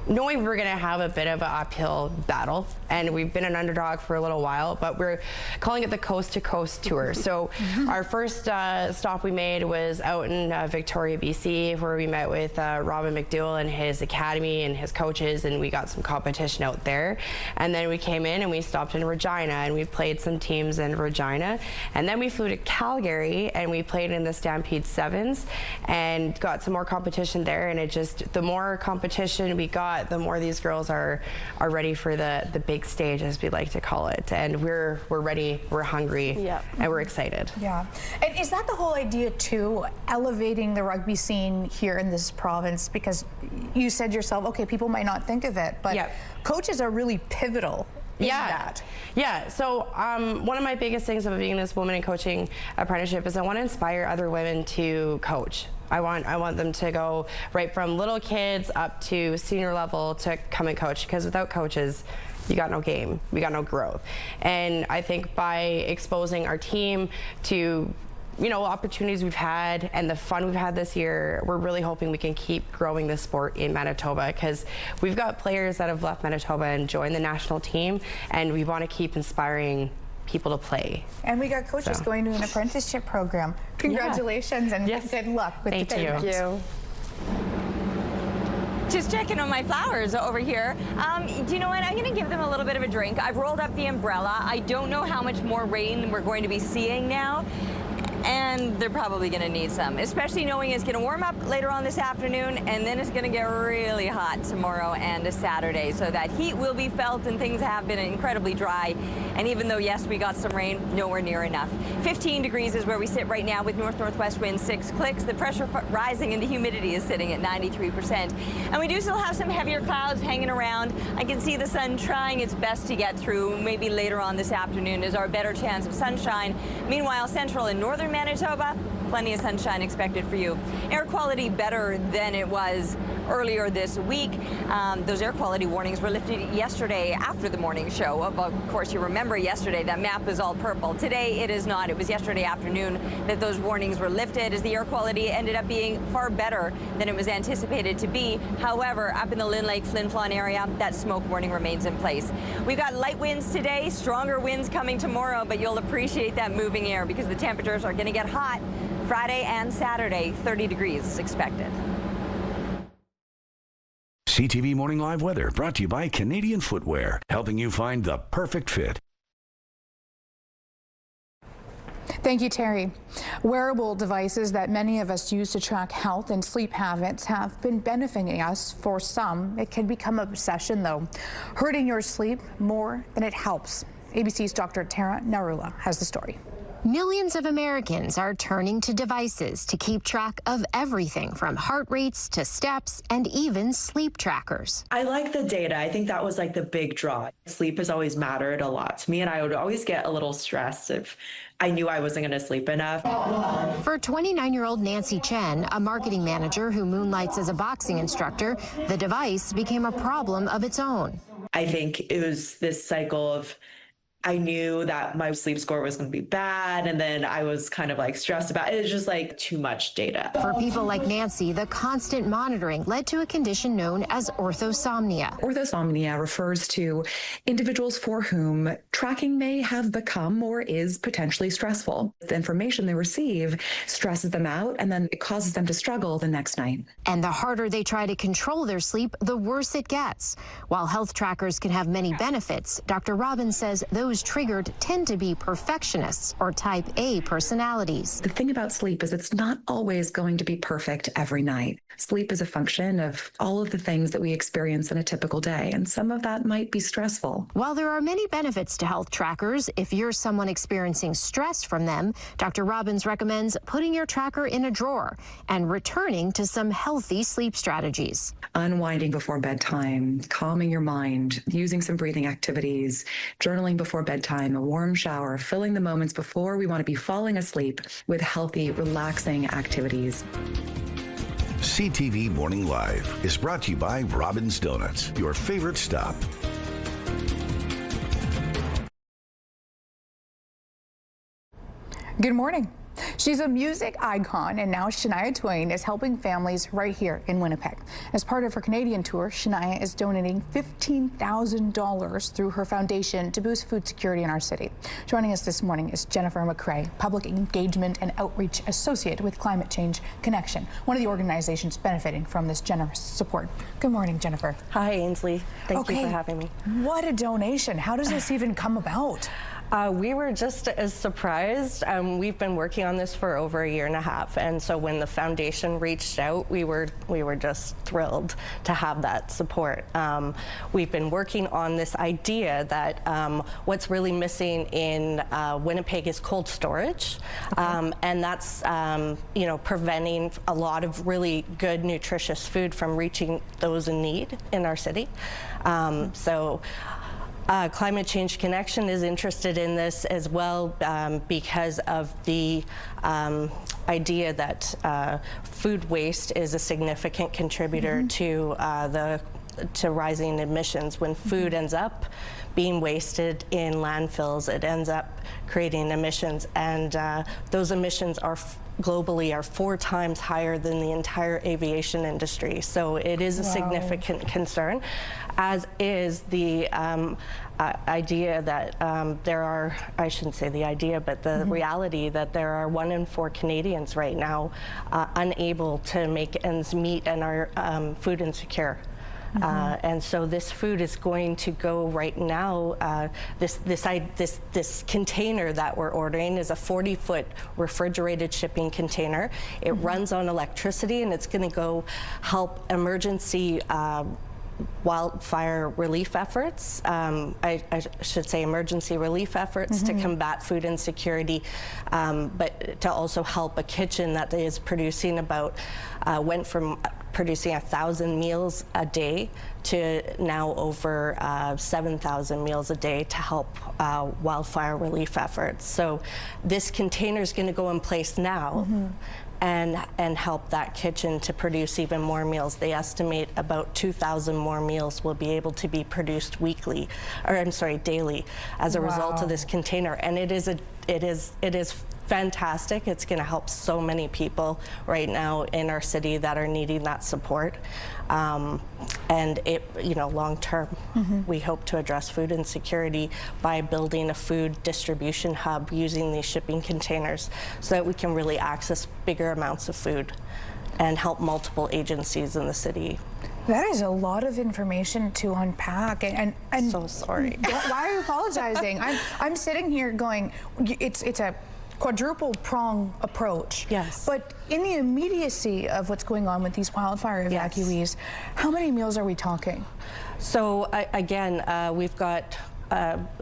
knowing we were going to have a bit of an uphill battle, and we've been an underdog for a little while, but we're calling it the Coast to Coast Tour. So our first stop we made was out in Victoria, BC, where we met with Robin McDowell and his academy and his coaches, and we got some competition out there. And then we came in and we stopped in Regina, and we played some teams in Regina. And then we flew to Calgary and we played in the Stampede Sevens and got some more competition there. And the more competition we got, the more these girls are ready for the big stage, as we like to call it. And we're ready, we're hungry, and we're excited. Yeah. And is that the whole idea too, elevating the rugby scene here in this province? Because you said yourself, okay, people might not think of it, but coaches are really pivotal in that. Yeah, so one of my biggest things about being this woman in coaching apprenticeship is I want to inspire other women to coach. I want them to go right from little kids up to senior level to come and coach, because without coaches, you got no game, we got no growth. And I think by exposing our team to opportunities we've had and the fun we've had this year, we're really hoping we can keep growing this sport in Manitoba, because we've got players that have left Manitoba and joined the national team, and we want to keep inspiring people to play. And we got coaches going to an apprenticeship program. Congratulations and good luck with the tournament. Thank you. Just checking on my flowers over here. Do you know what? I'm going to give them a little bit of a drink. I've rolled up the umbrella. I don't know how much more rain we're going to be seeing now, and they're probably going to need some, especially knowing it's going to warm up later on this afternoon, and then it's going to get really hot tomorrow and Saturday. So that heat will be felt, and things have been incredibly dry. And even though, yes, we got some rain, nowhere near enough. 15 degrees is where we sit right now with north-northwest winds 6 clicks. The pressure rising and the humidity is sitting at 93%. And we do still have some heavier clouds hanging around. I can see the sun trying its best to get through. Maybe later on this afternoon is our better chance of sunshine. Meanwhile, central and northern Manitoba, Plenty of sunshine expected for you. Air quality better than it was earlier this week. Those air quality warnings were lifted yesterday after the morning show. Of course, you remember yesterday that map was all purple. Today it is not. It was yesterday afternoon that those warnings were lifted, as the air quality ended up being far better than it was anticipated to be. However, up in the Lynn Lake, Flin Flon area, that smoke warning remains in place. We've got light winds today, stronger winds coming tomorrow, but you'll appreciate that moving air because the temperatures are going to get hot Friday and Saturday. 30 degrees is expected. CTV Morning Live Weather brought to you by Canadian Footwear, helping you find the perfect fit. Thank you, Terry. Wearable devices that many of us use to track health and sleep habits have been benefiting us. For some, it can become an obsession, though, hurting your sleep more than it helps. ABC's Dr. Tara Narula has the story. Millions of Americans are turning to devices to keep track of everything from heart rates to steps and even sleep trackers. I like the data. I think that was like the big draw. Sleep has always mattered a lot to me, and I would always get a little stressed if I knew I wasn't going to sleep enough. For 29-year-old Nancy Chen, a marketing manager who moonlights as a boxing instructor, the device became a problem of its own. I think it was this cycle of I knew that my sleep score was going to be bad, and then I was kind of like stressed about it. It was just like too much data. For people like Nancy, the constant monitoring led to a condition known as orthosomnia. Orthosomnia refers to individuals for whom tracking may have become or is potentially stressful. The information they receive stresses them out, and then it causes them to struggle the next night. And the harder they try to control their sleep, the worse it gets. While health trackers can have many benefits, Dr. Robbins says those triggered tend to be perfectionists or type A personalities. The thing about sleep is it's not always going to be perfect every night. Sleep is a function of all of the things that we experience in a typical day, and some of that might be stressful. While there are many benefits to health trackers, if you're someone experiencing stress from them, Dr. Robbins recommends putting your tracker in a drawer and returning to some healthy sleep strategies. Unwinding before bedtime, calming your mind, using some breathing activities, journaling before bedtime, a warm shower, filling the moments before we want to be falling asleep with healthy, relaxing activities. CTV Morning Live is brought to you by Robbins Donuts, your favorite stop. Good morning. She's a music icon, and now Shania Twain is helping families right here in Winnipeg. As part of her Canadian tour, Shania is donating $15,000 through her foundation to boost food security in our city. Joining us this morning is Jennifer McCrae, Public Engagement and Outreach Associate with Climate Change Connection, one of the organizations benefiting from this generous support. Good morning, Jennifer. Hi, Ainsley. Thank you for having me. What a donation. How does this even come about? We were just as surprised. We've been working on this for over a year and a half, and so when the foundation reached out, we were just thrilled to have that support. We've been working on this idea that what's really missing in Winnipeg is cold storage, and that's preventing a lot of really good, nutritious food from reaching those in need in our city. Climate Change Connection is interested in this as well because of the idea that food waste is a significant contributor to rising emissions. When food ends up being wasted in landfills, it ends up creating emissions, and those emissions are globally are 4 times higher than the entire aviation industry. So it is a significant concern, as is the idea that there are, I shouldn't say the idea, but the reality that there are 1 in 4 Canadians right now unable to make ends meet and are food insecure. And so this food is going to go right now. This container that we're ordering is a 40-foot refrigerated shipping container. It runs on electricity, and it's going to go help emergency wildfire relief efforts, I should say emergency relief efforts to combat food insecurity, but to also help a kitchen that is producing went from producing 1,000 meals a day to now over 7,000 meals a day to help wildfire relief efforts. So this container is going to go in place now. And help that kitchen to produce even more meals. They estimate about 2,000 more meals will be able to be produced weekly, or I'm sorry, daily, as a result of this container. And it is fantastic. It's going to help so many people right now in our city that are needing that support. And it, long term, we hope to address food insecurity by building a food distribution hub using these shipping containers so that we can really access bigger amounts of food and help multiple agencies in the city. That is a lot of information to unpack, and so sorry. Why are you apologizing? I'm sitting here going, it's a quadruple prong approach. Yes. But in the immediacy of what's going on with these wildfire evacuees, how many meals are we talking? So again, we've got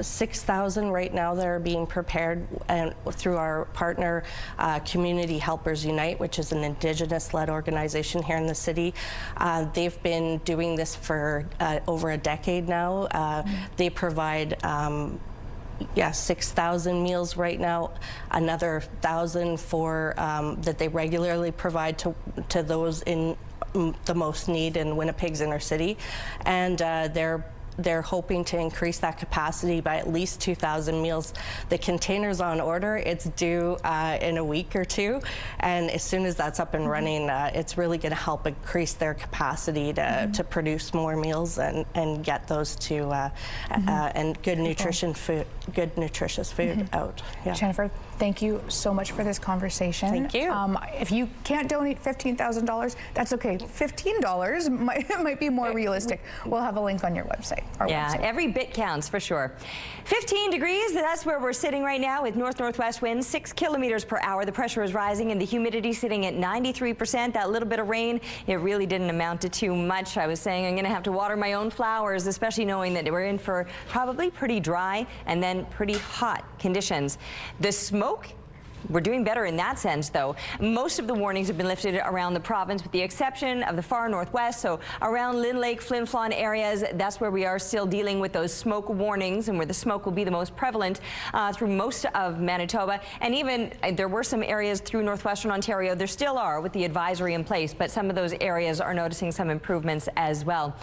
6,000 right now that are being prepared, and through our partner Community Helpers Unite, which is an Indigenous-led organization here in the city. They've been doing this for over a decade now. They provide 6,000 meals right now, another 1,000 for that they regularly provide to those in the most need in Winnipeg's inner city, and they're hoping to increase that capacity by at least 2,000 meals. The container's on order. It's due in a week or two, and as soon as that's up and running, it's really going to help increase their capacity to produce more meals and get those to and good nutritious food out. Yeah. Jennifer, thank you so much for this conversation. Thank you. If you can't donate $15,000, that's okay. $15 might be more realistic. We'll have a link on your website. Yeah, every bit counts for sure. 15 degrees, that's where we're sitting right now with north-northwest winds, 6 kilometers per hour. The pressure is rising and the humidity sitting at 93%. That little bit of rain, it really didn't amount to too much. I was saying I'm going to have to water my own flowers, especially knowing that we're in for probably pretty dry and then pretty hot conditions. The smoke, we're doing better in that sense, though. Most of the warnings have been lifted around the province, with the exception of the far northwest. So around Lynn Lake, Flin Flon areas, that's where we are still dealing with those smoke warnings and where the smoke will be the most prevalent through most of Manitoba. And even there were some areas through northwestern Ontario. There still are with the advisory in place, but some of those areas are noticing some improvements as well.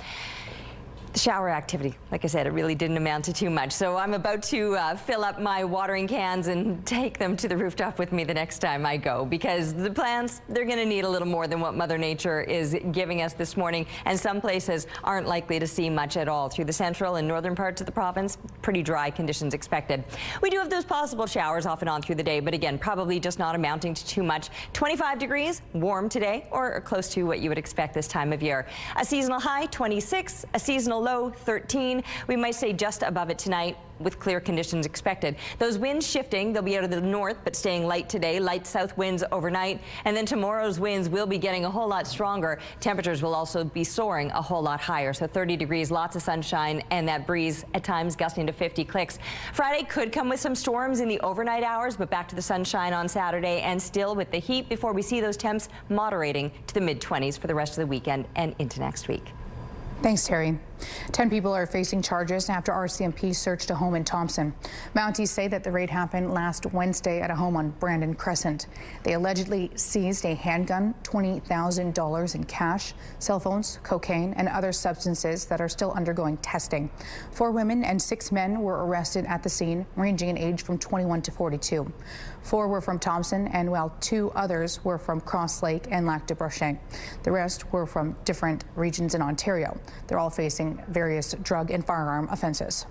The shower activity, like I said, it really didn't amount to too much. So I'm about to fill up my watering cans and take them to the rooftop with me the next time I go, because the plants, they're going to need a little more than what Mother Nature is giving us this morning. And some places aren't likely to see much at all. Through the central and northern parts of the province, pretty dry conditions expected. We do have those possible showers off and on through the day, but again, probably just not amounting to too much. 25 degrees, warm today, or close to what you would expect this time of year. A seasonal high, 26, a seasonal low, 13. We might stay just above it tonight with clear conditions expected. Those winds shifting, they'll be out of the north but staying light today, light south winds overnight, and then tomorrow's winds will be getting a whole lot stronger. Temperatures will also be soaring a whole lot higher, so 30 degrees, lots of sunshine, and that breeze at times gusting to 50 clicks. Friday could come with some storms in the overnight hours, but back to the sunshine on Saturday, and still with the heat before we see those temps moderating to the mid-20s for the rest of the weekend and into next week. Thanks, Terry. 10 people are facing charges after RCMP searched a home in Thompson. Mounties say that the raid happened last Wednesday at a home on Brandon Crescent. They allegedly seized a handgun, $20,000 in cash, cell phones, cocaine, and other substances that are still undergoing testing. 4 women and 6 men were arrested at the scene, ranging in age from 21 to 42. 4 were from Thompson, and while 2 others were from Cross Lake and Lac de Brochet. The rest were from different regions in Ontario. They're all facing various drug and firearm offenses.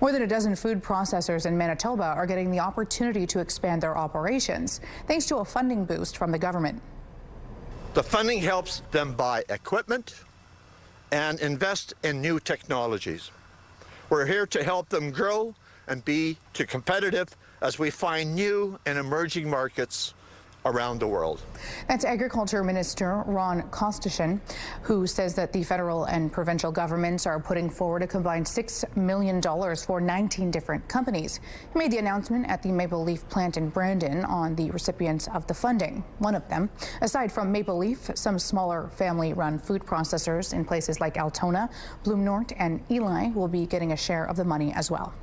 More than a dozen food processors in Manitoba are getting the opportunity to expand their operations thanks to a funding boost from the government. The funding helps them buy equipment and invest in new technologies. We're here to help them grow and be competitive as we find new and emerging markets around the world. That's Agriculture Minister Ron Costashin, who says that the federal and provincial governments are putting forward a combined $6 million for 19 different companies. He made the announcement at the Maple Leaf plant in Brandon on the recipients of the funding. One of them, aside from Maple Leaf, some smaller family-run food processors in places like Altona, Bloom North, and Eli will be getting a share of the money as well.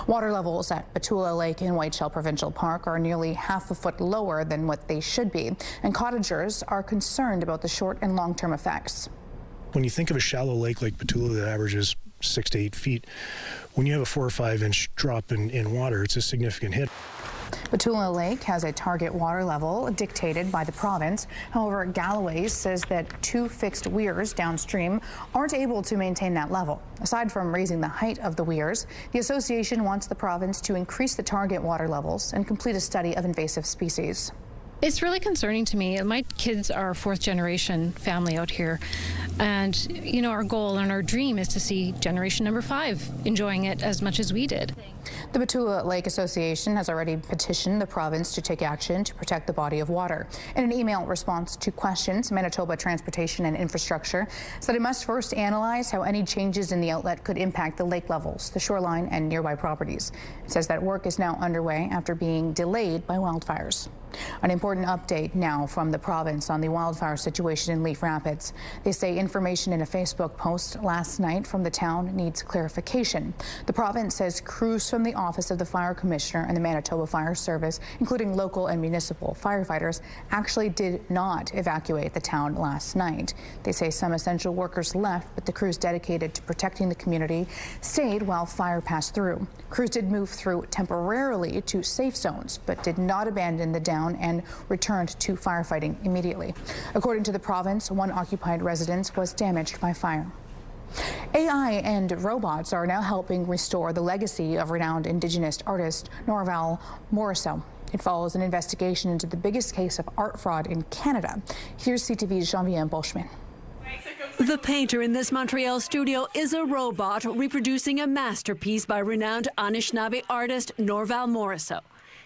Water levels at Betula Lake in Whiteshell Provincial Park are nearly half a foot lower than what they should be, and cottagers are concerned about the short and long-term effects. When you think of a shallow lake like Betula that averages 6 to 8 feet, when you have a 4 or 5 inch drop in water, it's a significant hit. Betula Lake has a target water level dictated by the province. However, Galloway says that 2 fixed weirs downstream aren't able to maintain that level. Aside from raising the height of the weirs, the association wants the province to increase the target water levels and complete a study of invasive species. It's really concerning to me. My kids are a 4th generation family out here. And, you know, our goal and our dream is to see generation number 5 enjoying it as much as we did. The Betula Lake Association has already petitioned the province to take action to protect the body of water. In an email response to questions, Manitoba Transportation and Infrastructure said it must first analyze how any changes in the outlet could impact the lake levels, the shoreline, and nearby properties. It says that work is now underway after being delayed by wildfires. An important update now from the province on the wildfire situation in Leaf Rapids. They say information in a Facebook post last night from the town needs clarification. The province says crews from the Office of the Fire Commissioner and the Manitoba Fire Service, including local and municipal firefighters, actually did not evacuate the town last night. They say some essential workers left, but the crews dedicated to protecting the community stayed while fire passed through. Crews did move through temporarily to safe zones, but did not abandon the down and returned to firefighting immediately. According to the province, 1 occupied residence was damaged by fire. AI and robots are now helping restore the legacy of renowned Indigenous artist Norval Morrisseau. It follows an investigation into the biggest case of art fraud in Canada. Here's CTV's Jean-Vian Bolschman. The painter in this Montreal studio is a robot reproducing a masterpiece by renowned Anishinaabe artist Norval Morrisseau.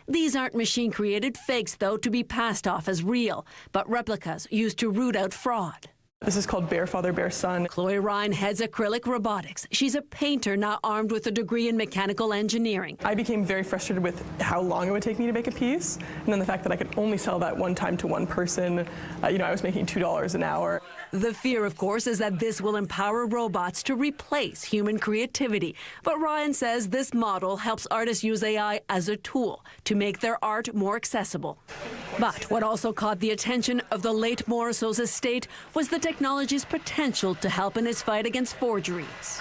These aren't machine-created fakes, though, to be passed off as real, but replicas used to root out fraud. This is called Bear Father, Bear Son. Chloe Ryan heads Acrylic Robotics. She's a painter now armed with a degree in mechanical engineering. I became very frustrated with how long it would take me to make a piece, and then the fact that I could only sell that one time to one person. I was making $2 an hour. The fear, of course, is that this will empower robots to replace human creativity. But Ryan says this model helps artists use AI as a tool to make their art more accessible. But what also caught the attention of the late Morrisseau's estate was the technology's potential to help in his fight against forgeries.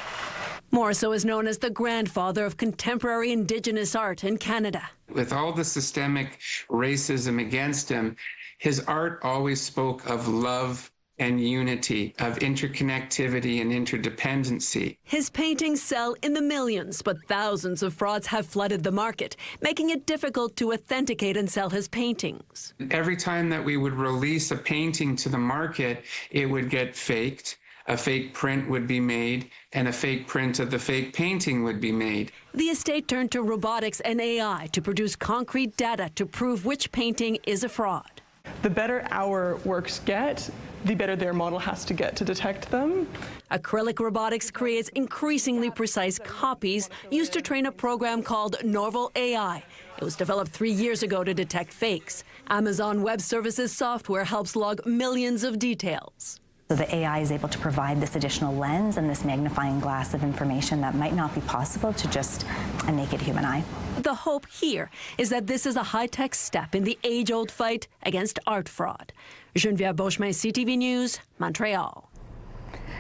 Morrisseau is known as the grandfather of contemporary Indigenous art in Canada. With all the systemic racism against him, his art always spoke of love and unity, of interconnectivity and interdependency. His paintings sell in the millions, but thousands of frauds have flooded the market, making it difficult to authenticate and sell his paintings. Every time that we would release a painting to the market, it would get faked. A fake print would be made, and a fake print of the fake painting would be made. The estate turned to robotics and AI to produce concrete data to prove which painting is a fraud. The better our works get, the better their model has to get to detect them. Acrylic Robotics creates increasingly precise copies used to train a program called Norval AI. It was developed 3 years ago to detect fakes. Amazon Web Services software helps log millions of details. So the AI is able to provide this additional lens and this magnifying glass of information that might not be possible to just a naked human eye. The hope here is that this is a high-tech step in the age-old fight against art fraud. Geneviève Beauchemin, CTV News, Montreal.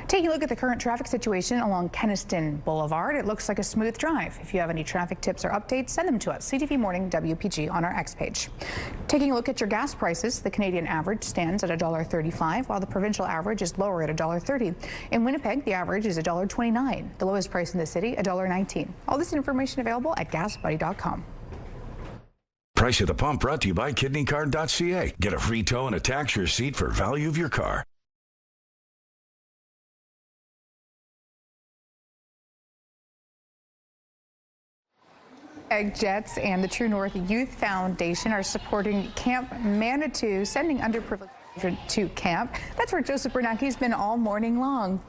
Taking a look at the current traffic situation along Kenniston Boulevard, it looks like a smooth drive. If you have any traffic tips or updates, send them to us, CTV Morning WPG on our X page. Taking a look at your gas prices, the Canadian average stands at $1.35, while the provincial average is lower at $1.30. In Winnipeg, the average is $1.29. The lowest price in the city, $1.19. All this information available at gasbuddy.com. Price at the Pump brought to you by kidneycard.ca. Get a free tow and a tax receipt for value of your car. Winnipeg Jets and the True North Youth Foundation are supporting Camp Manitu, sending underprivileged children to camp. That's where Joseph Bernanke's been all morning long.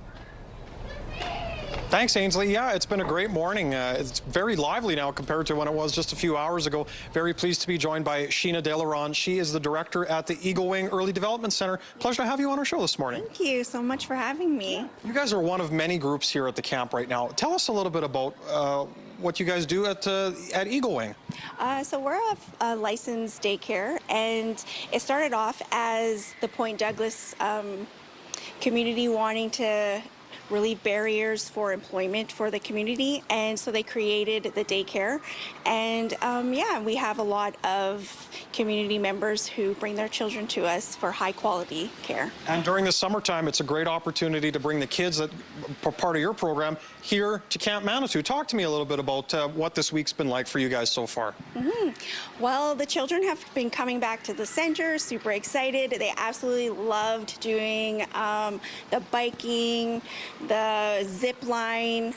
Thanks, Ainsley. Yeah, it's been a great morning. It's very lively now compared to when it was just a few hours ago. Very pleased to be joined by Sheena Delaron. She is the director at the Eagle Wing Early Development Center. Pleasure to have you on our show this morning. Thank you so much for having me. You guys are one of many groups here at the camp right now. Tell us a little bit about what you guys do at Eagle Wing. So we're a licensed daycare, and it started off as the Point Douglas community wanting to relieve barriers for employment for the community, and so they created the daycare. And yeah, we have a lot of community members who bring their children to us for high quality care. And during the summertime, it's a great opportunity to bring the kids that are part of your program here to Camp Manitu. Talk to me a little bit about what this week's been like for you guys so far. Well, the children have been coming back to the center, super excited. They absolutely loved doing the biking, the zip line.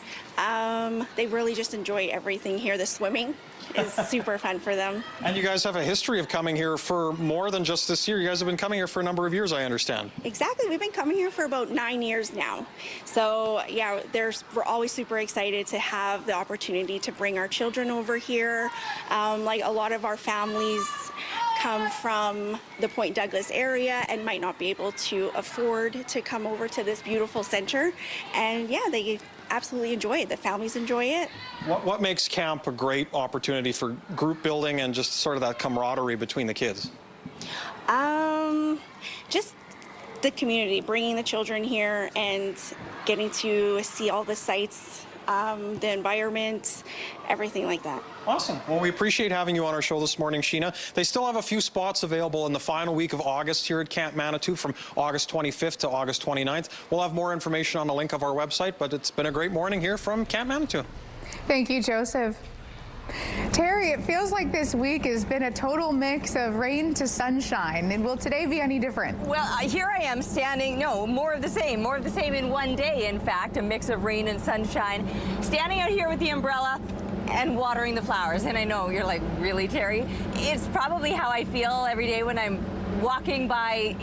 They really just enjoy everything here. The swimming is super fun for them. And you guys have a history of coming here for more than just this year. You guys have been coming here for a number of years, I understand. Exactly. We've been coming here for about 9 years now. So yeah, we're always super excited to have the opportunity to bring our children over here. Like a lot of our families come from the Point Douglas area and might not be able to afford to come over to this beautiful center. And yeah, they absolutely enjoy it. The families enjoy it. What makes camp a great opportunity for group building and just sort of that camaraderie between the kids? Just the community, bringing the children here and getting to see all the sights, the environment, everything like that. Awesome. Well, we appreciate having you on our show this morning, Sheena. They still have a few spots available in the final week of August here at Camp Manitu from August 25th to August 29th. We'll have more information on the link of our website, but it's been a great morning here from Camp Manitu. Thank you, Joseph. Terry, it feels like this week has been a total mix of rain to sunshine. And will today be any different? Well, here I am standing, more of the same in one day, in fact, a mix of rain and sunshine. Standing out here with the umbrella and watering the flowers. And I know you're like, really, Terry? It's probably how I feel every day when I'm walking by,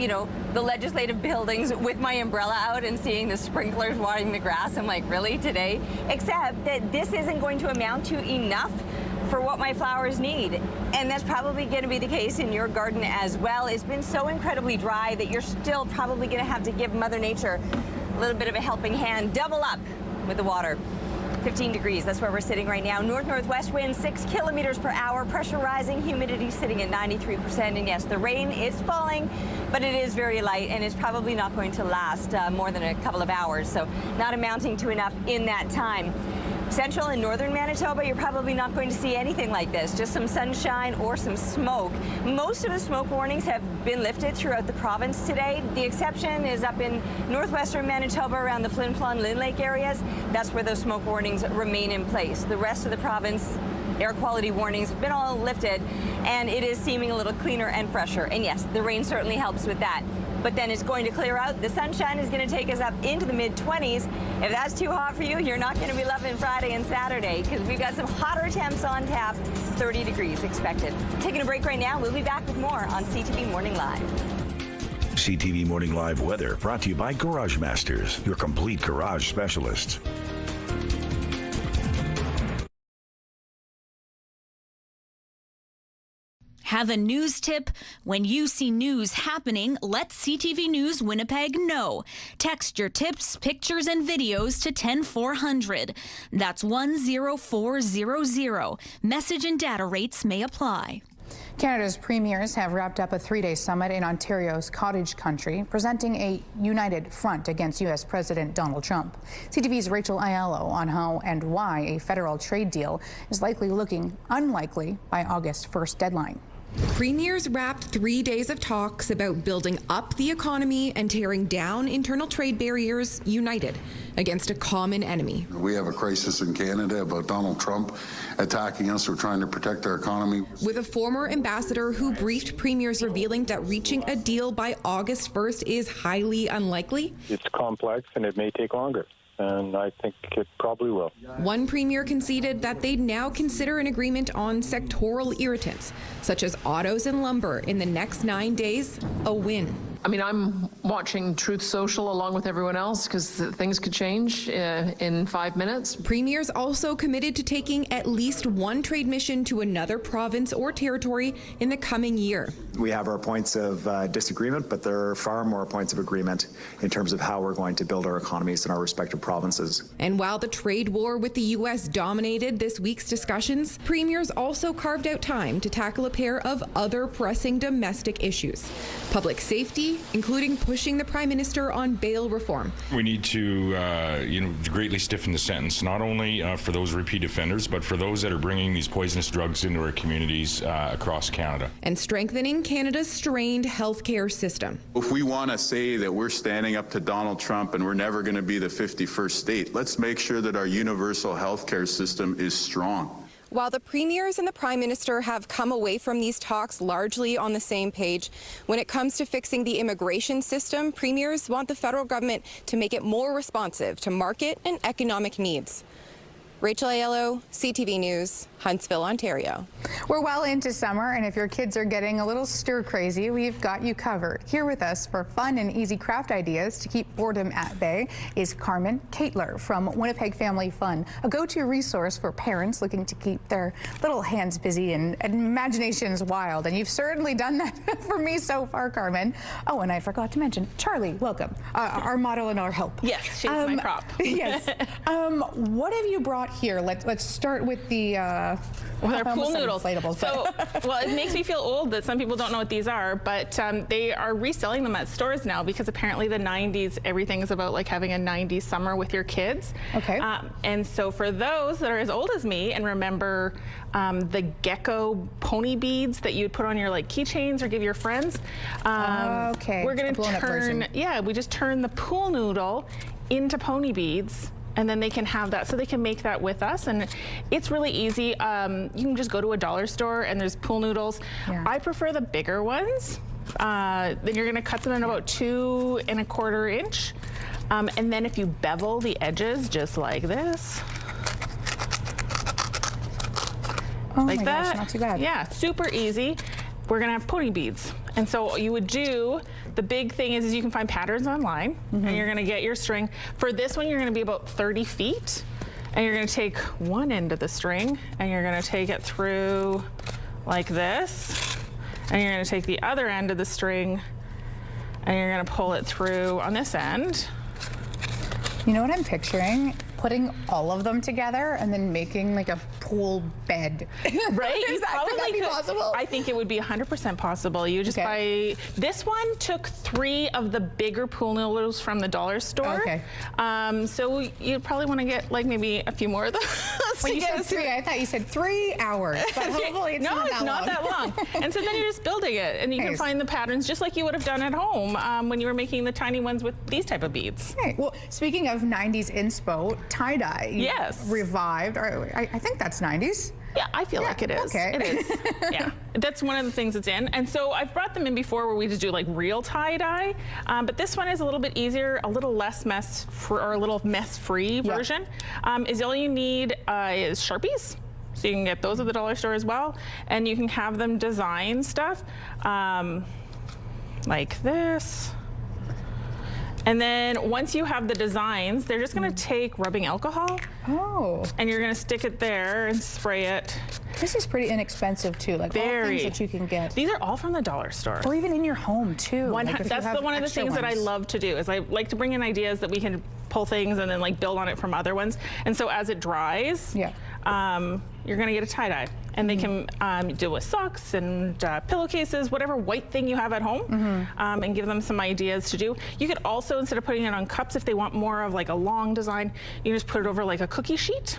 the legislative buildings with my umbrella out and seeing the sprinklers watering the grass. I'm like, really, today? Except that this isn't going to amount to enough for what my flowers need. And that's probably going to be the case in your garden as well. It's been so incredibly dry that you're still probably going to have to give Mother Nature a little bit of a helping hand. Double up with the water. 15 degrees, that's where we're sitting right now. North-northwest wind, 6 kilometers per hour, pressure rising, humidity sitting at 93%. And yes, the rain is falling, but it is very light and it's probably not going to last more than a couple of hours. So not amounting to enough in that time. Central and northern Manitoba, you're probably not going to see anything like this, just some sunshine or some smoke. Most of the smoke warnings have been lifted throughout the province today. The exception is up in northwestern Manitoba around the Flin Flon Lynn Lake areas. That's where those smoke warnings remain in place. The rest of the province, air quality warnings have been all lifted, and it is seeming a little cleaner and fresher. And yes, the rain certainly helps with that. But then it's going to clear out. The sunshine is going to take us up into the mid-20s. If that's too hot for you, you're not going to be loving Friday and Saturday because we've got some hotter temps on tap, 30 degrees expected. Taking a break right now. We'll be back with more on CTV Morning Live. CTV Morning Live weather brought to you by Garage Masters, your complete garage specialists. Have a news tip? When you see news happening, let CTV News Winnipeg know. Text your tips, pictures, and videos to 10400. That's 10400. Message and data rates may apply. Canada's premiers have wrapped up a 3-day summit in Ontario's cottage country, presenting a united front against U.S. President Donald Trump. CTV's Rachel Aiello on how and why a federal trade deal is likely looking unlikely by August 1st deadline. Premiers wrapped 3 days of talks about building up the economy and tearing down internal trade barriers, united against a common enemy. We have a crisis in Canada about Donald Trump attacking us. We're trying to protect our economy. With a former ambassador who briefed premiers revealing that reaching a deal by August 1st is highly unlikely. It's complex and it may take longer. and I think it probably will. One premier conceded that they'd now consider an agreement on sectoral irritants, such as autos and lumber, in the next 9 days, a win. I mean, I'm watching Truth Social along with everyone else because things could change in 5 minutes. Premiers also committed to taking at least one trade mission to another province or territory in the coming year. We have our points of disagreement, but there are far more points of agreement in terms of how we're going to build our economies in our respective provinces. And while the trade war with the U.S. dominated this week's discussions, premiers also carved out time to tackle a pair of other pressing domestic issues: public safety, including pushing the Prime Minister on bail reform. We need to, greatly stiffen the sentence, not only for those repeat offenders, but for those that are bringing these poisonous drugs into our communities across Canada. And strengthening Canada's strained healthcare system. If we want to say that we're standing up to Donald Trump and we're never going to be the 51st state, let's make sure that our universal healthcare system is strong. While the premiers and the Prime Minister have come away from these talks largely on the same page, when it comes to fixing the immigration system, premiers want the federal government to make it more responsive to market and economic needs. Rachel Aiello, CTV News, Huntsville, Ontario. We're well into summer, and if your kids are getting a little stir-crazy, we've got you covered. Here with us for fun and easy craft ideas to keep boredom at bay is Carmen Caitler from Winnipeg Family Fun, a go-to resource for parents looking to keep their little hands busy and imaginations wild. And you've certainly done that for me so far, Carmen. Oh, and I forgot to mention, Charlie, welcome. Our model and our help. Yes, she's my prop. Yes. What have you brought here? Let's start with the our pool noodles. Inflatables, so, well, it makes me feel old that some people don't know what these are, but they are reselling them at stores now because apparently the 90s, everything is about like having a 90s summer with your kids. Okay. And so for those that are as old as me and remember the gecko pony beads that you'd put on your like keychains or give your friends, okay. We're going to turn, we just turn the pool noodle into pony beads. And then they can have that, so they can make that with us. And it's really easy. You can just go to a dollar store and there's pool noodles. Yeah. I prefer the bigger ones. Then you're gonna cut them in about 2 1/4 inch. And then if you bevel the edges just like this. Like that. Gosh, not too bad. Yeah, super easy. We're gonna have pony beads. And so you would do, the big thing is you can find patterns online, and you're gonna get your string. For this one, you're gonna be about 30 feet, and you're gonna take one end of the string, and you're gonna take it through like this, and you're gonna take the other end of the string, and you're gonna pull it through on this end. You know what I'm picturing? Putting all of them together and then making like a pool bed. Right? Is that be possible? I think it would be 100% possible. You just buy, this one took 3 of the bigger pool noodles from the dollar store. Okay. So you'd probably want to get like maybe a few more of those. When you said 3, I thought you said 3 hours, but hopefully it's not that long. No, it's not that long. And so then you're just building it, and you can find the patterns just like you would have done at home when you were making the tiny ones with these type of beads. Right. Well, speaking of 90s inspo, tie-dye. Yes. Revived. I think that's 90s. Yeah, I feel like it is. Okay. It is. Yeah, that's one of the things it's in. And so I've brought them in before where we just do like real tie-dye, but this one is a little bit easier, a little less a little mess-free version. Is all you need is Sharpies. So you can get those at the dollar store as well, and you can have them design stuff like this. And then once you have the designs, they're just gonna take rubbing alcohol. Oh. And you're gonna stick it there and spray it. This is pretty inexpensive too, like all things that you can get. These are all from the dollar store. Or even in your home too. That's one of the things that I love to do, is I like to bring in ideas that we can pull things and then like build on it from other ones. And so as it dries, you're gonna get a tie-dye. And they can do with socks and pillowcases, whatever white thing you have at home, and give them some ideas to do. You could also, instead of putting it on cups, if they want more of like a long design, you can just put it over like a cookie sheet.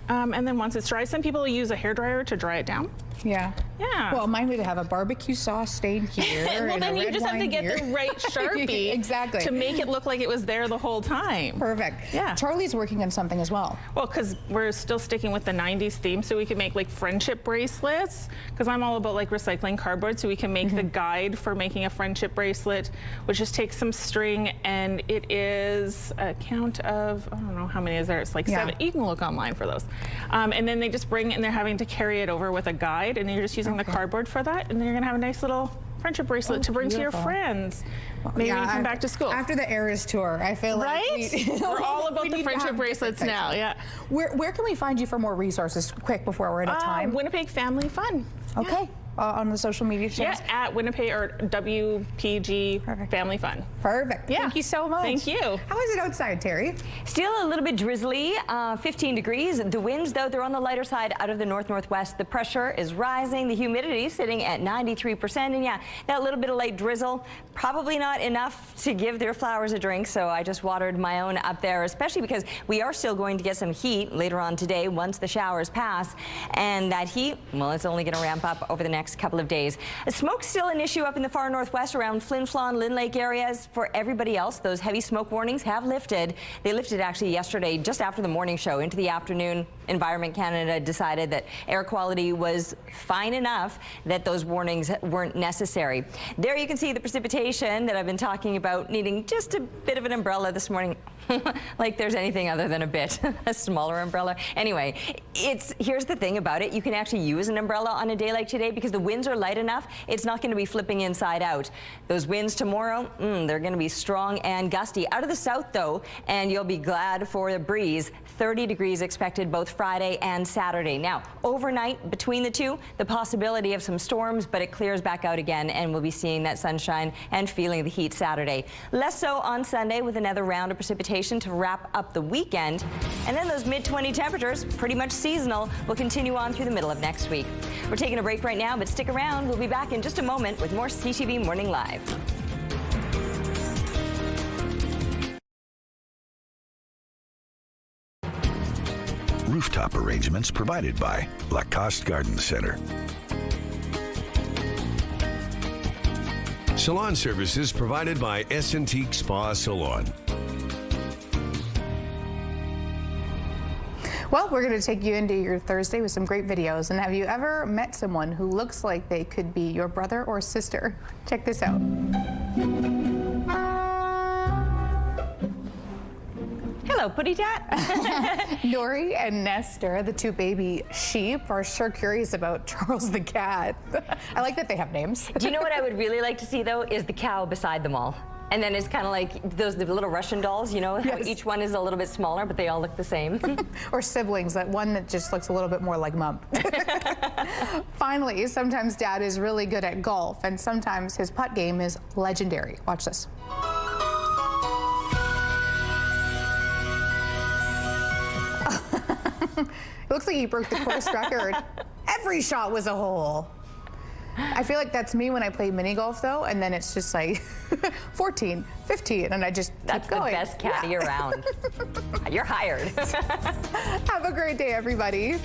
And then once it's dry, some people use a hairdryer to dry it down. Yeah. Yeah. Well, mine would have a barbecue sauce stain here. Well, and then a you red just have to wine get here. the right Sharpie exactly. to make it look like it was there the whole time. Perfect. Yeah. Charlie's working on something as well. Well, because we're still sticking with the 90s theme, so we can make like friendship bracelets, because I'm all about like recycling cardboard, so we can make the guide for making a friendship bracelet, which just takes some string, and it is a count of, I don't know how many is there, it's like 7. You can look online for those. And then they just bring it, and they're having to carry it over with a guide, and you're just using the cardboard for that, and then you're gonna have a nice little friendship bracelet to bring to your friends. Maybe when you come back to school. After the Eras tour, I feel like we're all about the friendship bracelets now. Yeah. Where can we find you for more resources? Quick, before we're out of time. Winnipeg Family Fun. Okay. Yeah. On the social media channels? Yeah, at Winnipeg or WPG Family Fun. Perfect. Yeah. Thank you so much. Thank you. How is it outside, Terry? Still a little bit drizzly, 15 degrees. The winds, though, they're on the lighter side out of the north-northwest. The pressure is rising. The humidity sitting at 93%. And yeah, that little bit of light drizzle, probably not enough to give their flowers a drink. So I just watered my own up there, especially because we are still going to get some heat later on today once the showers pass. And that heat, well, it's only going to ramp up over the next couple of days. Smoke's still an issue up in the far northwest around Flin Flon, Lynn Lake areas. For everybody else, those heavy smoke warnings have lifted. They lifted actually yesterday, just after the morning show into the afternoon. Environment Canada decided that air quality was fine enough that those warnings weren't necessary. There you can see the precipitation that I've been talking about, needing just a bit of an umbrella this morning. Like there's anything other than a bit, a smaller umbrella. Anyway, here's the thing about it. You can actually use an umbrella on a day like today because the winds are light enough. It's not going to be flipping inside out. Those winds tomorrow, they're going to be strong and gusty. Out of the south, though, and you'll be glad for the breeze. 30 degrees expected both Friday and Saturday. Now, overnight between the two, the possibility of some storms, but it clears back out again, and we'll be seeing that sunshine and feeling the heat Saturday. Less so on Sunday with another round of precipitation to wrap up the weekend. And then those mid-20 temperatures, pretty much seasonal, will continue on through the middle of next week. We're taking a break right now, but stick around. We'll be back in just a moment with more CTV Morning Live. Rooftop arrangements provided by Lacoste Garden Center. Salon services provided by S&T Spa Salon. Well, we're going to take you into your Thursday with some great videos. And have you ever met someone who looks like they could be your brother or sister? Check this out. Hello, Putty Tat. Nori and Nestor, the two baby sheep, are sure curious about Charles the cat. I like that they have names. Do you know what I would really like to see, though, is the cow beside them all. And then it's kind of like the little Russian dolls, you know, how each one is a little bit smaller, but they all look the same. Or siblings, that one that just looks a little bit more like Mum. Finally, sometimes Dad is really good at golf, and sometimes his putt game is legendary. Watch this. It looks like he broke the course record. Every shot was a hole. I feel like that's me when I play mini golf, though, and then it's just like 14, 15, and I just keep going. That's the best caddy around. You're hired. Have a great day, everybody.